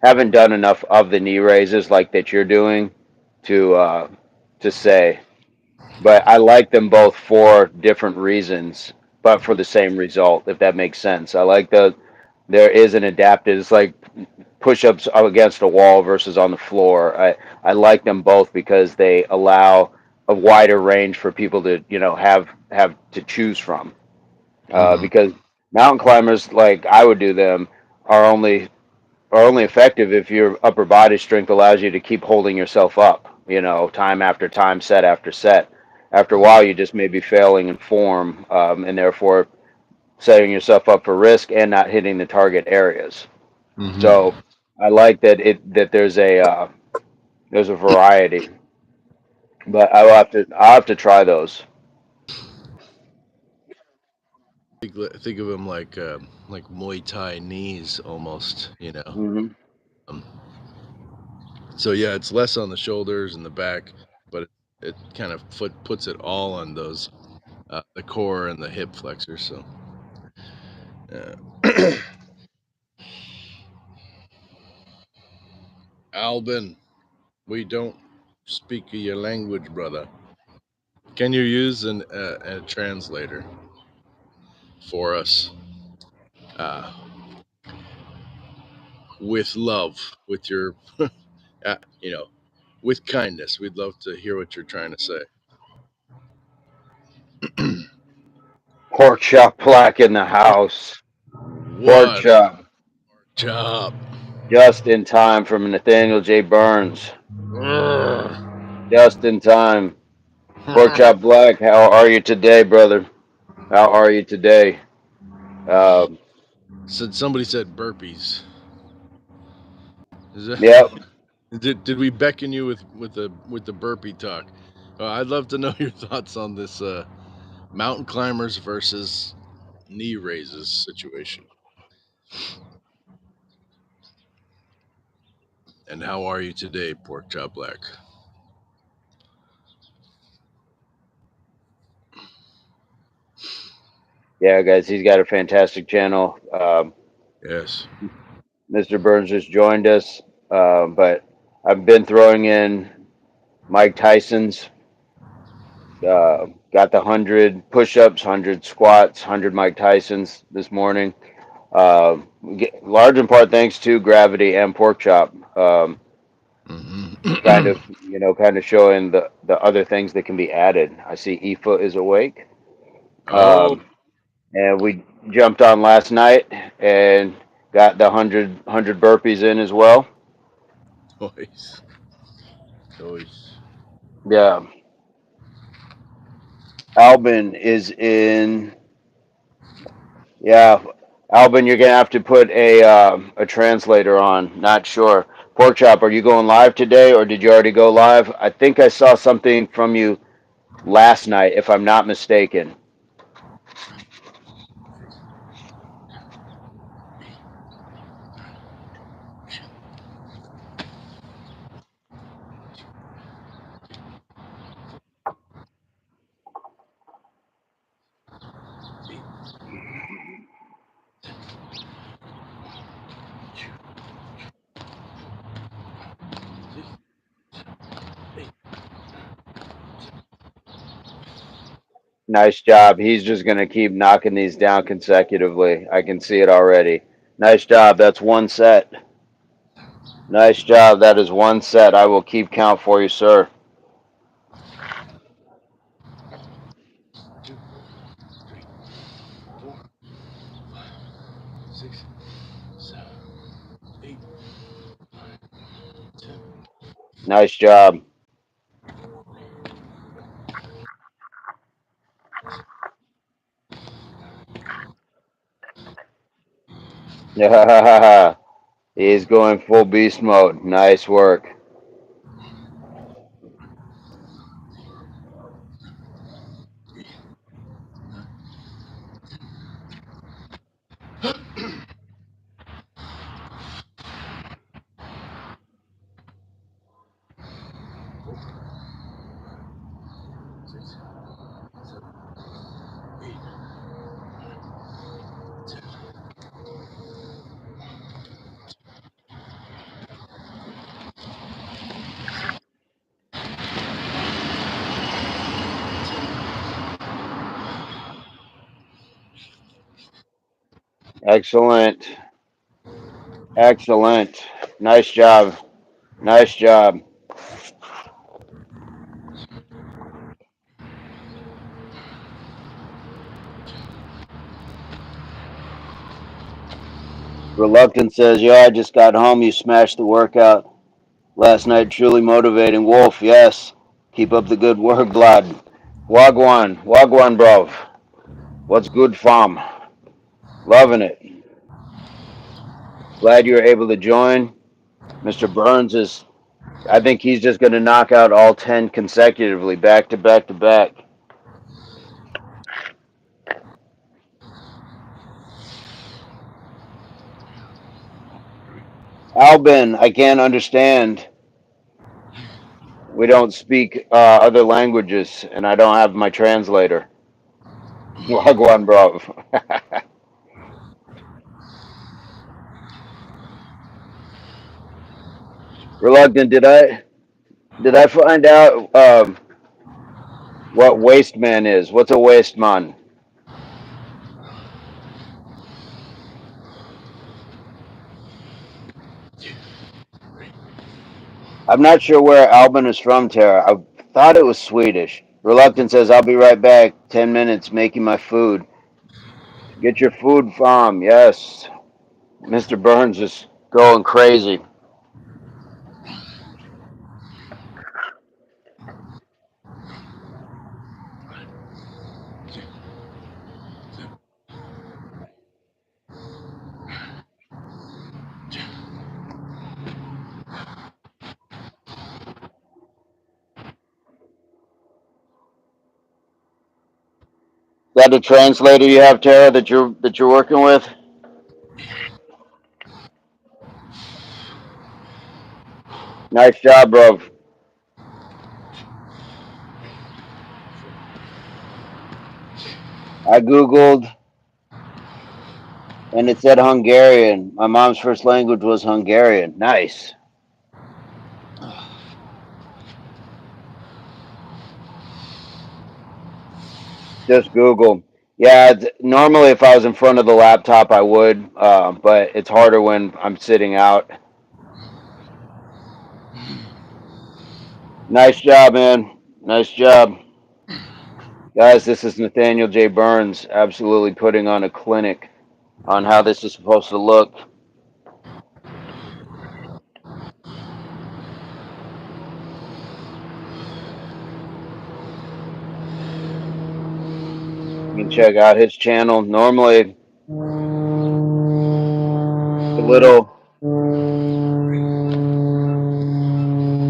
haven't done enough of the knee raises like that you're doing to uh to say. But I like them both for different reasons, but for the same result, if that makes sense. I like there is an adapted. It's like push-ups up against a wall versus on the floor. I like them both because they allow a wider range for people to have to choose from. Mm-hmm. Because mountain climbers, like I would do them, are only effective if your upper body strength allows you to keep holding yourself up, time after time, set after set. After a while, you just may be failing in form, and therefore setting yourself up for risk and not hitting the target areas. Mm-hmm. So I like that there's a variety, but I'll have to try those. Think of them like Muay Thai knees almost, you know. Hmm. Um, so yeah, it's less on the shoulders and the back, but it kind of puts it all on those the core and the hip flexors. So yeah. Albin, we don't speak your language, brother. Can you use a translator for us? Uh, with love, with your, you know, with kindness. We'd love to hear what you're trying to say. Pork chop plaque in the house. Pork What chop job? just in time from Nathaniel J Burns. Urgh. Just in time. Pork chop black. How are you today, brother? How are you today? Um, Somebody said burpees. Is that, yep. did we beckon you with the burpee talk? I'd love to know your thoughts on this mountain climbers versus knee raises situation. And how are you today, Pork Chop Black? Yeah, guys, he's got a fantastic channel. Yes. Mr. Burns just joined us, but I've been throwing in Mike Tyson's. Got the 100 push-ups, 100 squats, 100 Mike Tysons this morning. Large in part thanks to gravity and pork chop. Kind Hmm. of, kind of showing the other things that can be added. I see Aoife is awake. Oh, Um, and we jumped on last night and got the 100 burpees in as well. choice. Choice. Yeah, Albin is in. Yeah, Albin, you're gonna have to put a translator on. Not sure. Pork chop, are you going live today, or did you already go live? I think I saw something from you last night, if I'm not mistaken. Nice job. He's just gonna keep knocking these down consecutively. I can see it already. Nice job. That's one set. Nice job. That is one set. I will keep count for you, sir. Two, three, four, five, 6, 7, 8, 9, 10. Nice job. He's going full beast mode. Nice work. Excellent. Excellent. Nice job. Nice job. Reluctant says, "Yo, I just got home. You smashed the workout last night. Truly motivating." Wolf, yes. Keep up the good work, blood. Wagwan. Wagwan, bro. What's good, fam? Loving it. Glad you were able to join. Mr. Burns is, I think he's just going to knock out all 10 consecutively, back to back to back. Albin, I can't understand. We don't speak other languages, and I don't have my translator. Wagwan, bro. Reluctant, did I find out what waste man is? What's a waste man? I'm not sure where Albin is from, Tara. I thought it was Swedish. Reluctant says, "I'll be right back. 10 minutes making my food." Get your food, fam. Yes. Mr. Burns is going crazy. Is that a translator you have, Tara, that you're working with? Nice job, bro. I googled and it said Hungarian. My mom's first language was Hungarian. Nice. Just Google. Yeah, normally if I was in front of the laptop, I would, but it's harder when I'm sitting out. Nice job, man. Nice job. Guys, this is Nathaniel J Burns, absolutely putting on a clinic on how this is supposed to look. You can check out his channel. Normally, it's a little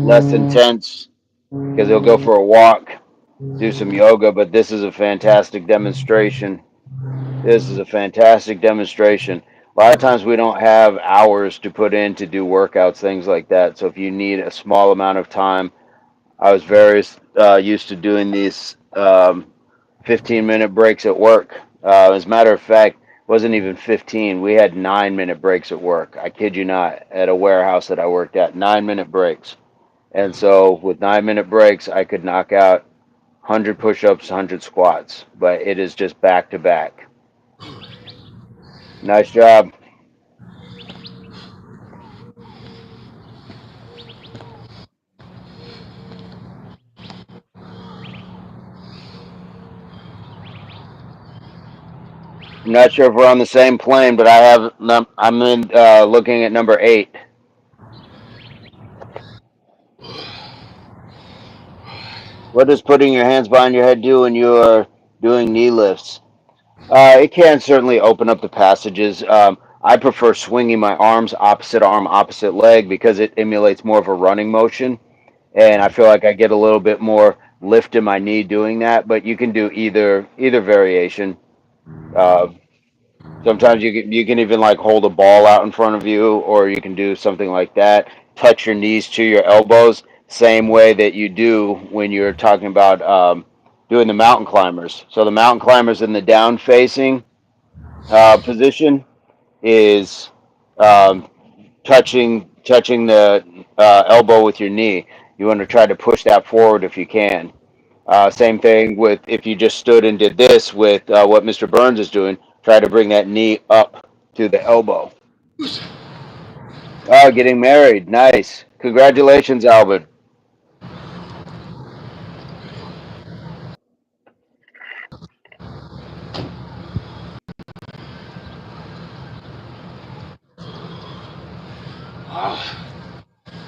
less intense because he'll go for a walk, do some yoga, but this is a fantastic demonstration. This is a fantastic demonstration. A lot of times we don't have hours to put in to do workouts, things like that. So if you need a small amount of time, I was very used to doing these 15-minute breaks at work. As a matter of fact, it wasn't even 15. We had 9-minute breaks at work. I kid you not, at a warehouse that I worked at, 9-minute breaks. And so with 9-minute breaks, I could knock out 100 push-ups, 100 squats, but it is just back to back. Nice job. I'm not sure if we're on the same plane, but I'm in looking at number 8. What does putting your hands behind your head do when you are doing knee lifts? It can certainly open up the passages. I prefer swinging my arms opposite arm, opposite leg because it emulates more of a running motion, and I feel like I get a little bit more lift in my knee doing that. But you can do either variation. Uh, Sometimes you can even like hold a ball out in front of you, or you can do something like that. Touch your knees to your elbows, same way that you do when you're talking about doing the mountain climbers. So the mountain climbers in the down facing position is um, touching the elbow with your knee. You want to try to push that forward if you can. Same thing with if you just stood and did this with what Mr. Burns is doing. Try to bring that knee up to the elbow. Oh, getting married. Nice. Congratulations, Albin.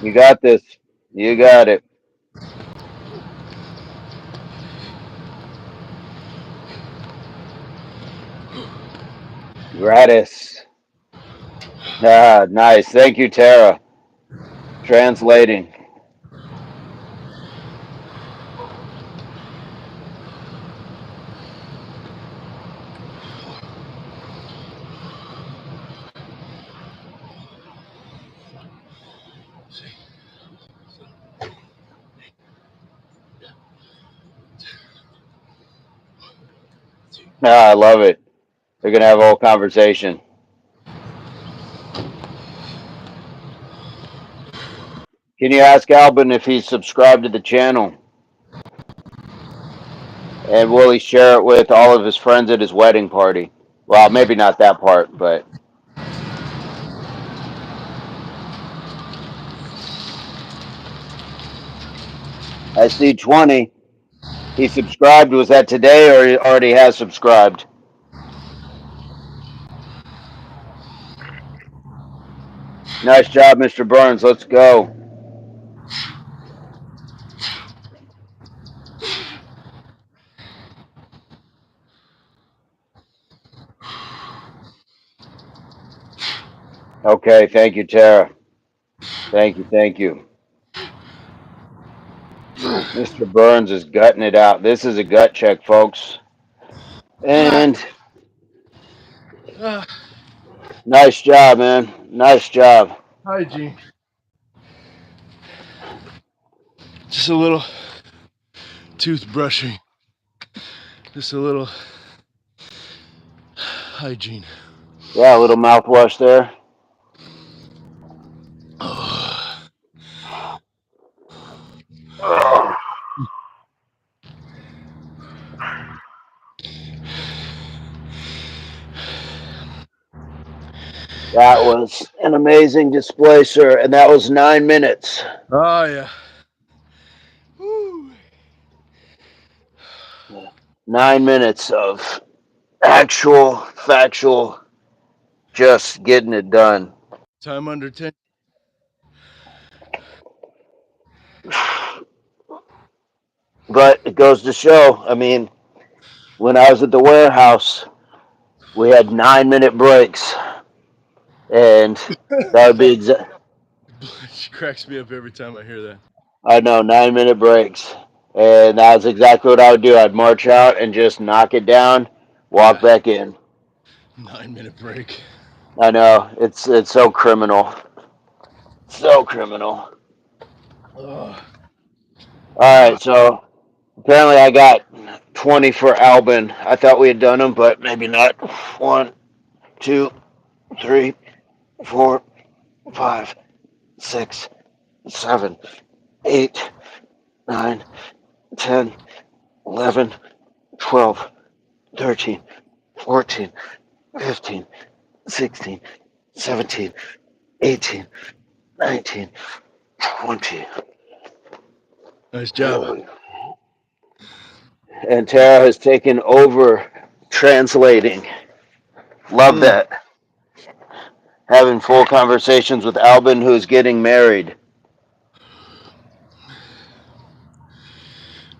You got this. You got it. Gratis. Ah, nice. Thank you, Tara. Translating. Ah, I love it. They're gonna have a whole conversation. Can you ask Albin if he's subscribed to the channel? And will he share it with all of his friends at his wedding party? Well, maybe not that part, but I see 20. He subscribed. Was that today or he already has subscribed? Nice job, Mr. Burns. Let's go. Okay, thank you, Tara. Thank you, thank you. Mr. Burns is gutting it out. This is a gut check, folks. Ah, And ah, nice job, man. Nice job. hygiene. Just a little toothbrushing. Just a little hygiene. Yeah, a little mouthwash there. Oh, That was an amazing display, sir. And that was 9 minutes. oh yeah. Woo. 9 minutes of actual, factual, just getting it done. Time under 10. But it goes to show, I mean, when I was at the warehouse, we had 9 minute breaks. And that would be exact. She cracks me up every time I hear that. I know, 9 minute breaks. And that's exactly what I would do. I'd march out and just knock it down, walk Yeah. back in. 9 minute break. I know, it's so criminal. So criminal. Oh, All right, so apparently I got 20 for Albin. I thought we had done them, but maybe not. One, two, three, 4, 5, 6, 7, 8, 9, 10, 11, 12, 13, 14, 15, 16, 17, 18, 19, 20. nice job. And Tara has taken over translating. Love Mm. that. Having full conversations with Albin, who's getting married.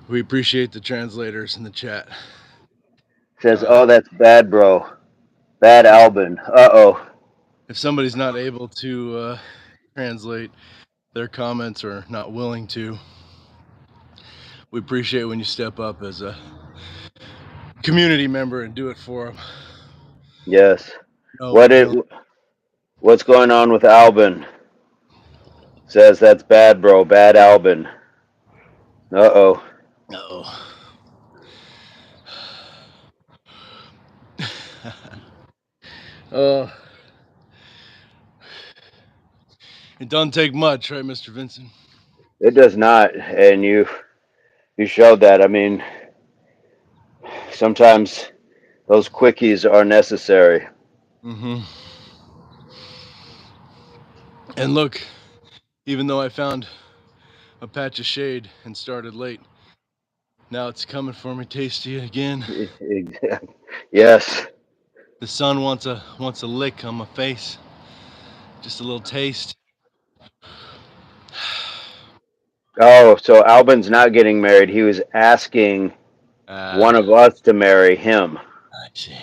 We appreciate the translators in the chat. Says, Uh, oh, that's bad, bro. Bad if Albin. Uh-oh. if somebody's not able to translate their comments or not willing to, we appreciate when you step up as a community member and do it for them. Yes. No What it? feeling. What's going on with Albin? Says, that's bad, bro. Bad Albin. Uh-oh. Oh. uh, it doesn't take much, right, Mr. Vincent? It does not. And you showed that. I mean, sometimes those quickies are necessary. Mm-hmm. And look, even though I found a patch of shade and started late, now it's coming for me tasty again. Yes. The sun wants a lick on my face, just a little taste. Oh, so Albin's not getting married. He was asking one Ah, of us to marry him. I see.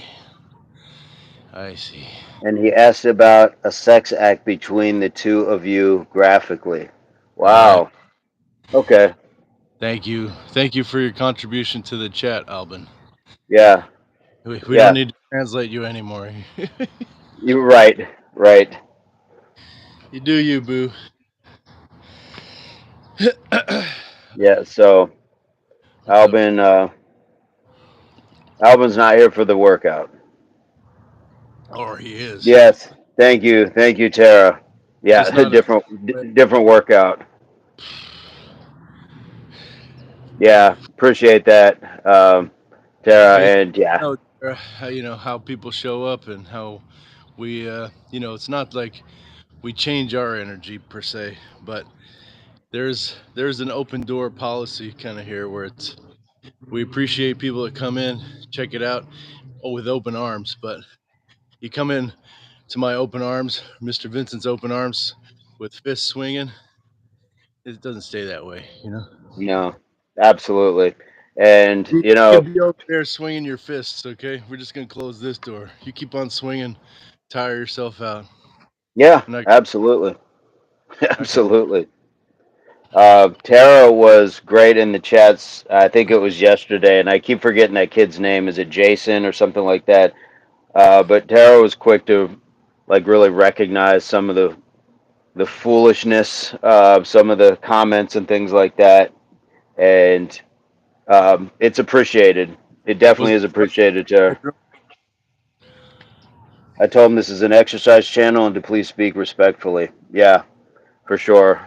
I see. And he asked about a sex act between the two of you graphically. Ah, Wow. Okay. thank you. Thank you for your contribution to the chat, Albin. Yeah. We don't Yeah. need to translate you anymore. You're right. Right. You do you, boo. Yeah. So What's up? Albin, Albin's not here for the workout. Or he is. Yes. Thank you. Thank you, Tara. Just Yeah. not a. Different workout. Yeah. Appreciate that, Tara. Hey, And yeah. how people show up and how we, it's not like we change our energy per se, but there's an open door policy kind of here where it's we appreciate people that come in, check it out, with open arms. But you come in to my open arms, Mr. Vincent's open arms, with fists swinging, it doesn't stay that way. No. Absolutely. And You can be over there swinging your fists, okay? We're just gonna close this door. You keep on swinging, tire yourself out. yeah. I'm not, Absolutely. not gonna. Absolutely. Tara was great in the chats. I think it was yesterday, and I keep forgetting that kid's name. Is it Jason or something like that? But Tara was quick to like really recognize some of the foolishness of some of the comments and things like that, and it's appreciated. It Was definitely is appreciated, Tara. I told him this is an exercise channel and to please speak respectfully. Yeah, for sure.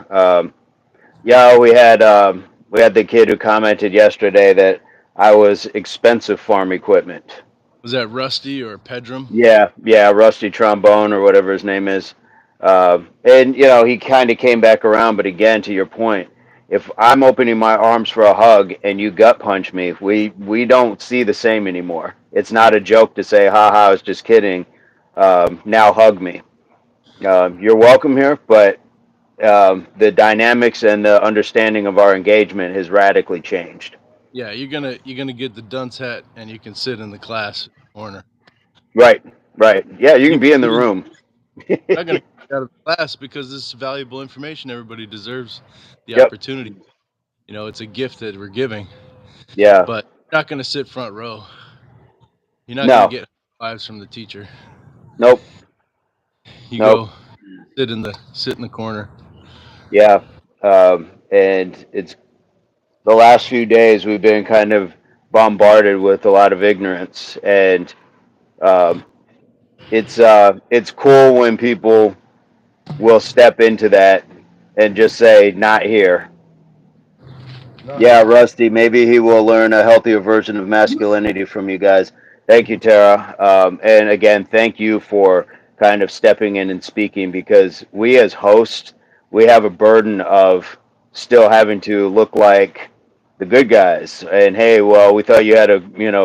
Yeah, we had the kid who commented yesterday that I was expensive farm equipment. was that Rusty or Pedram? Yeah, yeah, Rusty Trombone or whatever his name is. And he kind of came back around, but again, to your point, if I'm opening my arms for a hug and you gut punch me, we don't see the same anymore. It's not a joke to say, "Ha ha, I was just kidding." Now hug me. You're welcome here, but the dynamics and the understanding of our engagement has radically changed. Yeah, you're gonna get the dunce hat, and you can sit in the class corner. Right, right. Yeah, you You can be in the you're room. not gonna get out of the class because this is valuable information. Everybody deserves the Yep. opportunity. It's a gift that we're giving, Yeah. but you're not gonna sit front row. You're not gonna No. get fives from the teacher. Nope. You Nope. go sit in the corner. Yeah. And it's the last few days we've been kind of bombarded with a lot of ignorance, and um, it's cool when people will step into that and just say, "Not here." Not Yeah, here. Rusty, maybe he will learn a healthier version of masculinity from you guys. Thank you, Tara. And again, thank you for kind of stepping in and speaking because we as hosts, we have a burden of still having to look like the good guys. And hey, well, we thought you had a,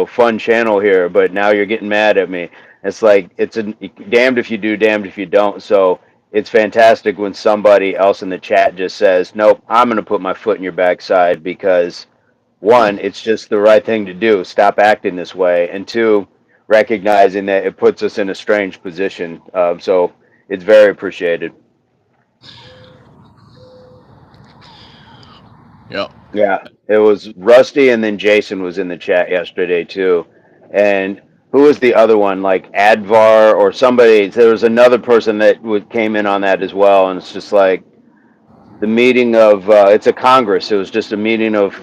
fun channel here, but now you're getting mad at me. It's like it's a damned if you do, damned if you don't. So it's fantastic when somebody else in the chat just says, "Nope, I'm going to put my foot in your backside because one, it's just the right thing to do. Stop acting this way, and two, recognizing that it puts us in a strange position. So it's very appreciated. Yeah. Yeah, it was Rusty, and then Jason was in the chat yesterday too, and who was the other one? Like Advar or somebody. There was another person that came in on that as well, and it's just like the meeting of it's a Congress. It was just a meeting of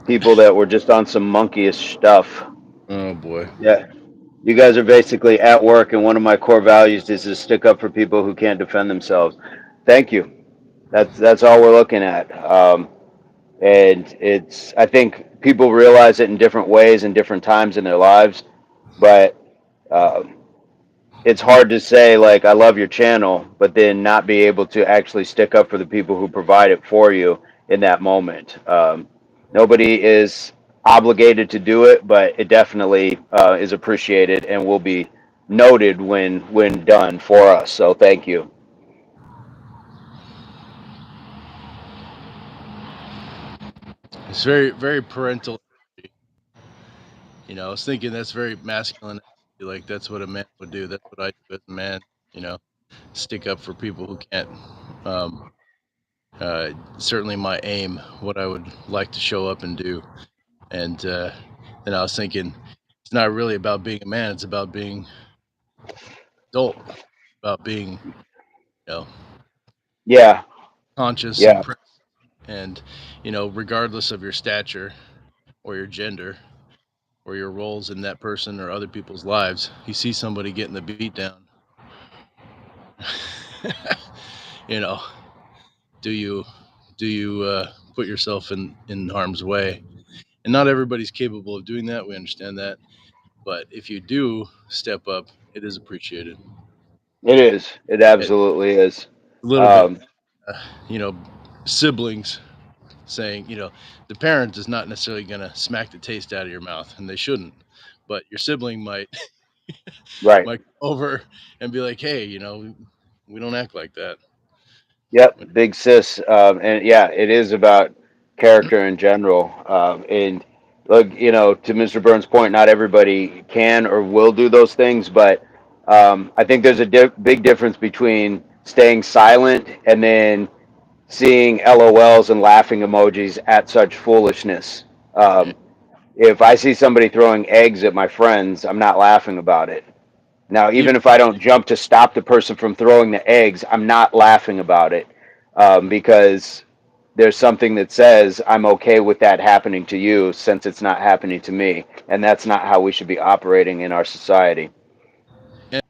people that were just on some monkeyish stuff. Oh boy. Yeah, you guys are basically at work, and one of my core values is to stick up for people who can't defend themselves. Thank you. That's all we're looking at. And I think people realize it in different ways and different times in their lives, but uh, it's hard to say like I love your channel, but then not be able to actually stick up for the people who provide it for you in that moment. Nobody is obligated to do it, but it definitely is appreciated and will be noted when done for us. So thank you. It's very very parental energy. I was thinking that's very masculine energy. Like that's what a man would do. That's what I do as a man. You know, stick up for people who can't. Um, Certainly my aim, what I would like to show up and do. And then I was thinking, it's not really about being a man. It's about being adult, about being, Yeah, conscious and yeah, present. And, regardless of your stature or your gender or your roles in that person or other people's lives, you see somebody getting the beat down. you know, do you put yourself in harm's way? And not everybody's capable of doing that. We understand that. But if you do step up, it is appreciated. it is. It It's absolutely is. a little bit, Um, uh, you know, siblings saying, the parent is not necessarily going to smack the taste out of your mouth, and they shouldn't. But your sibling might right. might come over and be like, hey, we don't act like that. Yep, big sis, and yeah, it is about character in general. And look, to Mr. Burns' point, not everybody can or will do those things, but I think there's a big difference between staying silent and then seeing LOLs and laughing emojis at such foolishness. Yeah. If I see somebody throwing eggs at my friends, I'm not laughing about it. Now, Even even if I don't jump to stop the person from throwing the eggs, I'm not laughing about it because there's something that says I'm okay with that happening to you since it's not happening to me. And that's not how we should be operating in our society. and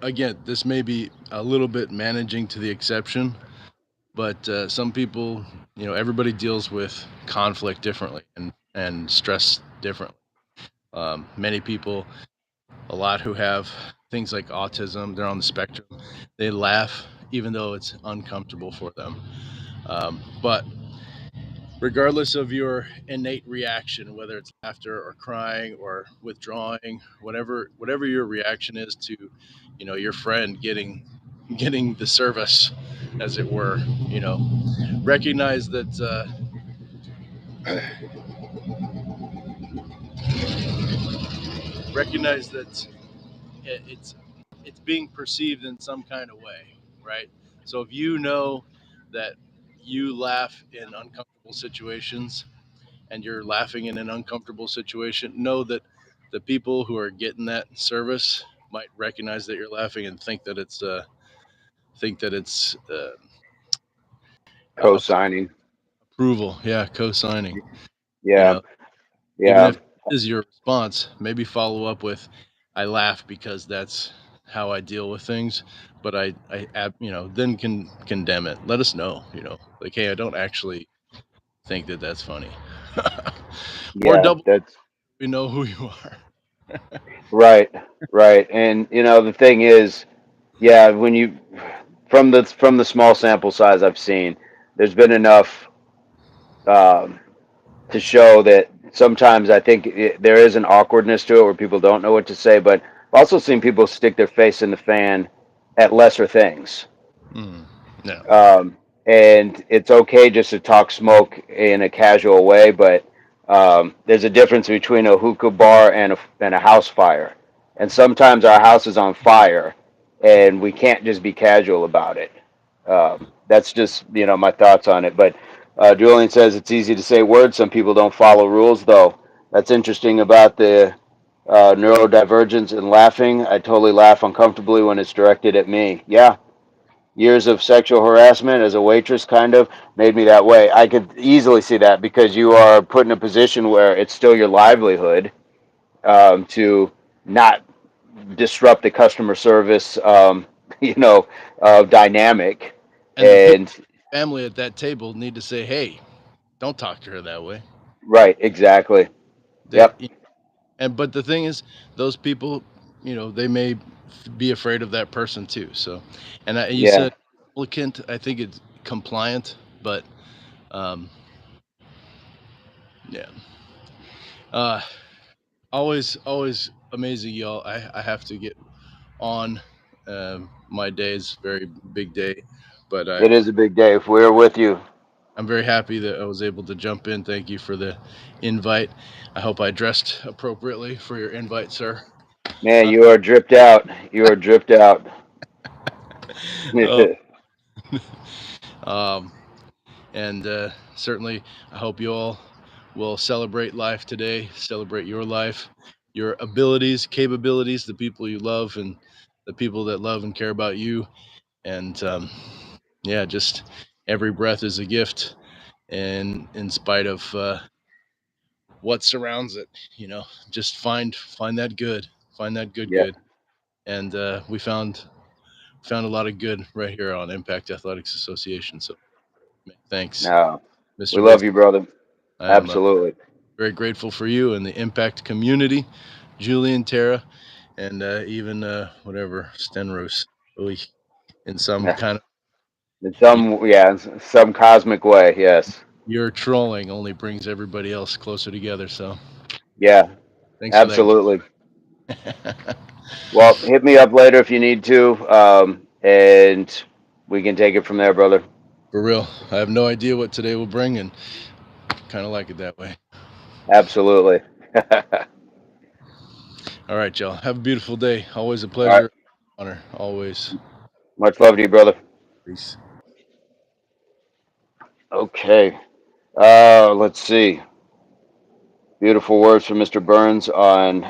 again, this may be a little bit managing to the exception, but some people, everybody deals with conflict differently and stress differently. Many people, a lot who have things like autism, they're on the spectrum. They laugh even though it's uncomfortable for them. But regardless of your innate reaction, whether it's laughter or crying or withdrawing, whatever your reaction is to, your friend getting the service, as it were, recognize that recognize that it's being perceived in some kind of way, right? So if you know that you laugh in uncomfortable situations and you're laughing in an uncomfortable situation, know that the people who are getting that service might recognize that you're laughing and think that it's Co-signing. approval. Yeah, co-signing. You Yeah, know, even yeah, if it is your response, maybe follow up with, "I laugh because that's how I deal with things," but then can condemn it. Let us know. Like, hey, I don't actually think that that's funny, or yeah. double. That's We know who you are. right, right. And the thing is, yeah, when you from the small sample size I've seen, there's been enough um, to show that sometimes I think there is an awkwardness to it where people don't know what to say. But I've also seen people stick their face in the fan at lesser things. Mm, yeah, And it's okay just to talk smoke in a casual way, but there's a difference between a hookah bar and a house fire. And sometimes our house is on fire, and we can't just be casual about it. That's just my thoughts on it. But Julian says it's easy to say words. Some people don't follow rules, though. That's interesting about the neurodivergence and laughing. I totally laugh uncomfortably when it's directed at me. Yeah, years of sexual harassment as a waitress kind of made me that way. I could easily see that because you are put in a position where it's still your livelihood to not disrupt the customer service, dynamic. and the people, And family at that table need to say, "Hey, don't talk to her that way." right, exactly. They Yep. And but the thing is, those people, they may be afraid of that person too. So, and you Yeah, said applicant. I think it's compliant, but um, yeah. Uh, always amazing, y'all. I have to get on. My day is very big day, but it is a big day. If we're with you, I'm very happy that I was able to jump in. Thank you for the invite. I hope I dressed appropriately for your invite, sir. man, Uh, you are dripped out. You are dripped out. oh, um, and certainly, I hope you all will celebrate life today. Celebrate your life, your abilities, capabilities, the people you love, and the people that love and care about you. And yeah, just every breath is a gift, and in spite of what surrounds it, just find that good, find that Yeah. good. And we found a lot of good right here on Impact Athletics Association. So thanks, No, we Mr. love Bates. you, brother. I am Absolutely. very grateful for you and the Impact community, Julian, Tara, and even whatever Stenros, really, in some kind of In some, yeah, in some cosmic way, yes. your trolling only brings everybody else closer together. So Yeah, thanks for that. absolutely. Well, hit me up later if you need to, and we can take it from there, brother. For real, I have no idea what today will bring, and kind of like it that way. Absolutely. All All right, y'all. Have a beautiful day. Always a right. pleasure. Honor. Always. Much love to you, brother. Peace. Okay. Let's see. Beautiful words from Mr. Burns on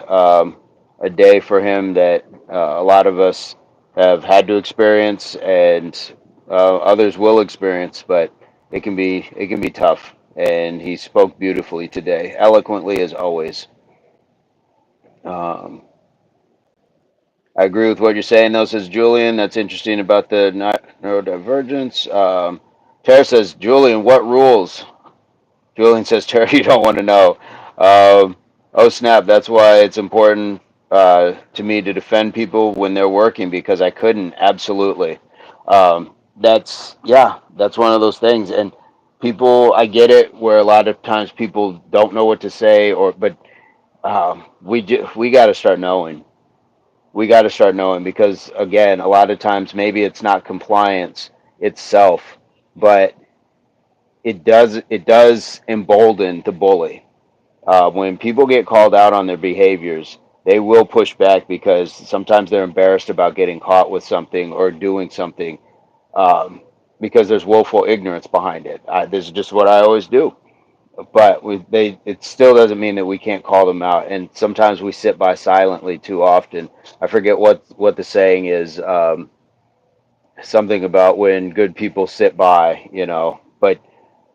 a day for him that a lot of us have had to experience, and others will experience, but it can be tough. And he spoke beautifully today, eloquently as always. Um, I agree with what you're saying, though, says Julian. That's interesting about the neurodivergence. Tara says, Julian, what rules? Julian says, Terry, you don't want to know. Oh, snap. That's why it's important to me to defend people when they're working because I couldn't. Absolutely. That's one of those things. And people, I get it where a lot of times people don't know what to say, but we got to start knowing. We got to start knowing because, again, a lot of times maybe it's not compliance itself, but it does embolden the bully. When people get called out on their behaviors, they will push back because sometimes they're embarrassed about getting caught with something or doing something um, because there's woeful ignorance behind it. This is just what I always do. But it still doesn't mean that we can't call them out. And sometimes we sit by silently too often. I forget what the saying is. Something about when good people sit by, but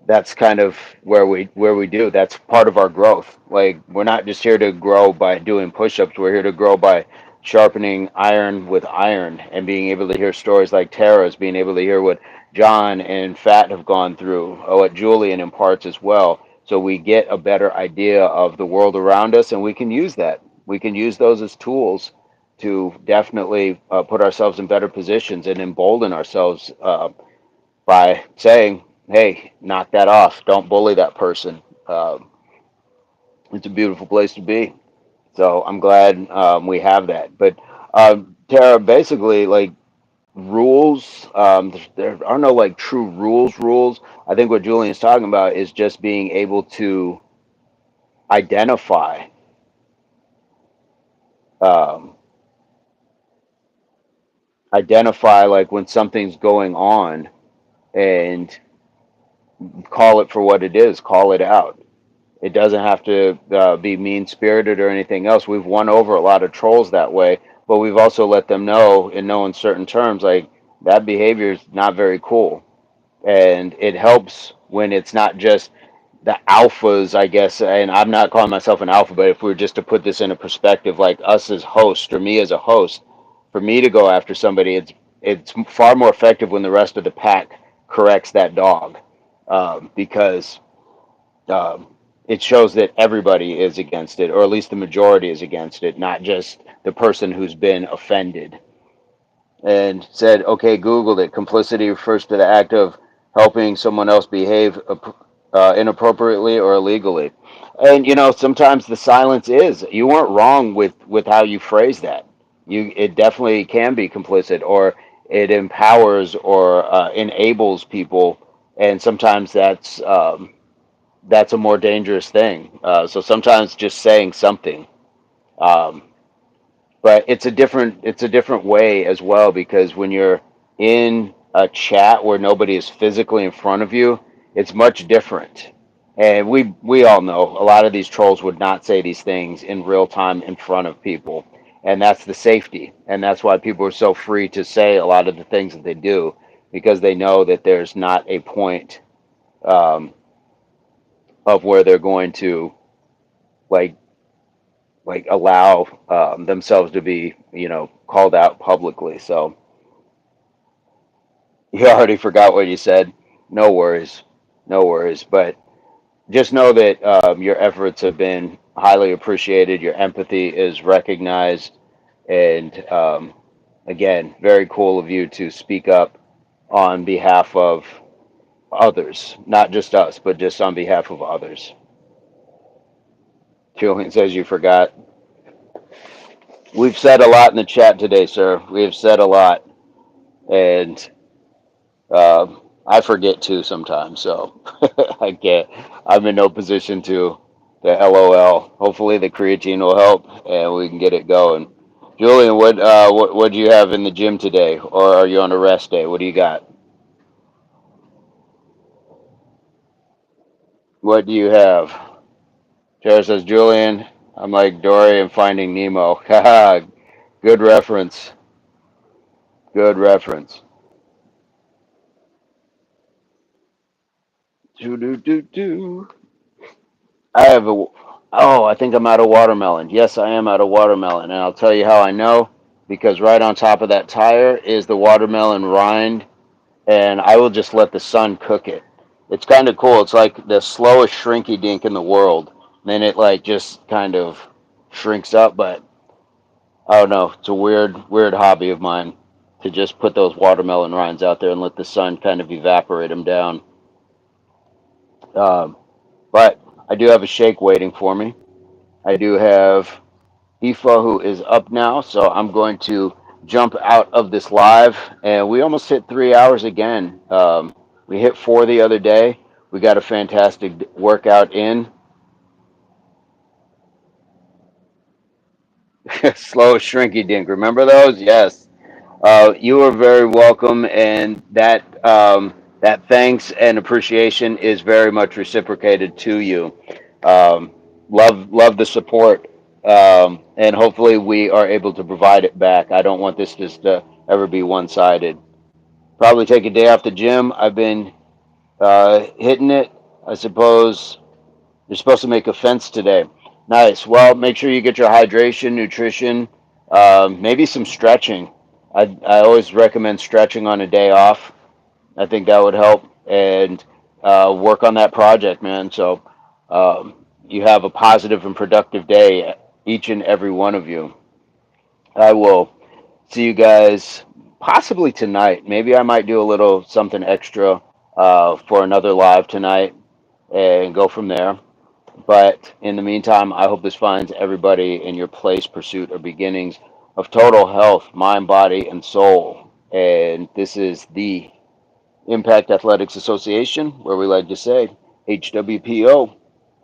that's kind of where we do. That's part of our growth. Like we're not just here to grow by doing push-ups. We're here to grow by sharpening iron with iron and being able to hear stories like Tara's, being able to hear what John and Fat have gone through, or what Julian imparts as well. So we get a better idea of the world around us, and we can use that. We can use those as tools to definitely put ourselves in better positions and embolden ourselves by saying, "Hey, knock that off. Don't bully that person." It's a beautiful place to be. So I'm glad we have that. But Tara, basically, like rules, there are no like true rules. Rules. I think what Julian's talking about is just being able to identify, um, identify like when something's going on and call it for what it is. Call it out. It doesn't have to be mean spirited or anything else. We've won over a lot of trolls that way, but we've also let them know in no uncertain terms, like that behavior is not very cool. And it helps when it's not just the alphas, I guess. And I'm not calling myself an alpha, but if we were just to put this in a perspective, like us as hosts or me as a host, for me to go after somebody, it's far more effective when the rest of the pack corrects that dog because um, it shows that everybody is against it, or at least the majority is against it, not just the person who's been offended. And said, okay, Googled it. Complicity refers to the act of helping someone else behave inappropriately or illegally. And sometimes the silence is. You weren't wrong with how you phrase that. It definitely can be complicit, or it empowers or enables people, and sometimes that's a more dangerous thing. So sometimes just saying something. Um, but it's a different way as well, because when you're in a chat where nobody is physically in front of you, it's much different. And we all know a lot of these trolls would not say these things in real time in front of people, and that's the safety, and that's why people are so free to say a lot of the things that they do, because they know that there's not a point um, of where they're going to like allow themselves to be called out publicly. So you already forgot what you said. No worries. No worries. But just know that your efforts have been highly appreciated. Your empathy is recognized. And again, very cool of you to speak up on behalf of others, not just us, but just on behalf of others. Julian says you forgot. We've said a lot in the chat today, sir. We have said a lot. And I forget too sometimes, so I can't. I'm in no position to the LOL. Hopefully, the creatine will help and we can get it going. Julian, what do you have in the gym today, or are you on a rest day? What do you got? What do you have? Tara says, Julian, I'm like Dory in Finding Nemo. Haha, good reference. Good reference. Do do do do. I have a. Oh, I think I'm out of watermelon. Yes, I am out of watermelon, and I'll tell you how I know. Because right on top of that tire is the watermelon rind, and I will just let the sun cook it. It's kind of cool. It's like the slowest shrinky dink in the world. Then it like just kind of shrinks up, but I don't know. It's a weird hobby of mine to just put those watermelon rinds out there and let the sun kind of evaporate them down. Um, but I do have a shake waiting for me. I do have Aoife, who is up now, so I'm going to jump out of this live. And we almost hit 3 hours again. We hit 4 the other day. We got a fantastic workout in. Slow shrinky dink. Remember those? Yes. You are very welcome, and that thanks and appreciation is very much reciprocated to you. Um, love the support, and hopefully we are able to provide it back. I don't want this just to ever be one sided. Probably take a day off the gym. I've been hitting it. I suppose you're supposed to make a fence today. Nice. Well, make sure you get your hydration, nutrition, maybe some stretching. I always recommend stretching on a day off. I think that would help, and work on that project, man. So you have a positive and productive day, each and every one of you. I will see you guys possibly tonight. Maybe I might do a little something extra for another live tonight and go from there. But in the meantime, I hope this finds everybody in your place, pursuit, or beginnings of total health, mind, body, and soul. And this is the Impact Athletics Association, where we like to say HWPO,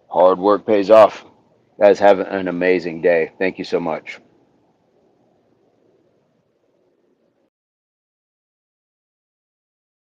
hard work pays off. Guys, have an amazing day. Thank you so much.